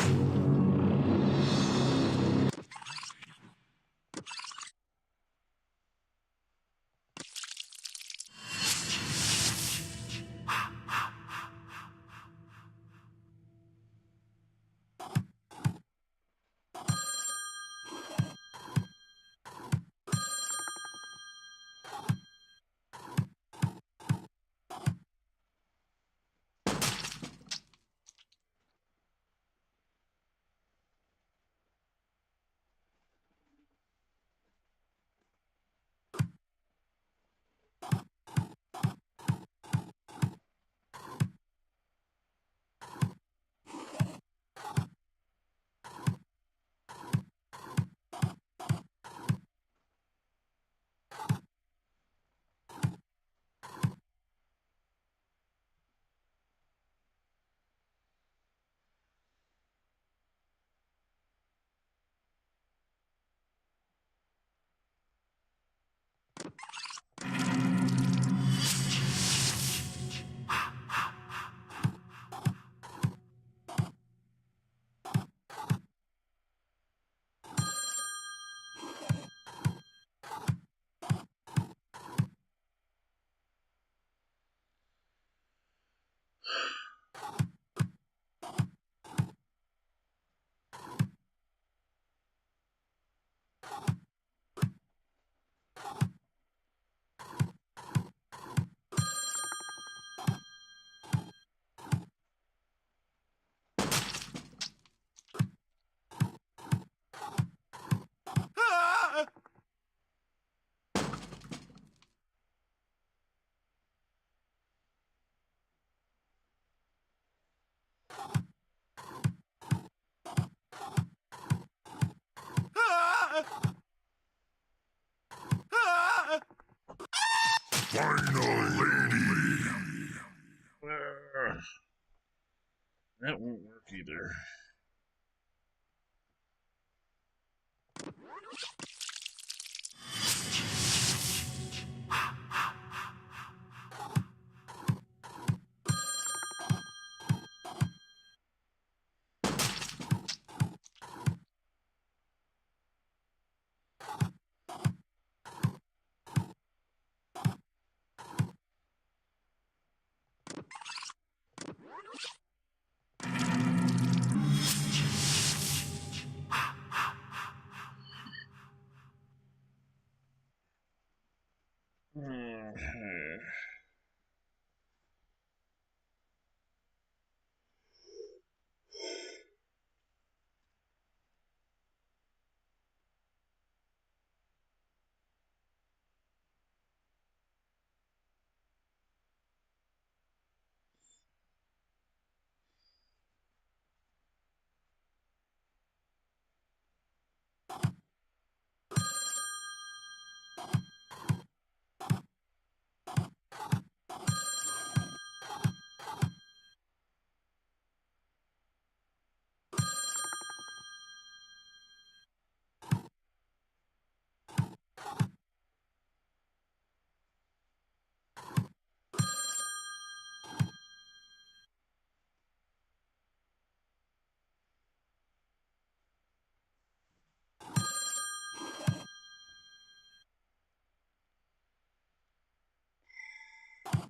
Final lady. That won't work either.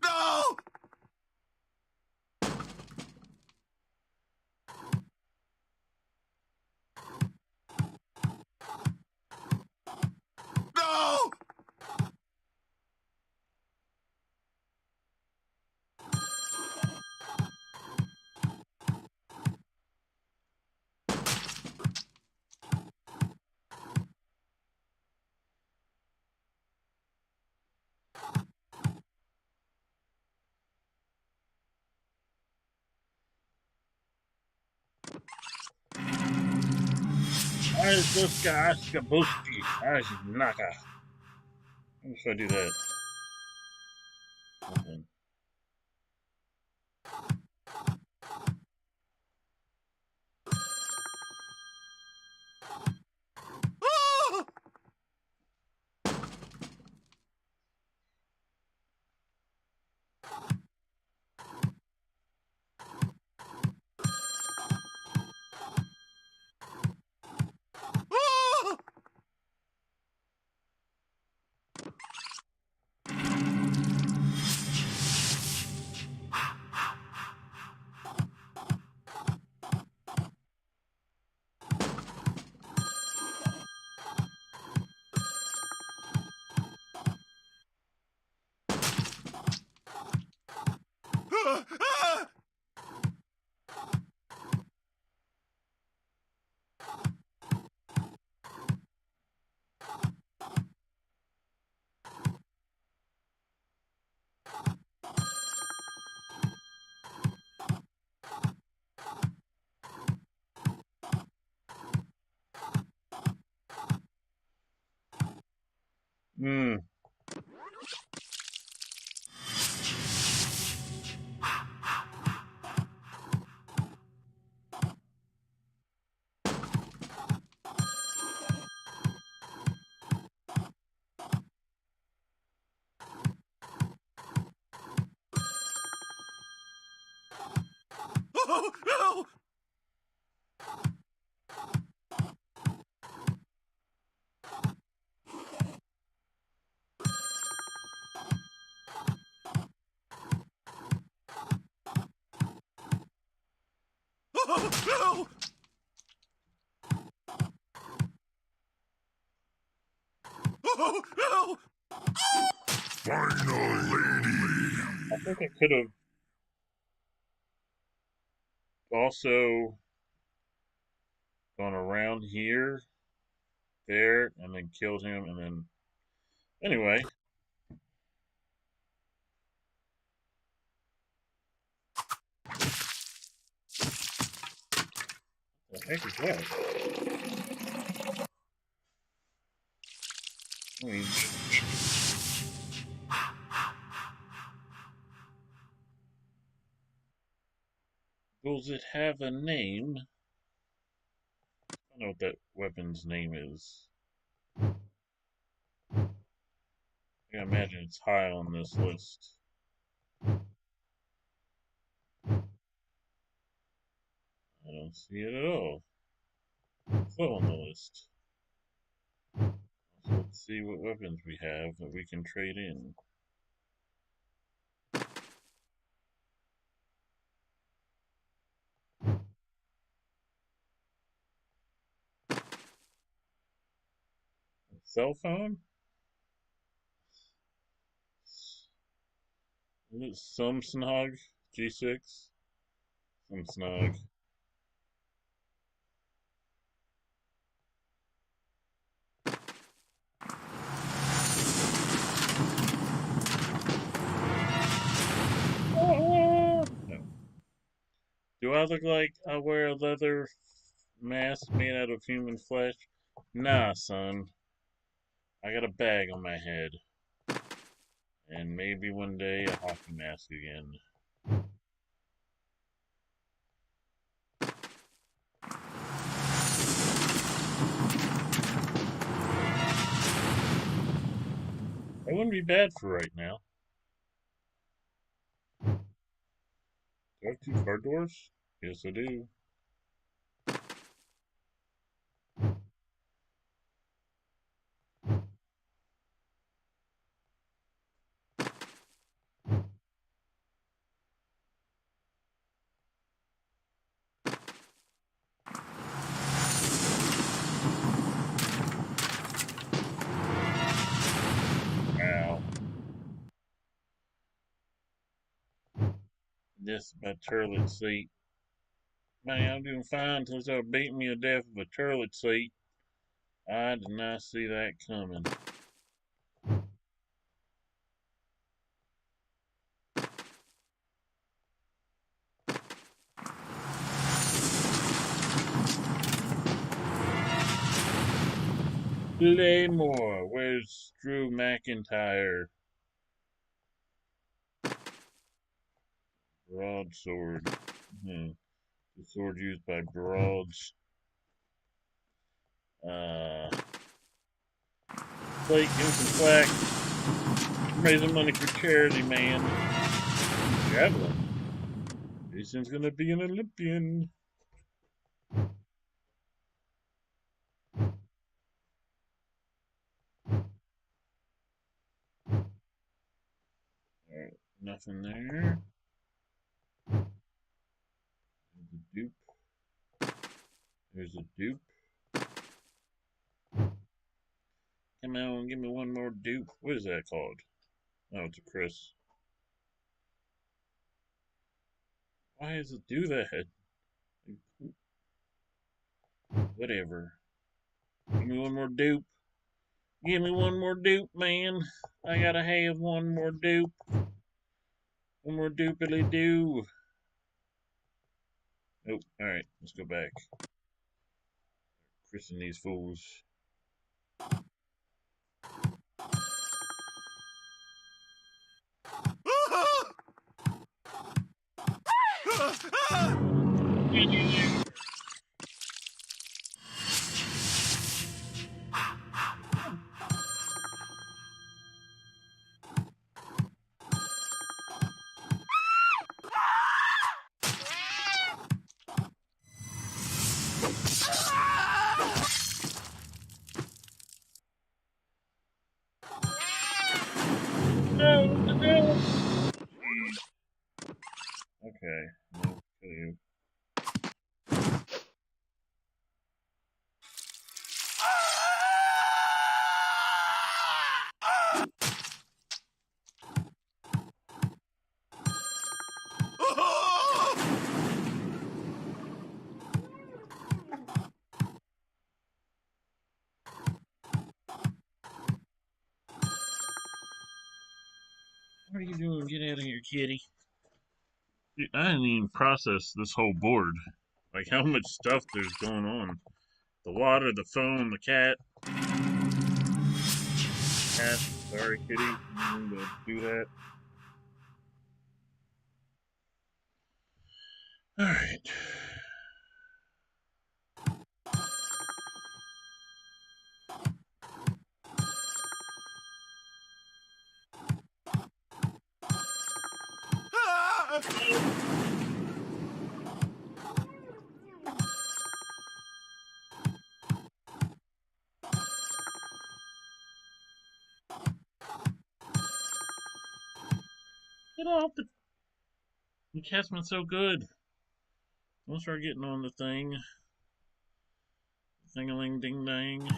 No! No! Aizduska Askabuski Aznaka. How should I do that? Okay. Hmm. Oh, no! Oh, no! Oh, no! Final lady. I think I could have also gone around here, there, and then killed him, and then anyway. What the heck is that? Does it have a name? I don't know what that weapon's name is. I imagine it's high on this list. I don't see it at all. It's low on the list. So let's see what weapons we have that we can trade in. Cell phone? Is it some Snog? G6? Some Snog. No. Do I look like I wear a leather mask made out of human flesh? Nah, son. I got a bag on my head. And maybe one day a hockey mask again. That wouldn't be bad for right now. Do I have 2 car doors? Yes, I do. Wow. This is my turlet seat. Man, I'm doing fine until they start beating me to death with a turlet seat. I did not see that coming. Claymore, where's Drew McIntyre? Broadsword. The sword used by Broads. Plate, give me some flack. Raising money for charity, man. Javelin. Jason's gonna be an Olympian. Alright, nothing there. There's a dupe. There's a dupe. Come on, give me one more dupe. What is that called? Oh, it's a Chris. Why does it do that? Whatever. Give me one more dupe. Give me one more dupe, man. I gotta have one more dupe. One more doopily doo. Oh, alright, let's go back. Christen these fools. Okay, no clue. What are you doing? Get out of here, kitty. Dude, I didn't even process this whole board. Like how much stuff there's going on. The water, the phone, the cat. cat. Sorry, kitty. I didn't mean to do that. Alright. Get off the... The cat's been so good. Don't start getting on the thing. Thing-a-ling ding-dang.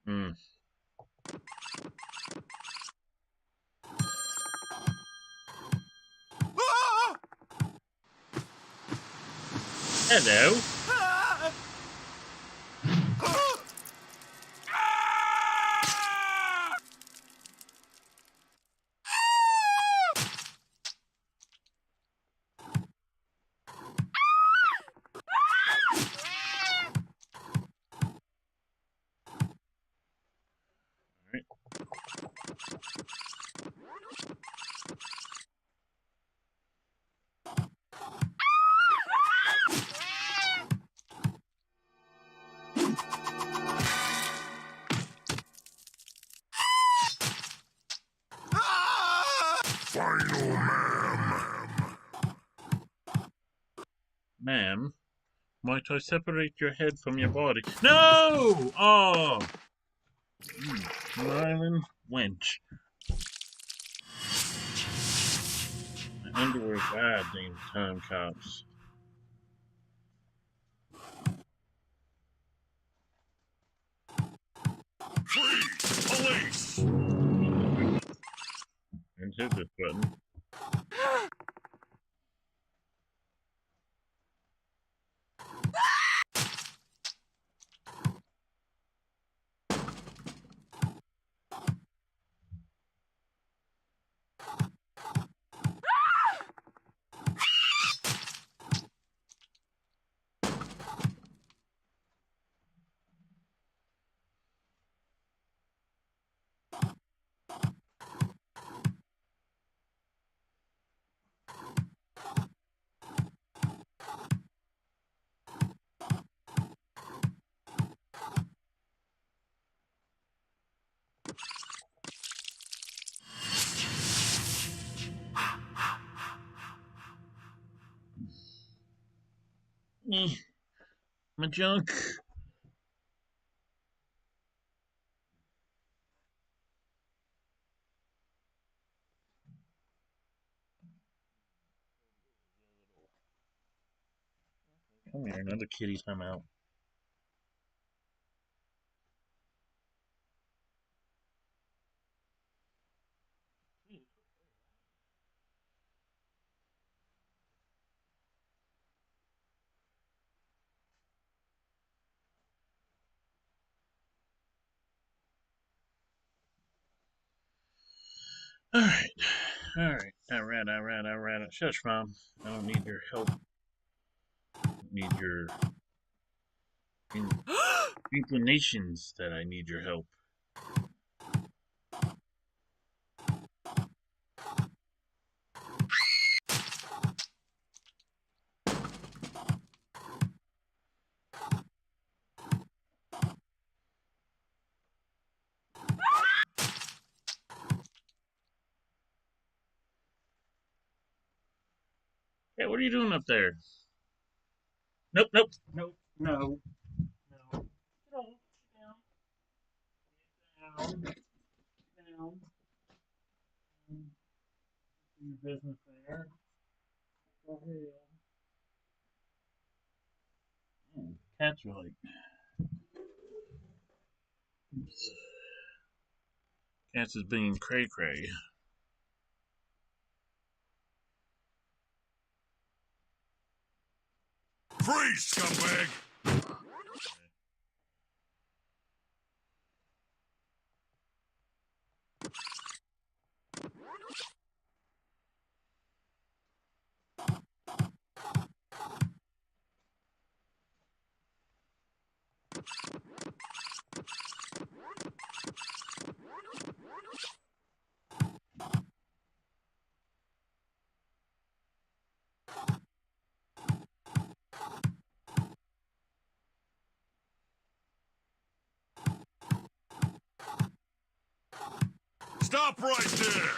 Hmm. Hello. Final, ma'am. Ma'am, might I separate your head from your body? No! Oh! You smiling wench. My underwear bad, damn time cops. Freeze! Police! And hit this button. My junk. Come here, another kitty's come out. Alright. Shush, Mom. I don't need your help. I don't need your inclinations that I need your help. Hey, what are you doing up there? Nope. No. Get down. Down. Do your business there. Go ahead. Cats are like... Oops. Cats is being cray-cray. Freeze, scumbag! Stop right there!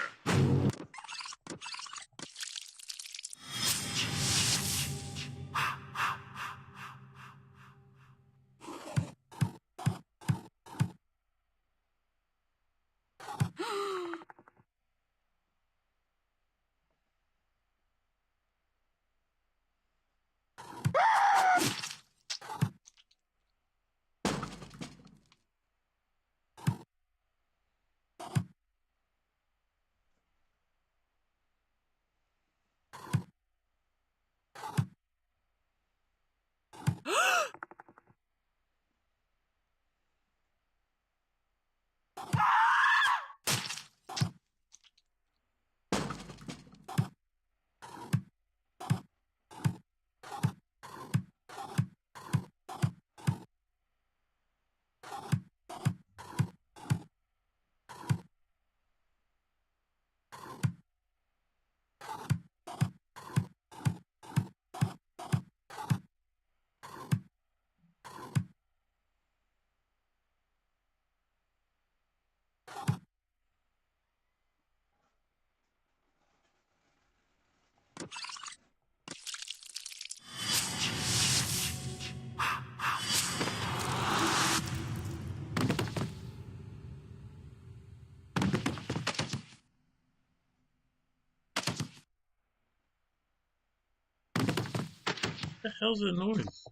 What the hell's that noise?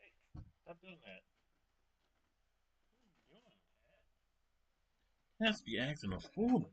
Hey, stop doing that. Cats be acting a fool.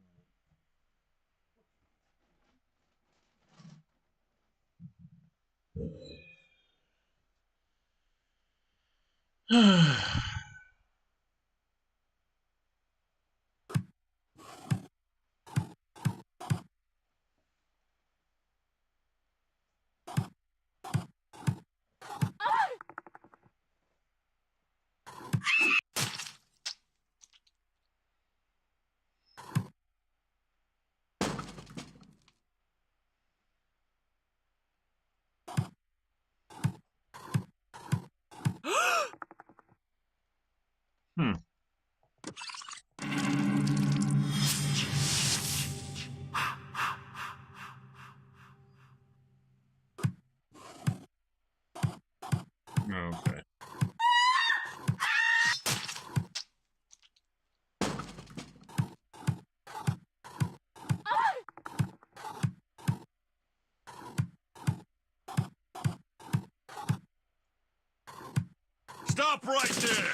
Hmm. Okay. Stop right there!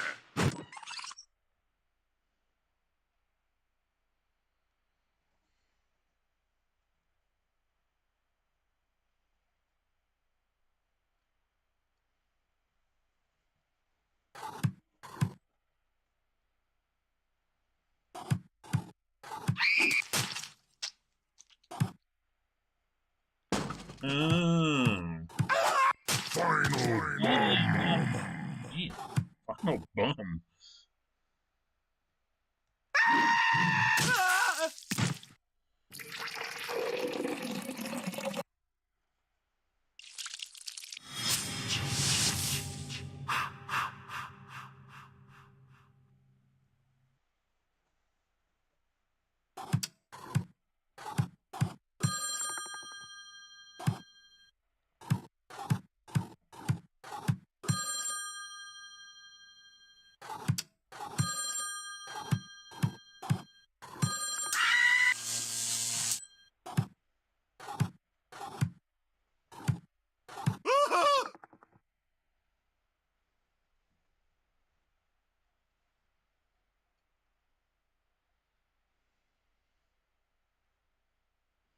Final bum.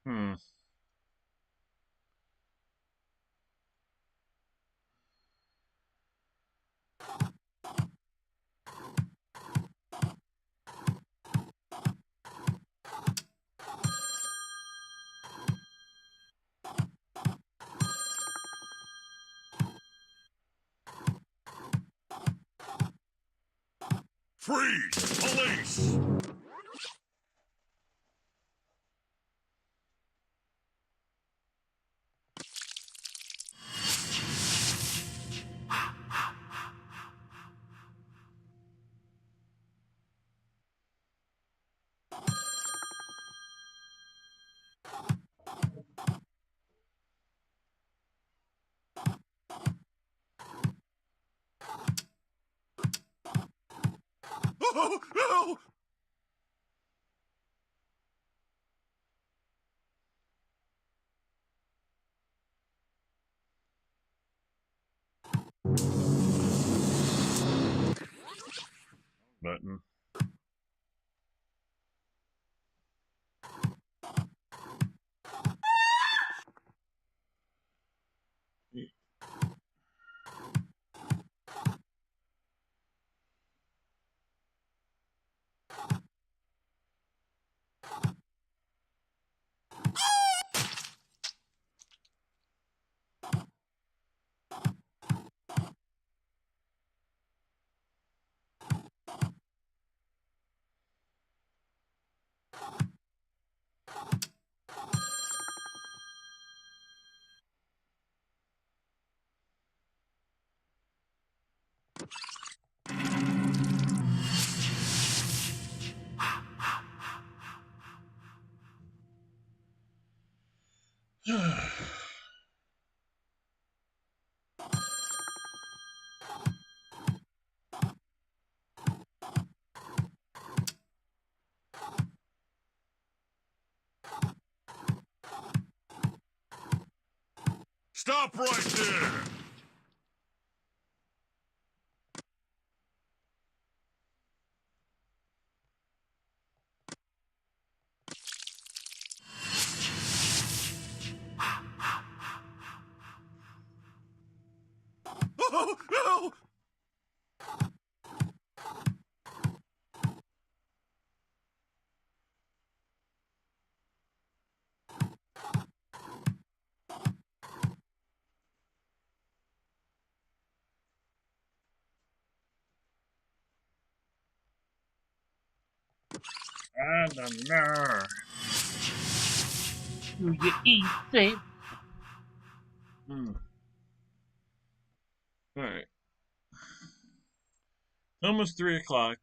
Hmm. Freeze! Police! Oh, no! Button. Stop right there! Oh, no! I don't know. Do you eat it? Alright. Almost 3 o'clock,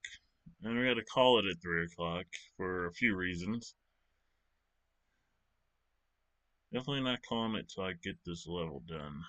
and we had to call it at 3 o'clock for a few reasons. Definitely not calling it till I get this level done.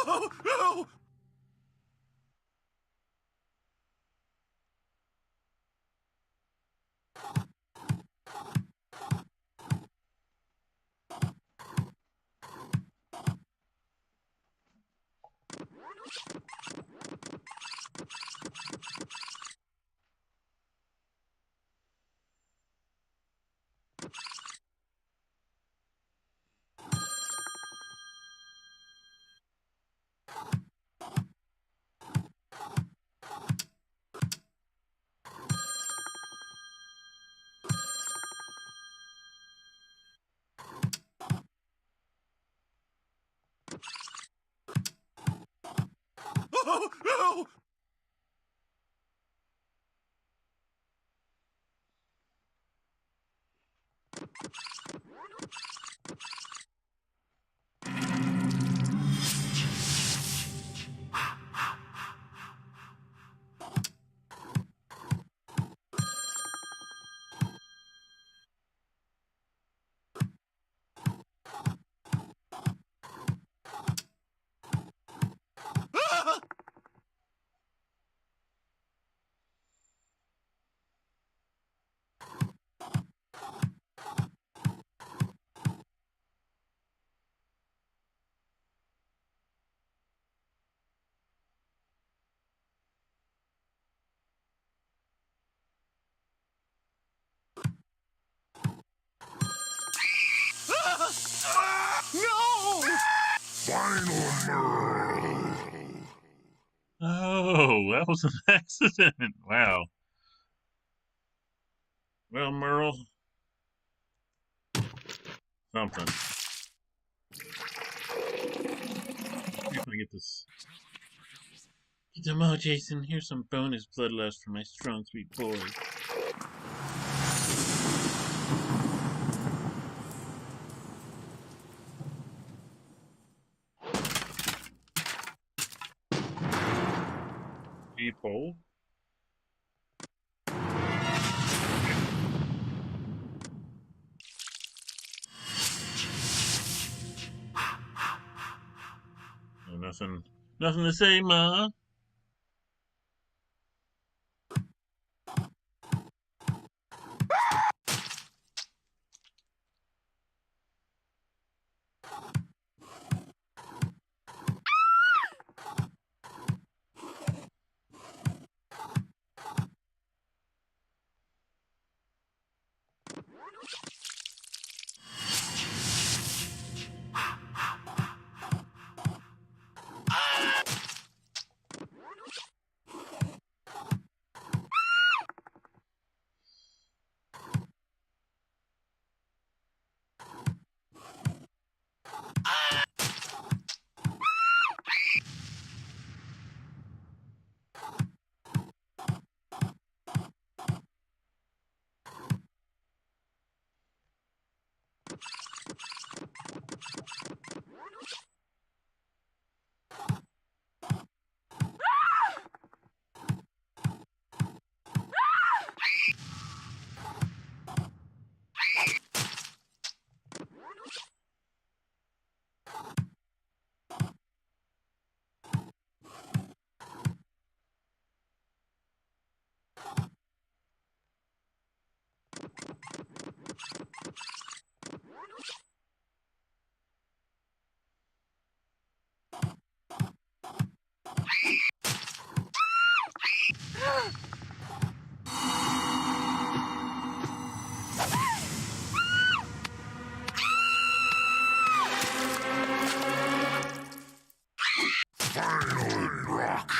Oh, no! Oh, no! No! Final Merle. Oh, that was an accident. Wow. Well, Merle. Something. See if I get this. Get them all, Jason. Here's some bonus bloodlust for my strong, sweet boy. People. Oh, nothing to say, Ma. Final Rock.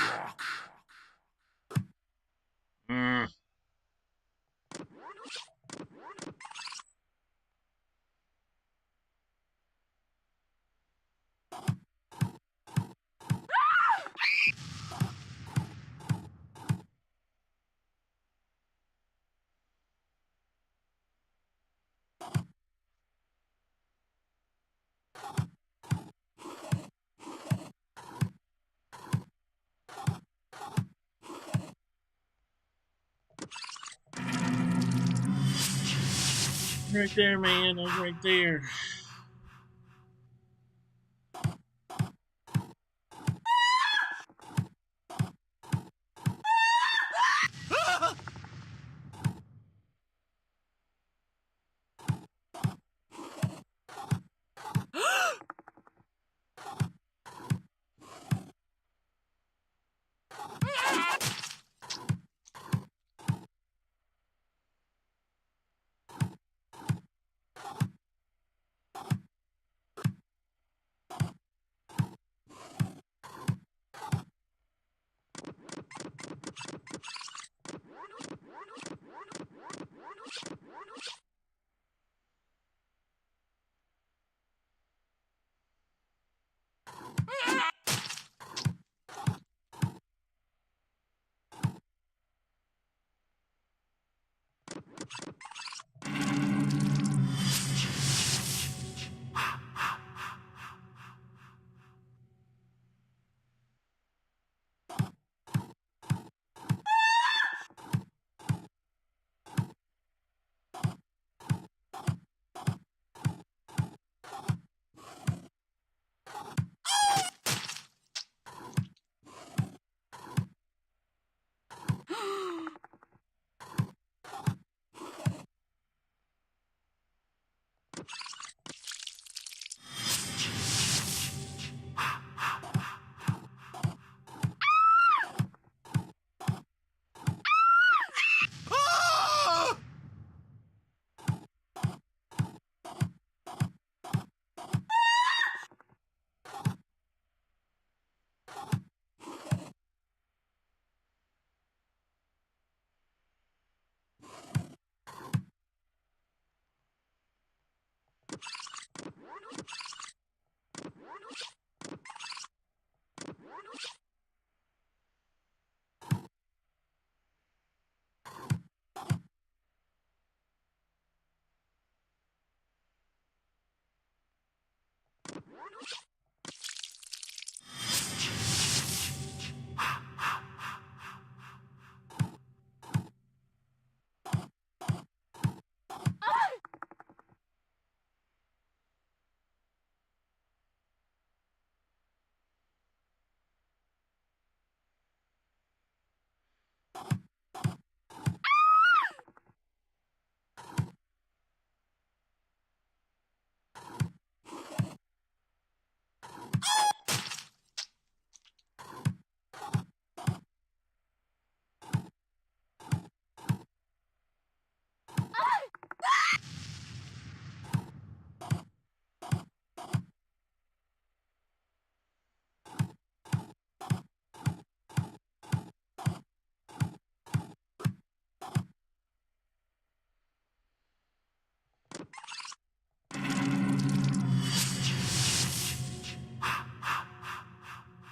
Right there, man. I'm right there.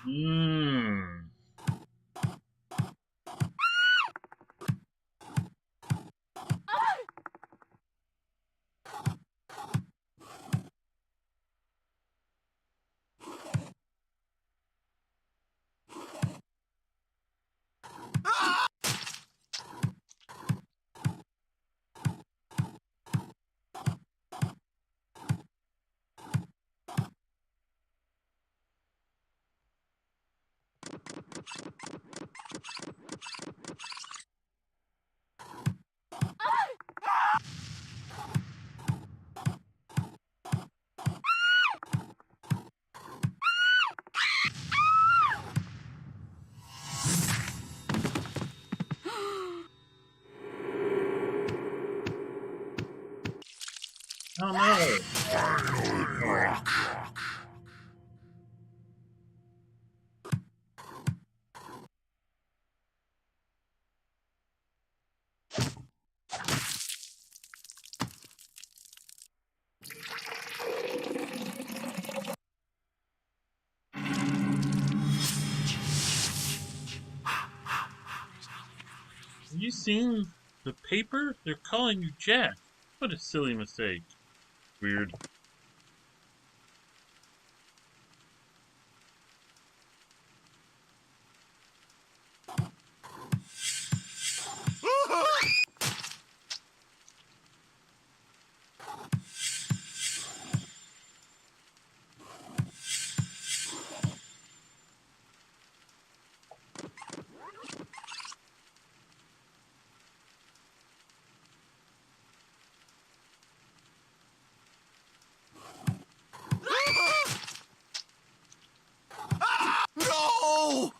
Mmm. Oh no! Have you seen the paper? They're calling you Jack. What a silly mistake. Weird. No!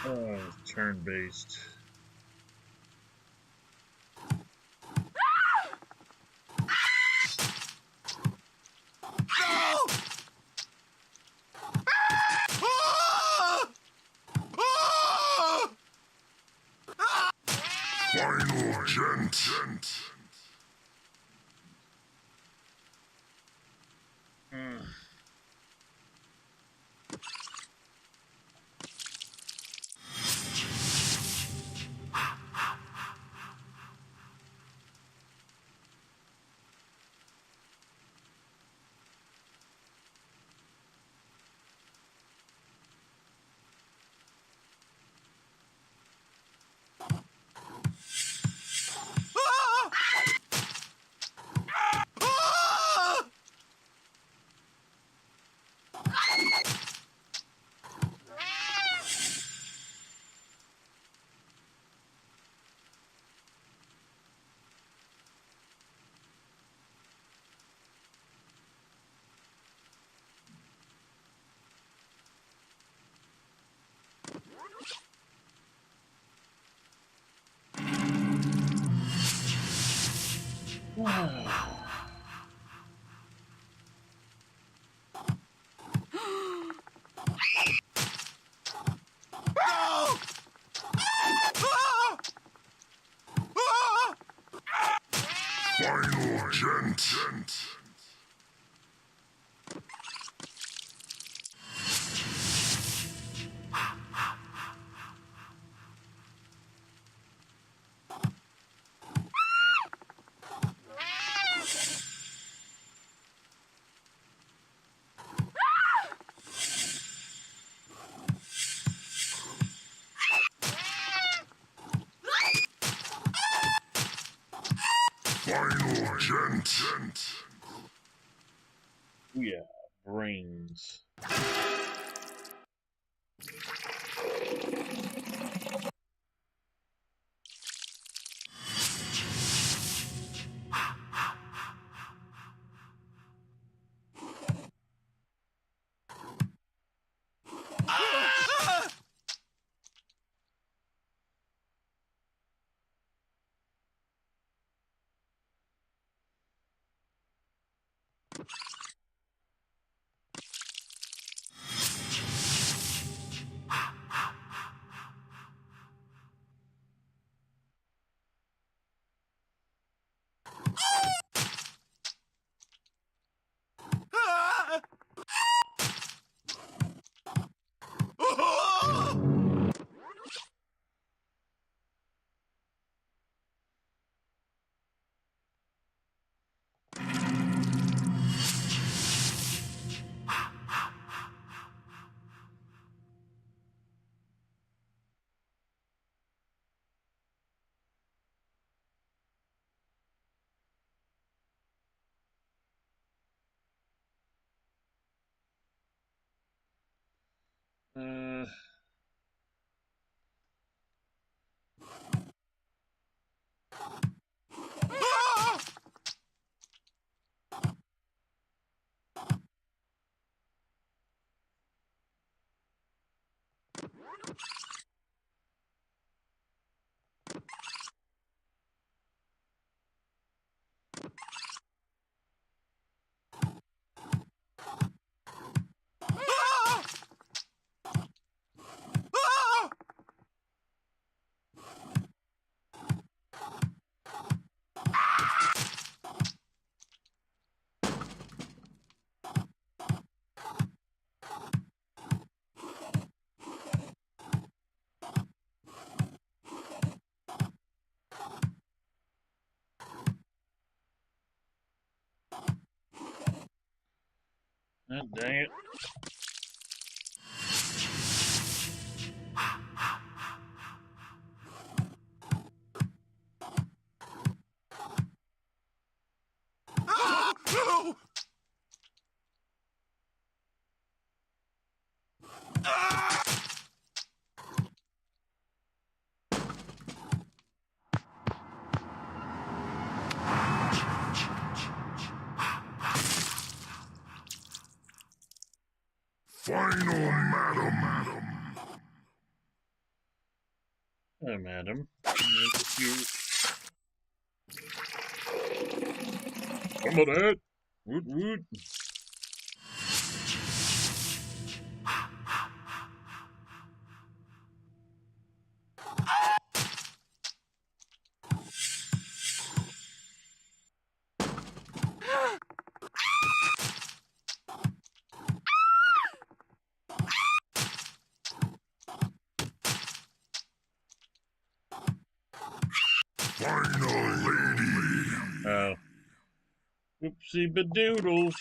Oh, turn-based. No! Final gent. Final gent. Final gent. Yeah, brains. God dang it. No! Final madam. Hello, madam. There's you. Some of that. Woot woot. Whoopsie badoodles.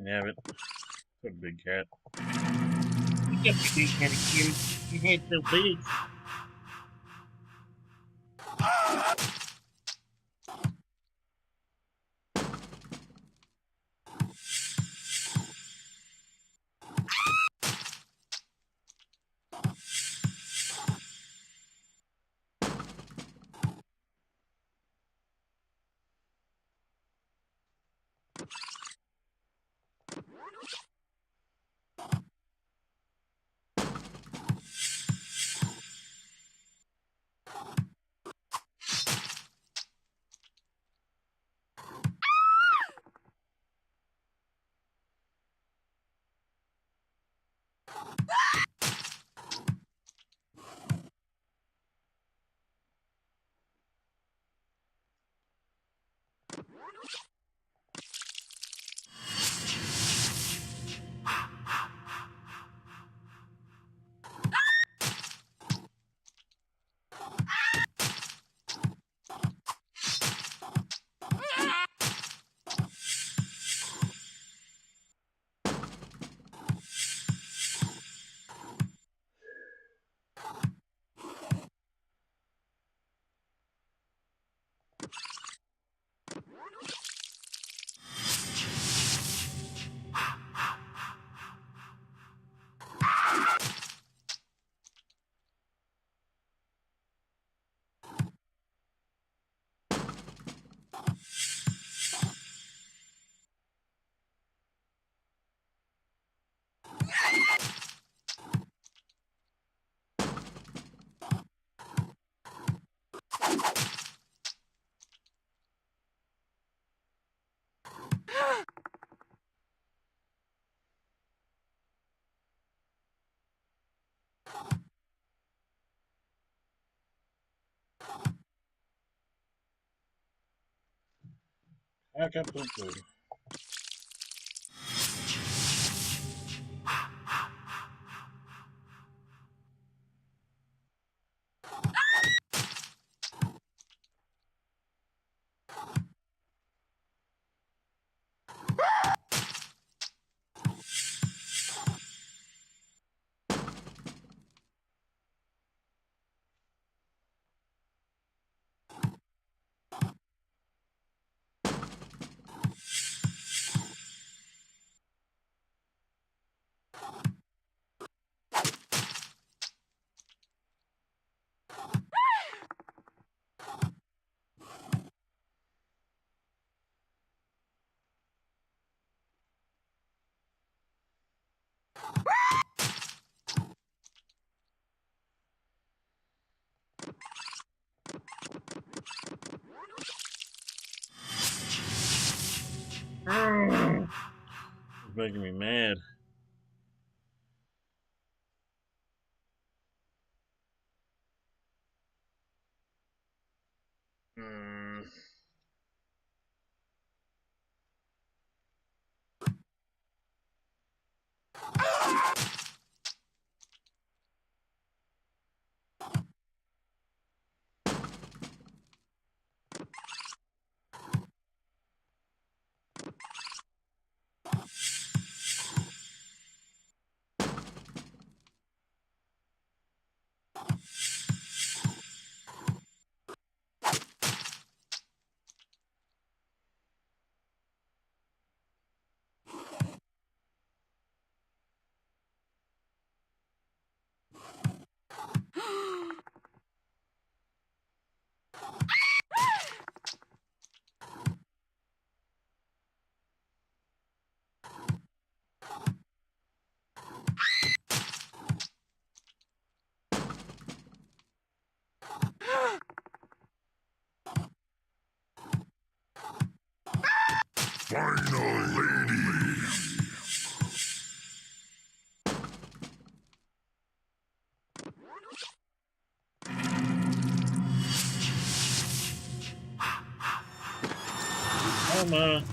Damn it. It's a big cat. You got the big cat again. Your head's so big. I can't put it. It's making me mad. Final lady. Mama.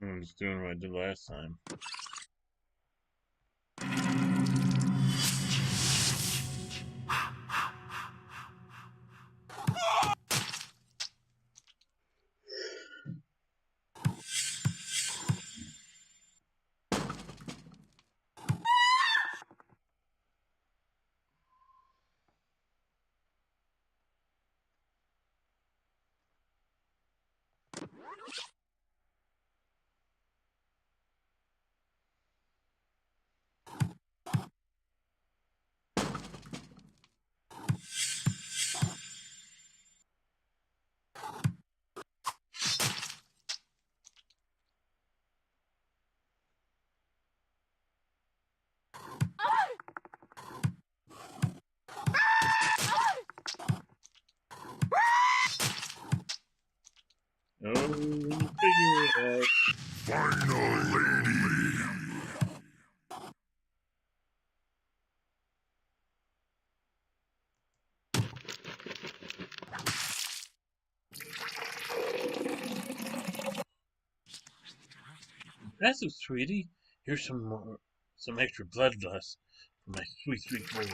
I'm just doing what I did last time. Oh, figure it out. Final lady. Impressive, sweetie. Here's some extra blood loss for my sweet, sweet boy.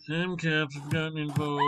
Caps have gotten involved.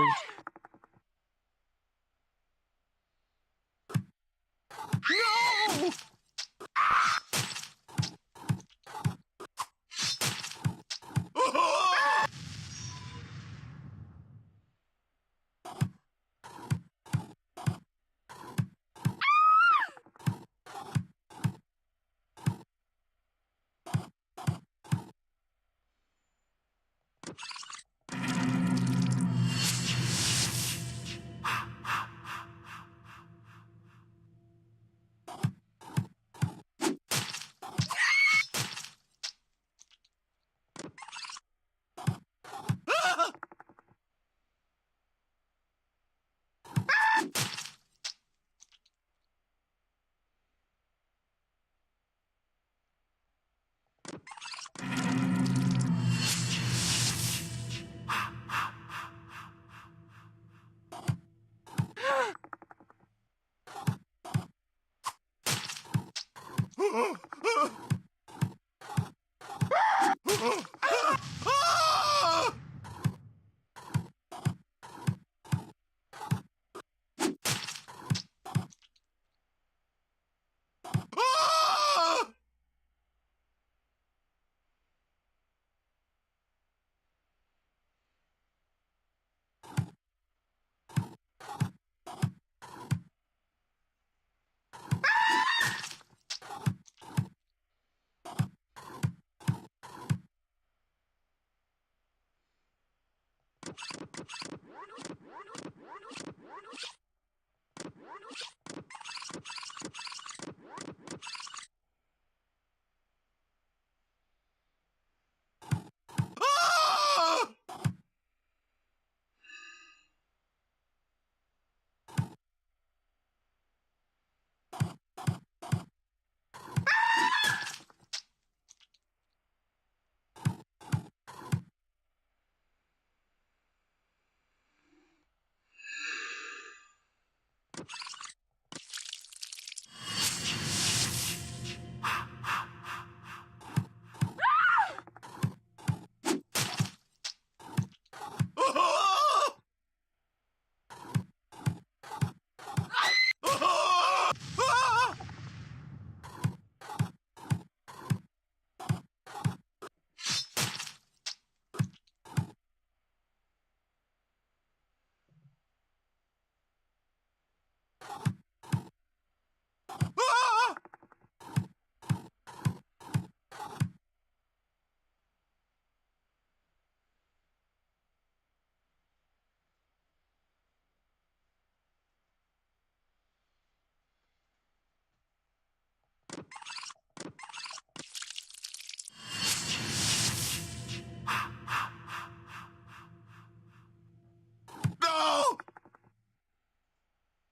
No!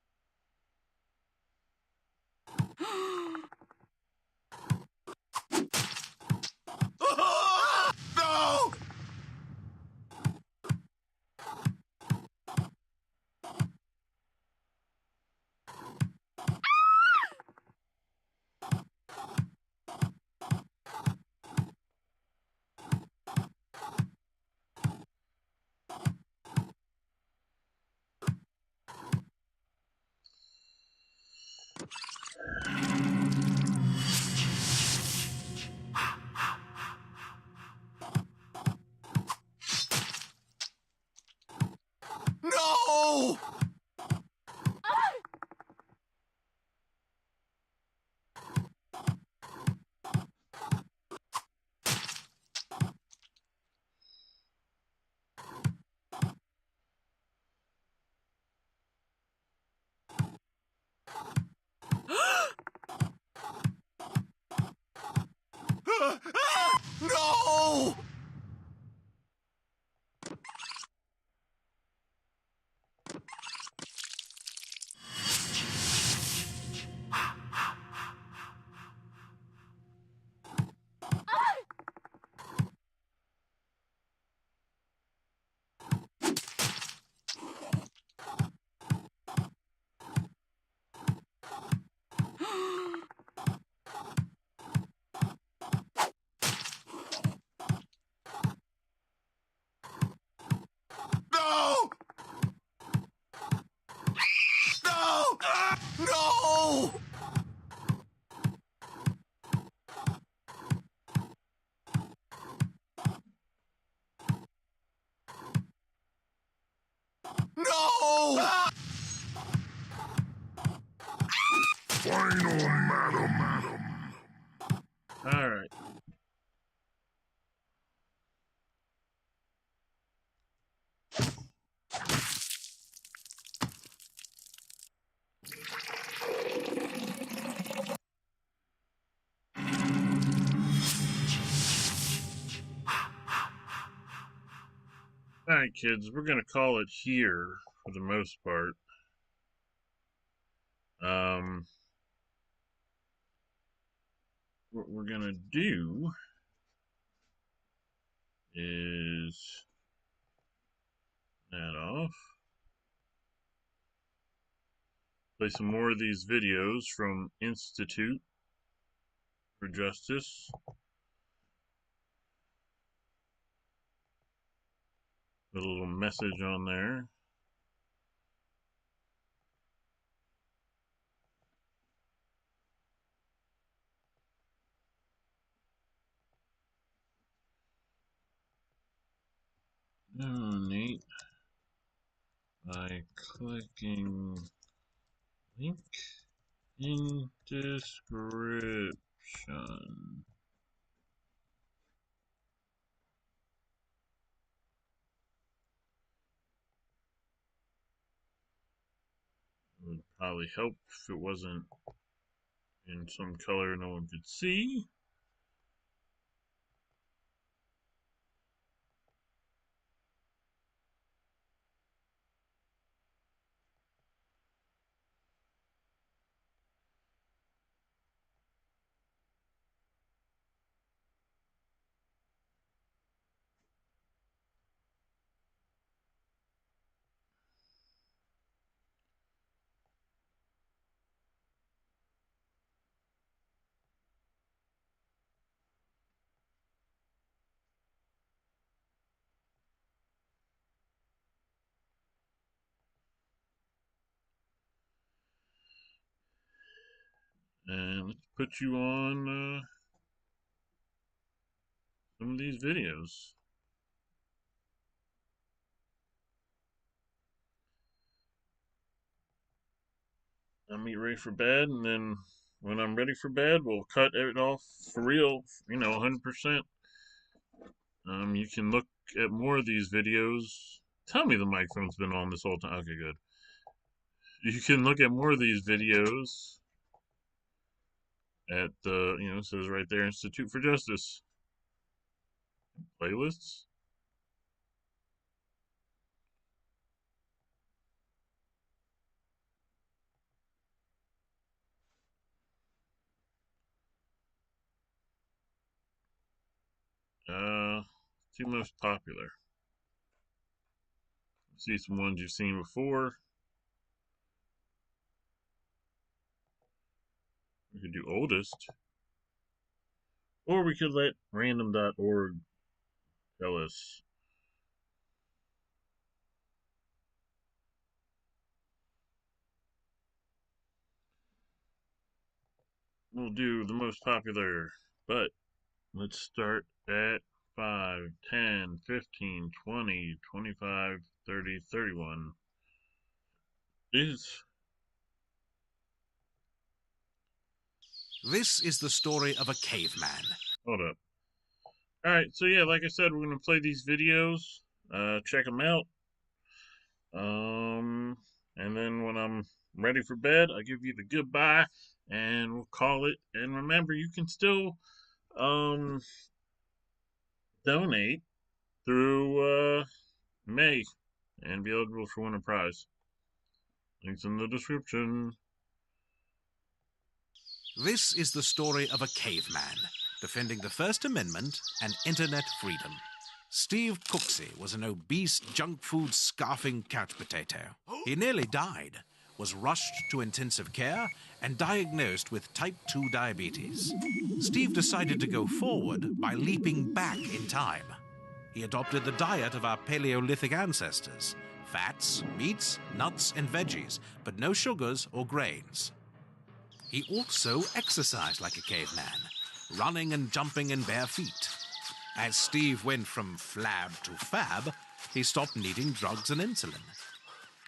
No! No! No! No! Final, madam. All right. All right, kids, we're going to call it here for the most part. What we're going to do is that off. Play some more of these videos from Institute for Justice. Put a little message on there. Donate by clicking link in description. It would probably help if it wasn't in some color no one could see. And let's put you on some of these videos. I'm ready for bed, and then when I'm ready for bed, we'll cut it off for real, 100%. You can look at more of these videos. Tell me the microphone's been on this whole time. Okay, good. You can look at more of these videos at the, it says right there, Institute for Justice. Playlists. Two most popular. See some ones you've seen before. We could do oldest. Or we could let random.org tell us. We'll do the most popular, but let's start at 5, 10, 15, 20, 25, 30, 31. This is the story of a caveman. Hold up. Alright, so yeah, like I said, we're going to play these videos. Check them out. And then when I'm ready for bed, I'll give you the goodbye, and we'll call it. And remember, you can still donate through May and be eligible for win a prize. Links in the description. This is the story of a caveman defending the First Amendment and internet freedom. Steve Cooksey was an obese, junk food scarfing couch potato. He nearly died, was rushed to intensive care, and diagnosed with type 2 diabetes. Steve decided to go forward by leaping back in time. He adopted the diet of our Paleolithic ancestors: fats, meats, nuts, and veggies, but no sugars or grains. He also exercised like a caveman, running and jumping in bare feet. As Steve went from flab to fab, he stopped needing drugs and insulin.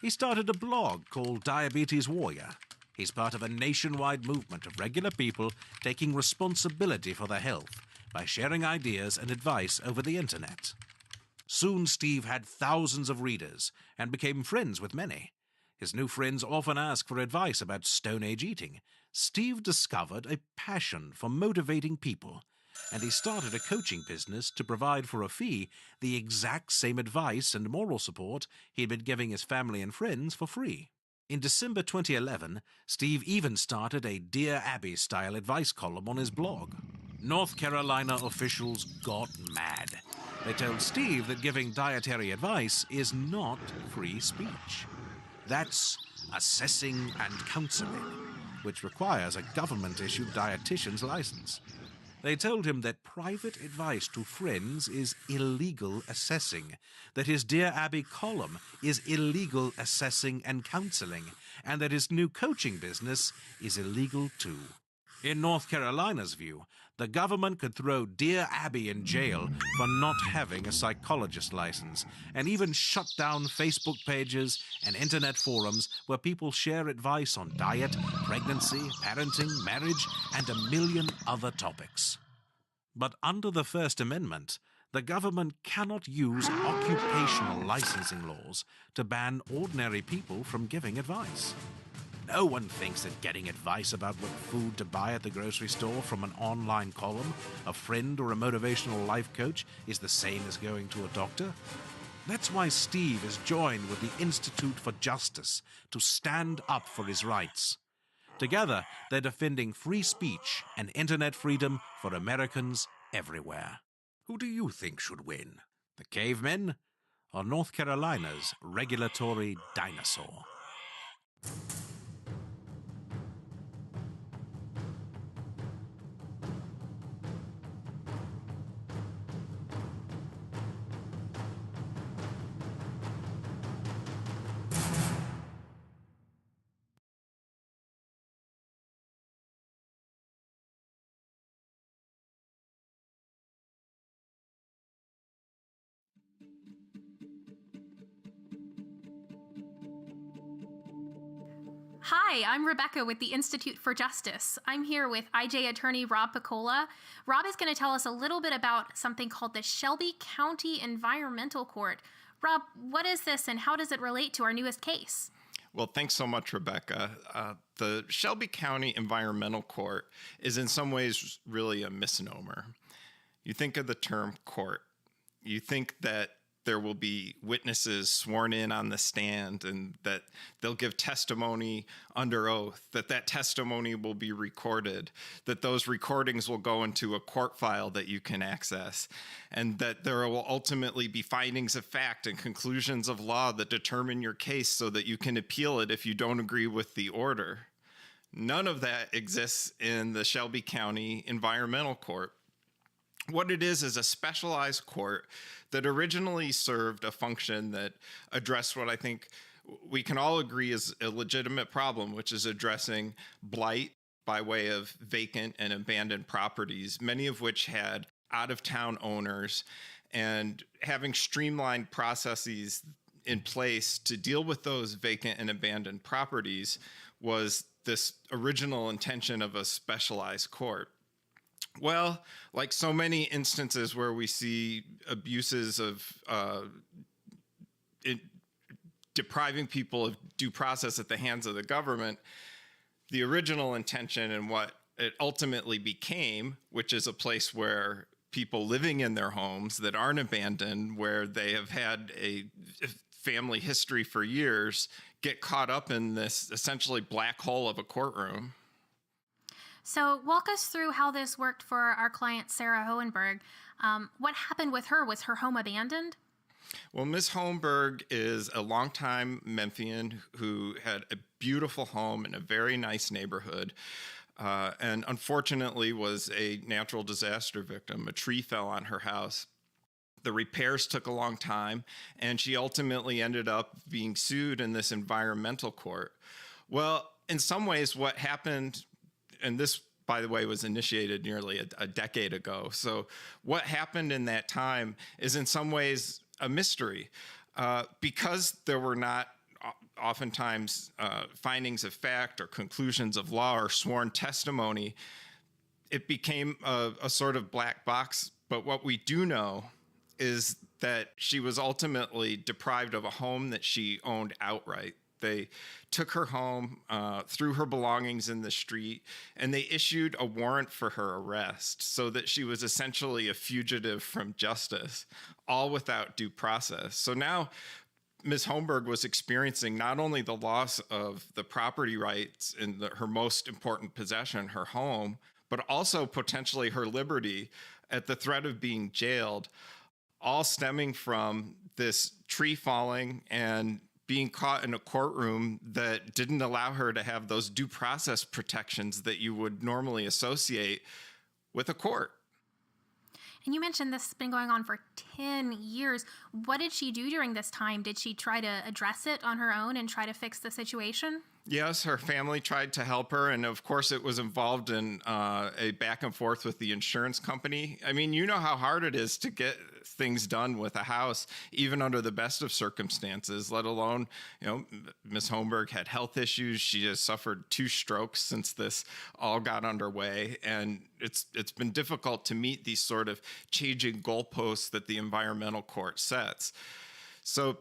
He started a blog called Diabetes Warrior, He's part of a nationwide movement of regular people taking responsibility for their health by sharing ideas and advice over the internet. Soon Steve had thousands of readers and became friends with many. His new friends often ask for advice about Stone Age eating. Steve discovered a passion for motivating people, and he started a coaching business to provide for a fee the exact same advice and moral support he'd been giving his family and friends for free. In December 2011, Steve even started a Dear Abby-style advice column on his blog. North Carolina officials got mad. They told Steve that giving dietary advice is not free speech. That's assessing and counseling, which requires a government-issued dietitian's license. They told him that private advice to friends is illegal assessing, that his Dear Abby column is illegal assessing and counseling, and that his new coaching business is illegal too. In North Carolina's view, the government could throw Dear Abby in jail for not having a psychologist license, and even shut down Facebook pages and internet forums where people share advice on diet, pregnancy, parenting, marriage, and a million other topics. But under the First Amendment, the government cannot use occupational licensing laws to ban ordinary people from giving advice. No one thinks that getting advice about what food to buy at the grocery store from an online column, a friend, or a motivational life coach is the same as going to a doctor. That's why Steve has joined with the Institute for Justice to stand up for his rights. Together, they're defending free speech and internet freedom for Americans everywhere. Who do you think should win? The cavemen or North Carolina's regulatory dinosaur? Hi, I'm Rebecca with the Institute for Justice. I'm here with IJ attorney Rob Piccola. Rob is going to tell us a little bit about something called the Shelby County Environmental Court. Rob, what is this and how does it relate to our newest case? Well, thanks so much, Rebecca. The Shelby County Environmental Court is in some ways really a misnomer. You think of the term court, you think that there will be witnesses sworn in on the stand and that they'll give testimony under oath, that testimony will be recorded, that those recordings will go into a court file that you can access, and that there will ultimately be findings of fact and conclusions of law that determine your case so that you can appeal it if you don't agree with the order. None of that exists in the Shelby County Environmental Court. What it is a specialized court that originally served a function that addressed what I think we can all agree is a legitimate problem, which is addressing blight by way of vacant and abandoned properties, many of which had out-of-town owners, and having streamlined processes in place to deal with those vacant and abandoned properties was this original intention of a specialized court. Well, like so many instances where we see abuses of depriving people of due process at the hands of the government, the original intention and what it ultimately became, which is a place where people living in their homes that aren't abandoned, where they have had a family history for years, get caught up in this essentially black hole of a courtroom. So walk us through how this worked for our client, Sarah Hohenberg. What happened with her? Was her home abandoned? Well, Ms. Hohenberg is a longtime Memphian who had a beautiful home in a very nice neighborhood, and unfortunately was a natural disaster victim. A tree fell on her house. The repairs took a long time, and she ultimately ended up being sued in this environmental court. Well, in some ways, what happened, and this, by the way, was initiated nearly a decade ago. So what happened in that time is in some ways a mystery. Because there were not oftentimes findings of fact or conclusions of law or sworn testimony, it became a sort of black box. But what we do know is that she was ultimately deprived of a home that she owned outright. They took her home, threw her belongings in the street, and they issued a warrant for her arrest so that she was essentially a fugitive from justice, all without due process. So now Ms. Holmberg was experiencing not only the loss of the property rights in her most important possession, her home, but also potentially her liberty at the threat of being jailed, all stemming from this tree falling and being caught in a courtroom that didn't allow her to have those due process protections that you would normally associate with a court. And you mentioned this has been going on for 10 years. What did she do during this time? Did she try to address it on her own and try to fix the situation? Yes, her family tried to help her, and of course it was involved in a back and forth with the insurance company. I mean, you know how hard it is to get things done with a house, even under the best of circumstances, let alone, you know, Ms. Holmberg had health issues. She has suffered 2 strokes since this all got underway, and it's been difficult to meet these sort of changing goalposts that the environmental court sets. So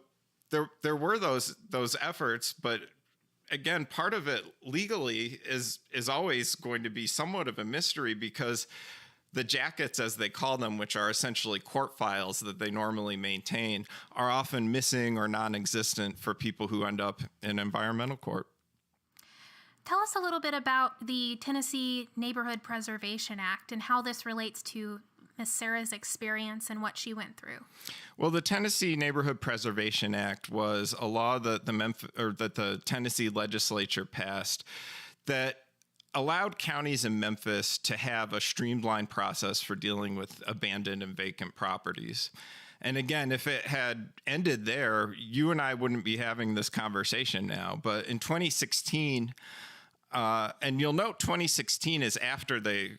there were those efforts, but again, part of it legally is always going to be somewhat of a mystery, because the jackets, as they call them, which are essentially court files that they normally maintain, are often missing or non-existent for people who end up in environmental court. Tell us a little bit about the Tennessee Neighborhood Preservation Act and how this relates to Miss Sarah's experience and what she went through. Well, the Tennessee Neighborhood Preservation Act was a law that the Tennessee legislature passed that allowed counties in Memphis to have a streamlined process for dealing with abandoned and vacant properties. And again, if it had ended there, you and I wouldn't be having this conversation now. But in 2016, and you'll note 2016 is after they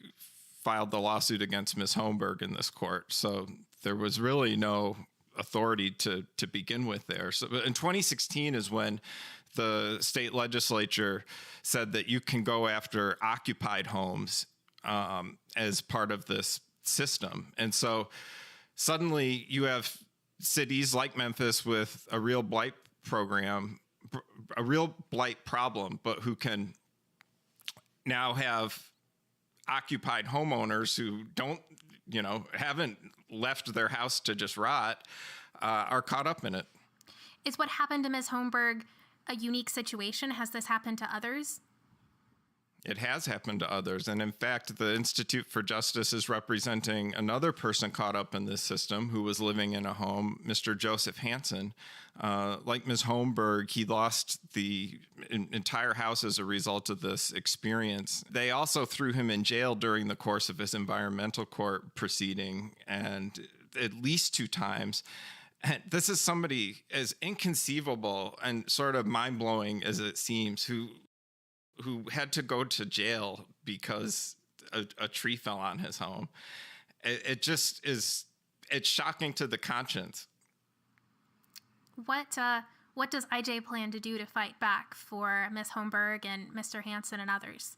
filed the lawsuit against Ms. Holmberg in this court. So there was really no authority to begin with there. So in 2016 is when the state legislature said that you can go after occupied homes as part of this system. And so suddenly you have cities like Memphis with a real blight program, a real blight problem, but who can now have occupied homeowners who haven't left their house to just rot, are caught up in it. Is what happened to Ms. Holmberg a unique situation? Has this happened to others? It has happened to others. And in fact, the Institute for Justice is representing another person caught up in this system who was living in a home, Mr. Joseph Hansen. Like Ms. Holmberg, he lost the entire house as a result of this experience. They also threw him in jail during the course of his environmental court proceeding, and at least 2 times. And this is somebody as inconceivable and sort of mind-blowing as it seems, who had to go to jail because a tree fell on his home. It just is, it's shocking to the conscience. What does IJ plan to do to fight back for Ms. Holmberg and Mr. Hansen and others?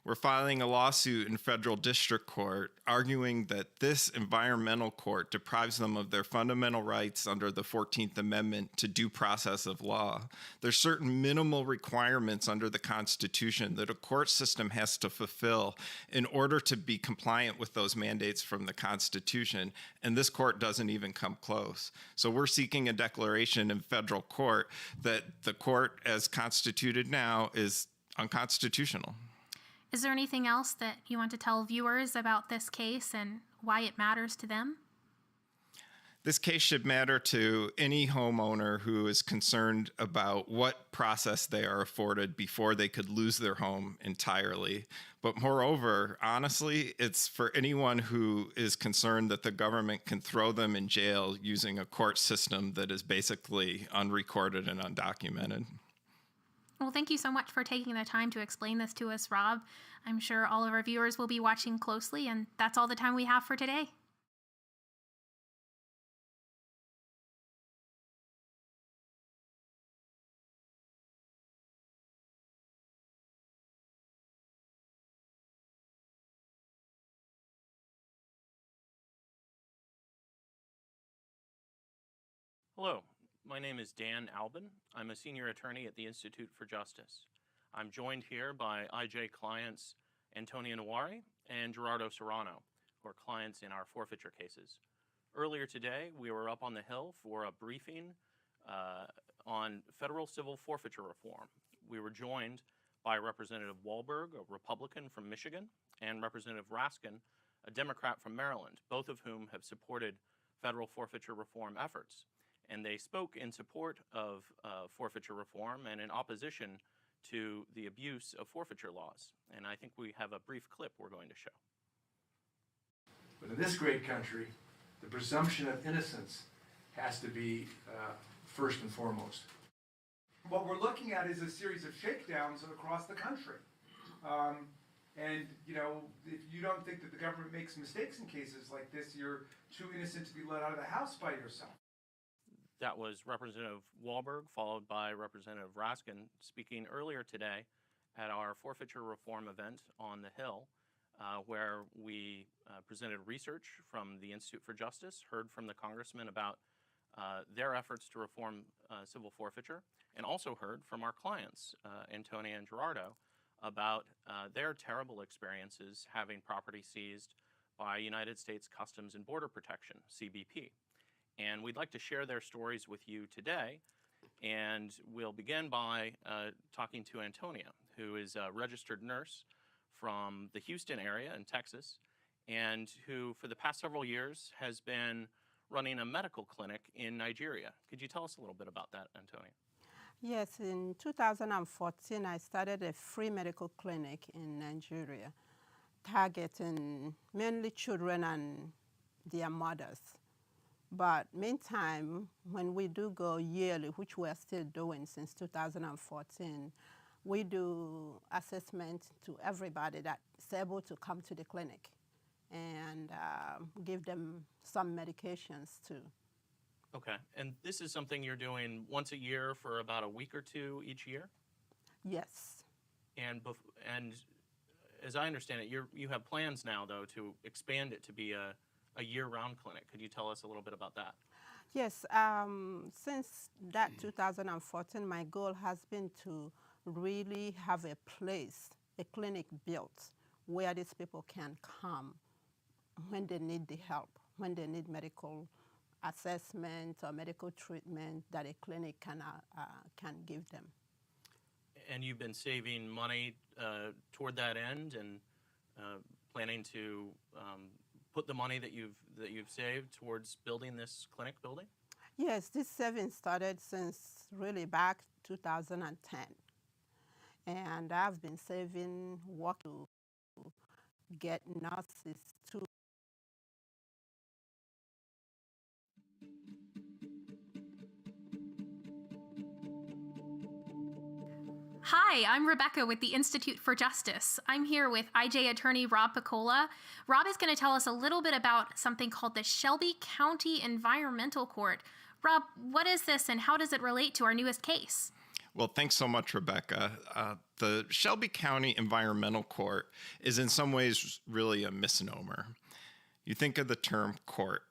We're filing a lawsuit in federal district court arguing that this environmental court deprives them of their fundamental rights under the 14th Amendment to due process of law. There's certain minimal requirements under the Constitution that a court system has to fulfill in order to be compliant with those mandates from the Constitution, and this court doesn't even come close. So we're seeking a declaration in federal court that the court, as constituted now, is unconstitutional. Is there anything else that you want to tell viewers about this case and why it matters to them? This case should matter to any homeowner who is concerned about what process they are afforded before they could lose their home entirely. But moreover, honestly, it's for anyone who is concerned that the government can throw them in jail using a court system that is basically unrecorded and undocumented. Well, thank you so much for taking the time to explain this to us, Rob. I'm sure all of our viewers will be watching closely, and that's all the time we have for today. Hello, my name is Dan Albin. I'm a senior attorney at the Institute for Justice. I'm joined here by IJ clients Antonia Nawari and Gerardo Serrano, who are clients in our forfeiture cases. Earlier today, we were up on the Hill for a briefing on federal civil forfeiture reform. We were joined by Representative Wahlberg, a Republican from Michigan, and Representative Raskin, a Democrat from Maryland, both of whom have supported federal forfeiture reform efforts. And they spoke in support of forfeiture reform and in opposition to the abuse of forfeiture laws. And I think we have a brief clip we're going to show. But in this great country, the presumption of innocence has to be first and foremost. What we're looking at is a series of shakedowns across the country. And, you know, if you don't think that the government makes mistakes in cases like this, you're too innocent to be let out of the house by yourself. That was Representative Wahlberg, followed by Representative Raskin, speaking earlier today at our forfeiture reform event on the Hill, where we presented research from the Institute for Justice, heard from the congressman about their efforts to reform civil forfeiture, and also heard from our clients, Antonia and Gerardo, about their terrible experiences having property seized by United States Customs and Border Protection, CBP. And we'd like to share their stories with you today. And we'll begin by talking to Antonia, who is a registered nurse from the Houston area in Texas, and who for the past several years has been running a medical clinic in Nigeria. Could you tell us a little bit about that, Antonia? Yes, in 2014, I started a free medical clinic in Nigeria, targeting mainly children and their mothers. But meantime, when we do go yearly, which we're still doing since 2014, we do assessment to everybody that's able to come to the clinic and give them some medications too. Okay, and this is something you're doing once a year for about a week or two each year? Yes. And as I understand it, you have plans now, though, to expand it to be a year-round clinic. Could you tell us a little bit about that? Yes, since that 2014, my goal has been to really have a place, a clinic built where these people can come when they need the help, when they need medical assessment or medical treatment that a clinic can give them. And you've been saving money toward that end and planning to put the money that you've saved towards building this clinic building? Yes, this saving started since really back 2010. And I've been saving, working to get nurses to. Hi, I'm Rebecca with the Institute for Justice. I'm here with IJ attorney Rob Piccola. Rob is going to tell us a little bit about something called the Shelby County Environmental Court. Rob, what is this and how does it relate to our newest case? Well, thanks so much, Rebecca. The Shelby County Environmental Court is in some ways really a misnomer. You think of the term court,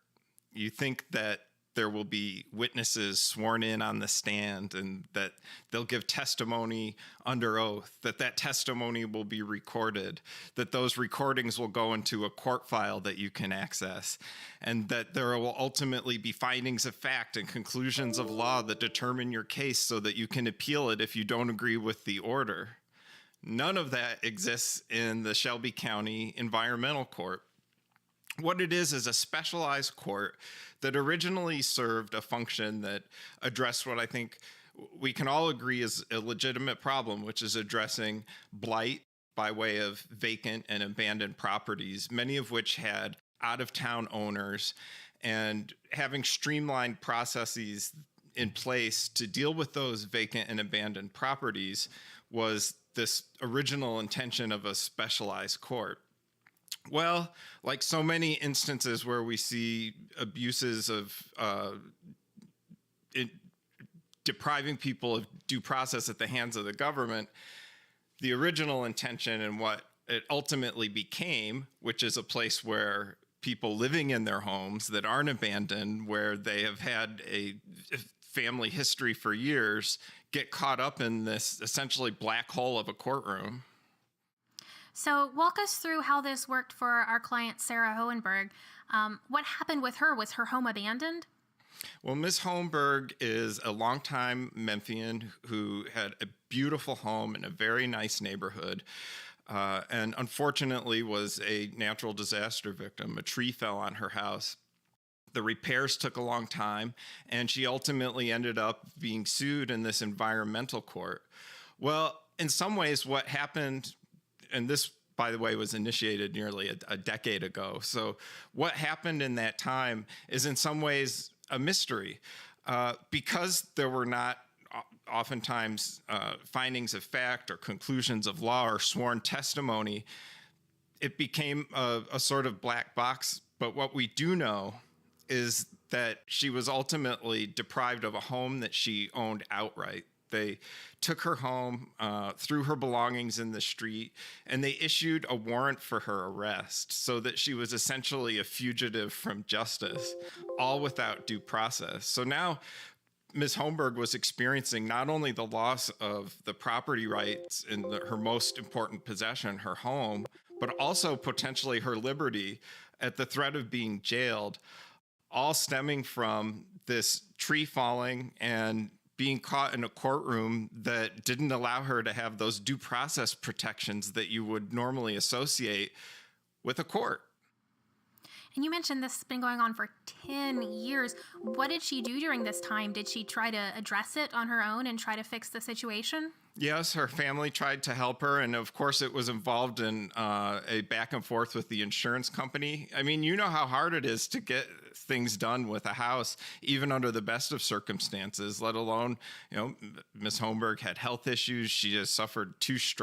you think that there will be witnesses sworn in on the stand and that they'll give testimony under oath, that testimony will be recorded, that those recordings will go into a court file that you can access, and that there will ultimately be findings of fact and conclusions of law that determine your case so that you can appeal it if you don't agree with the order. None of that exists in the Shelby County Environmental Court. What it is a specialized court that originally served a function that addressed what I think we can all agree is a legitimate problem, which is addressing blight by way of vacant and abandoned properties, many of which had out-of-town owners, and having streamlined processes in place to deal with those vacant and abandoned properties was this original intention of a specialized court. Well, like so many instances where we see abuses of depriving people of due process at the hands of the government, the original intention and what it ultimately became, which is a place where people living in their homes that aren't abandoned, where they have had a family history for years, get caught up in this essentially black hole of a courtroom. So walk us through how this worked for our client, Sarah Hohenberg. What happened with her? Was her home abandoned? Well, Ms. Hohenberg is a longtime Memphian who had a beautiful home in a very nice neighborhood, and unfortunately was a natural disaster victim. A tree fell on her house. The repairs took a long time, and she ultimately ended up being sued in this environmental court. Well, in some ways, what happened, and this, by the way, was initiated nearly a decade ago. So what happened in that time is in some ways a mystery, because there were not oftentimes findings of fact or conclusions of law or sworn testimony. It became a sort of black box. But what we do know is that she was ultimately deprived of a home that she owned outright. They took her home, threw her belongings in the street, and they issued a warrant for her arrest, so that she was essentially a fugitive from justice, all without due process. So now Ms. Hohenberg was experiencing not only the loss of the property rights in her most important possession, her home, but also potentially her liberty at the threat of being jailed, all stemming from this tree falling and being caught in a courtroom that didn't allow her to have those due process protections that you would normally associate with a court. And you mentioned this has been going on for 10 years. What did she do during this time? Did she try to address it on her own and try to fix the situation? Yes, her family tried to help her, and of course it was involved in a back and forth with the insurance company. I mean, you know how hard it is to get things done with a house, even under the best of circumstances, let alone, Ms. Hohenberg had health issues. She just suffered 2 strokes.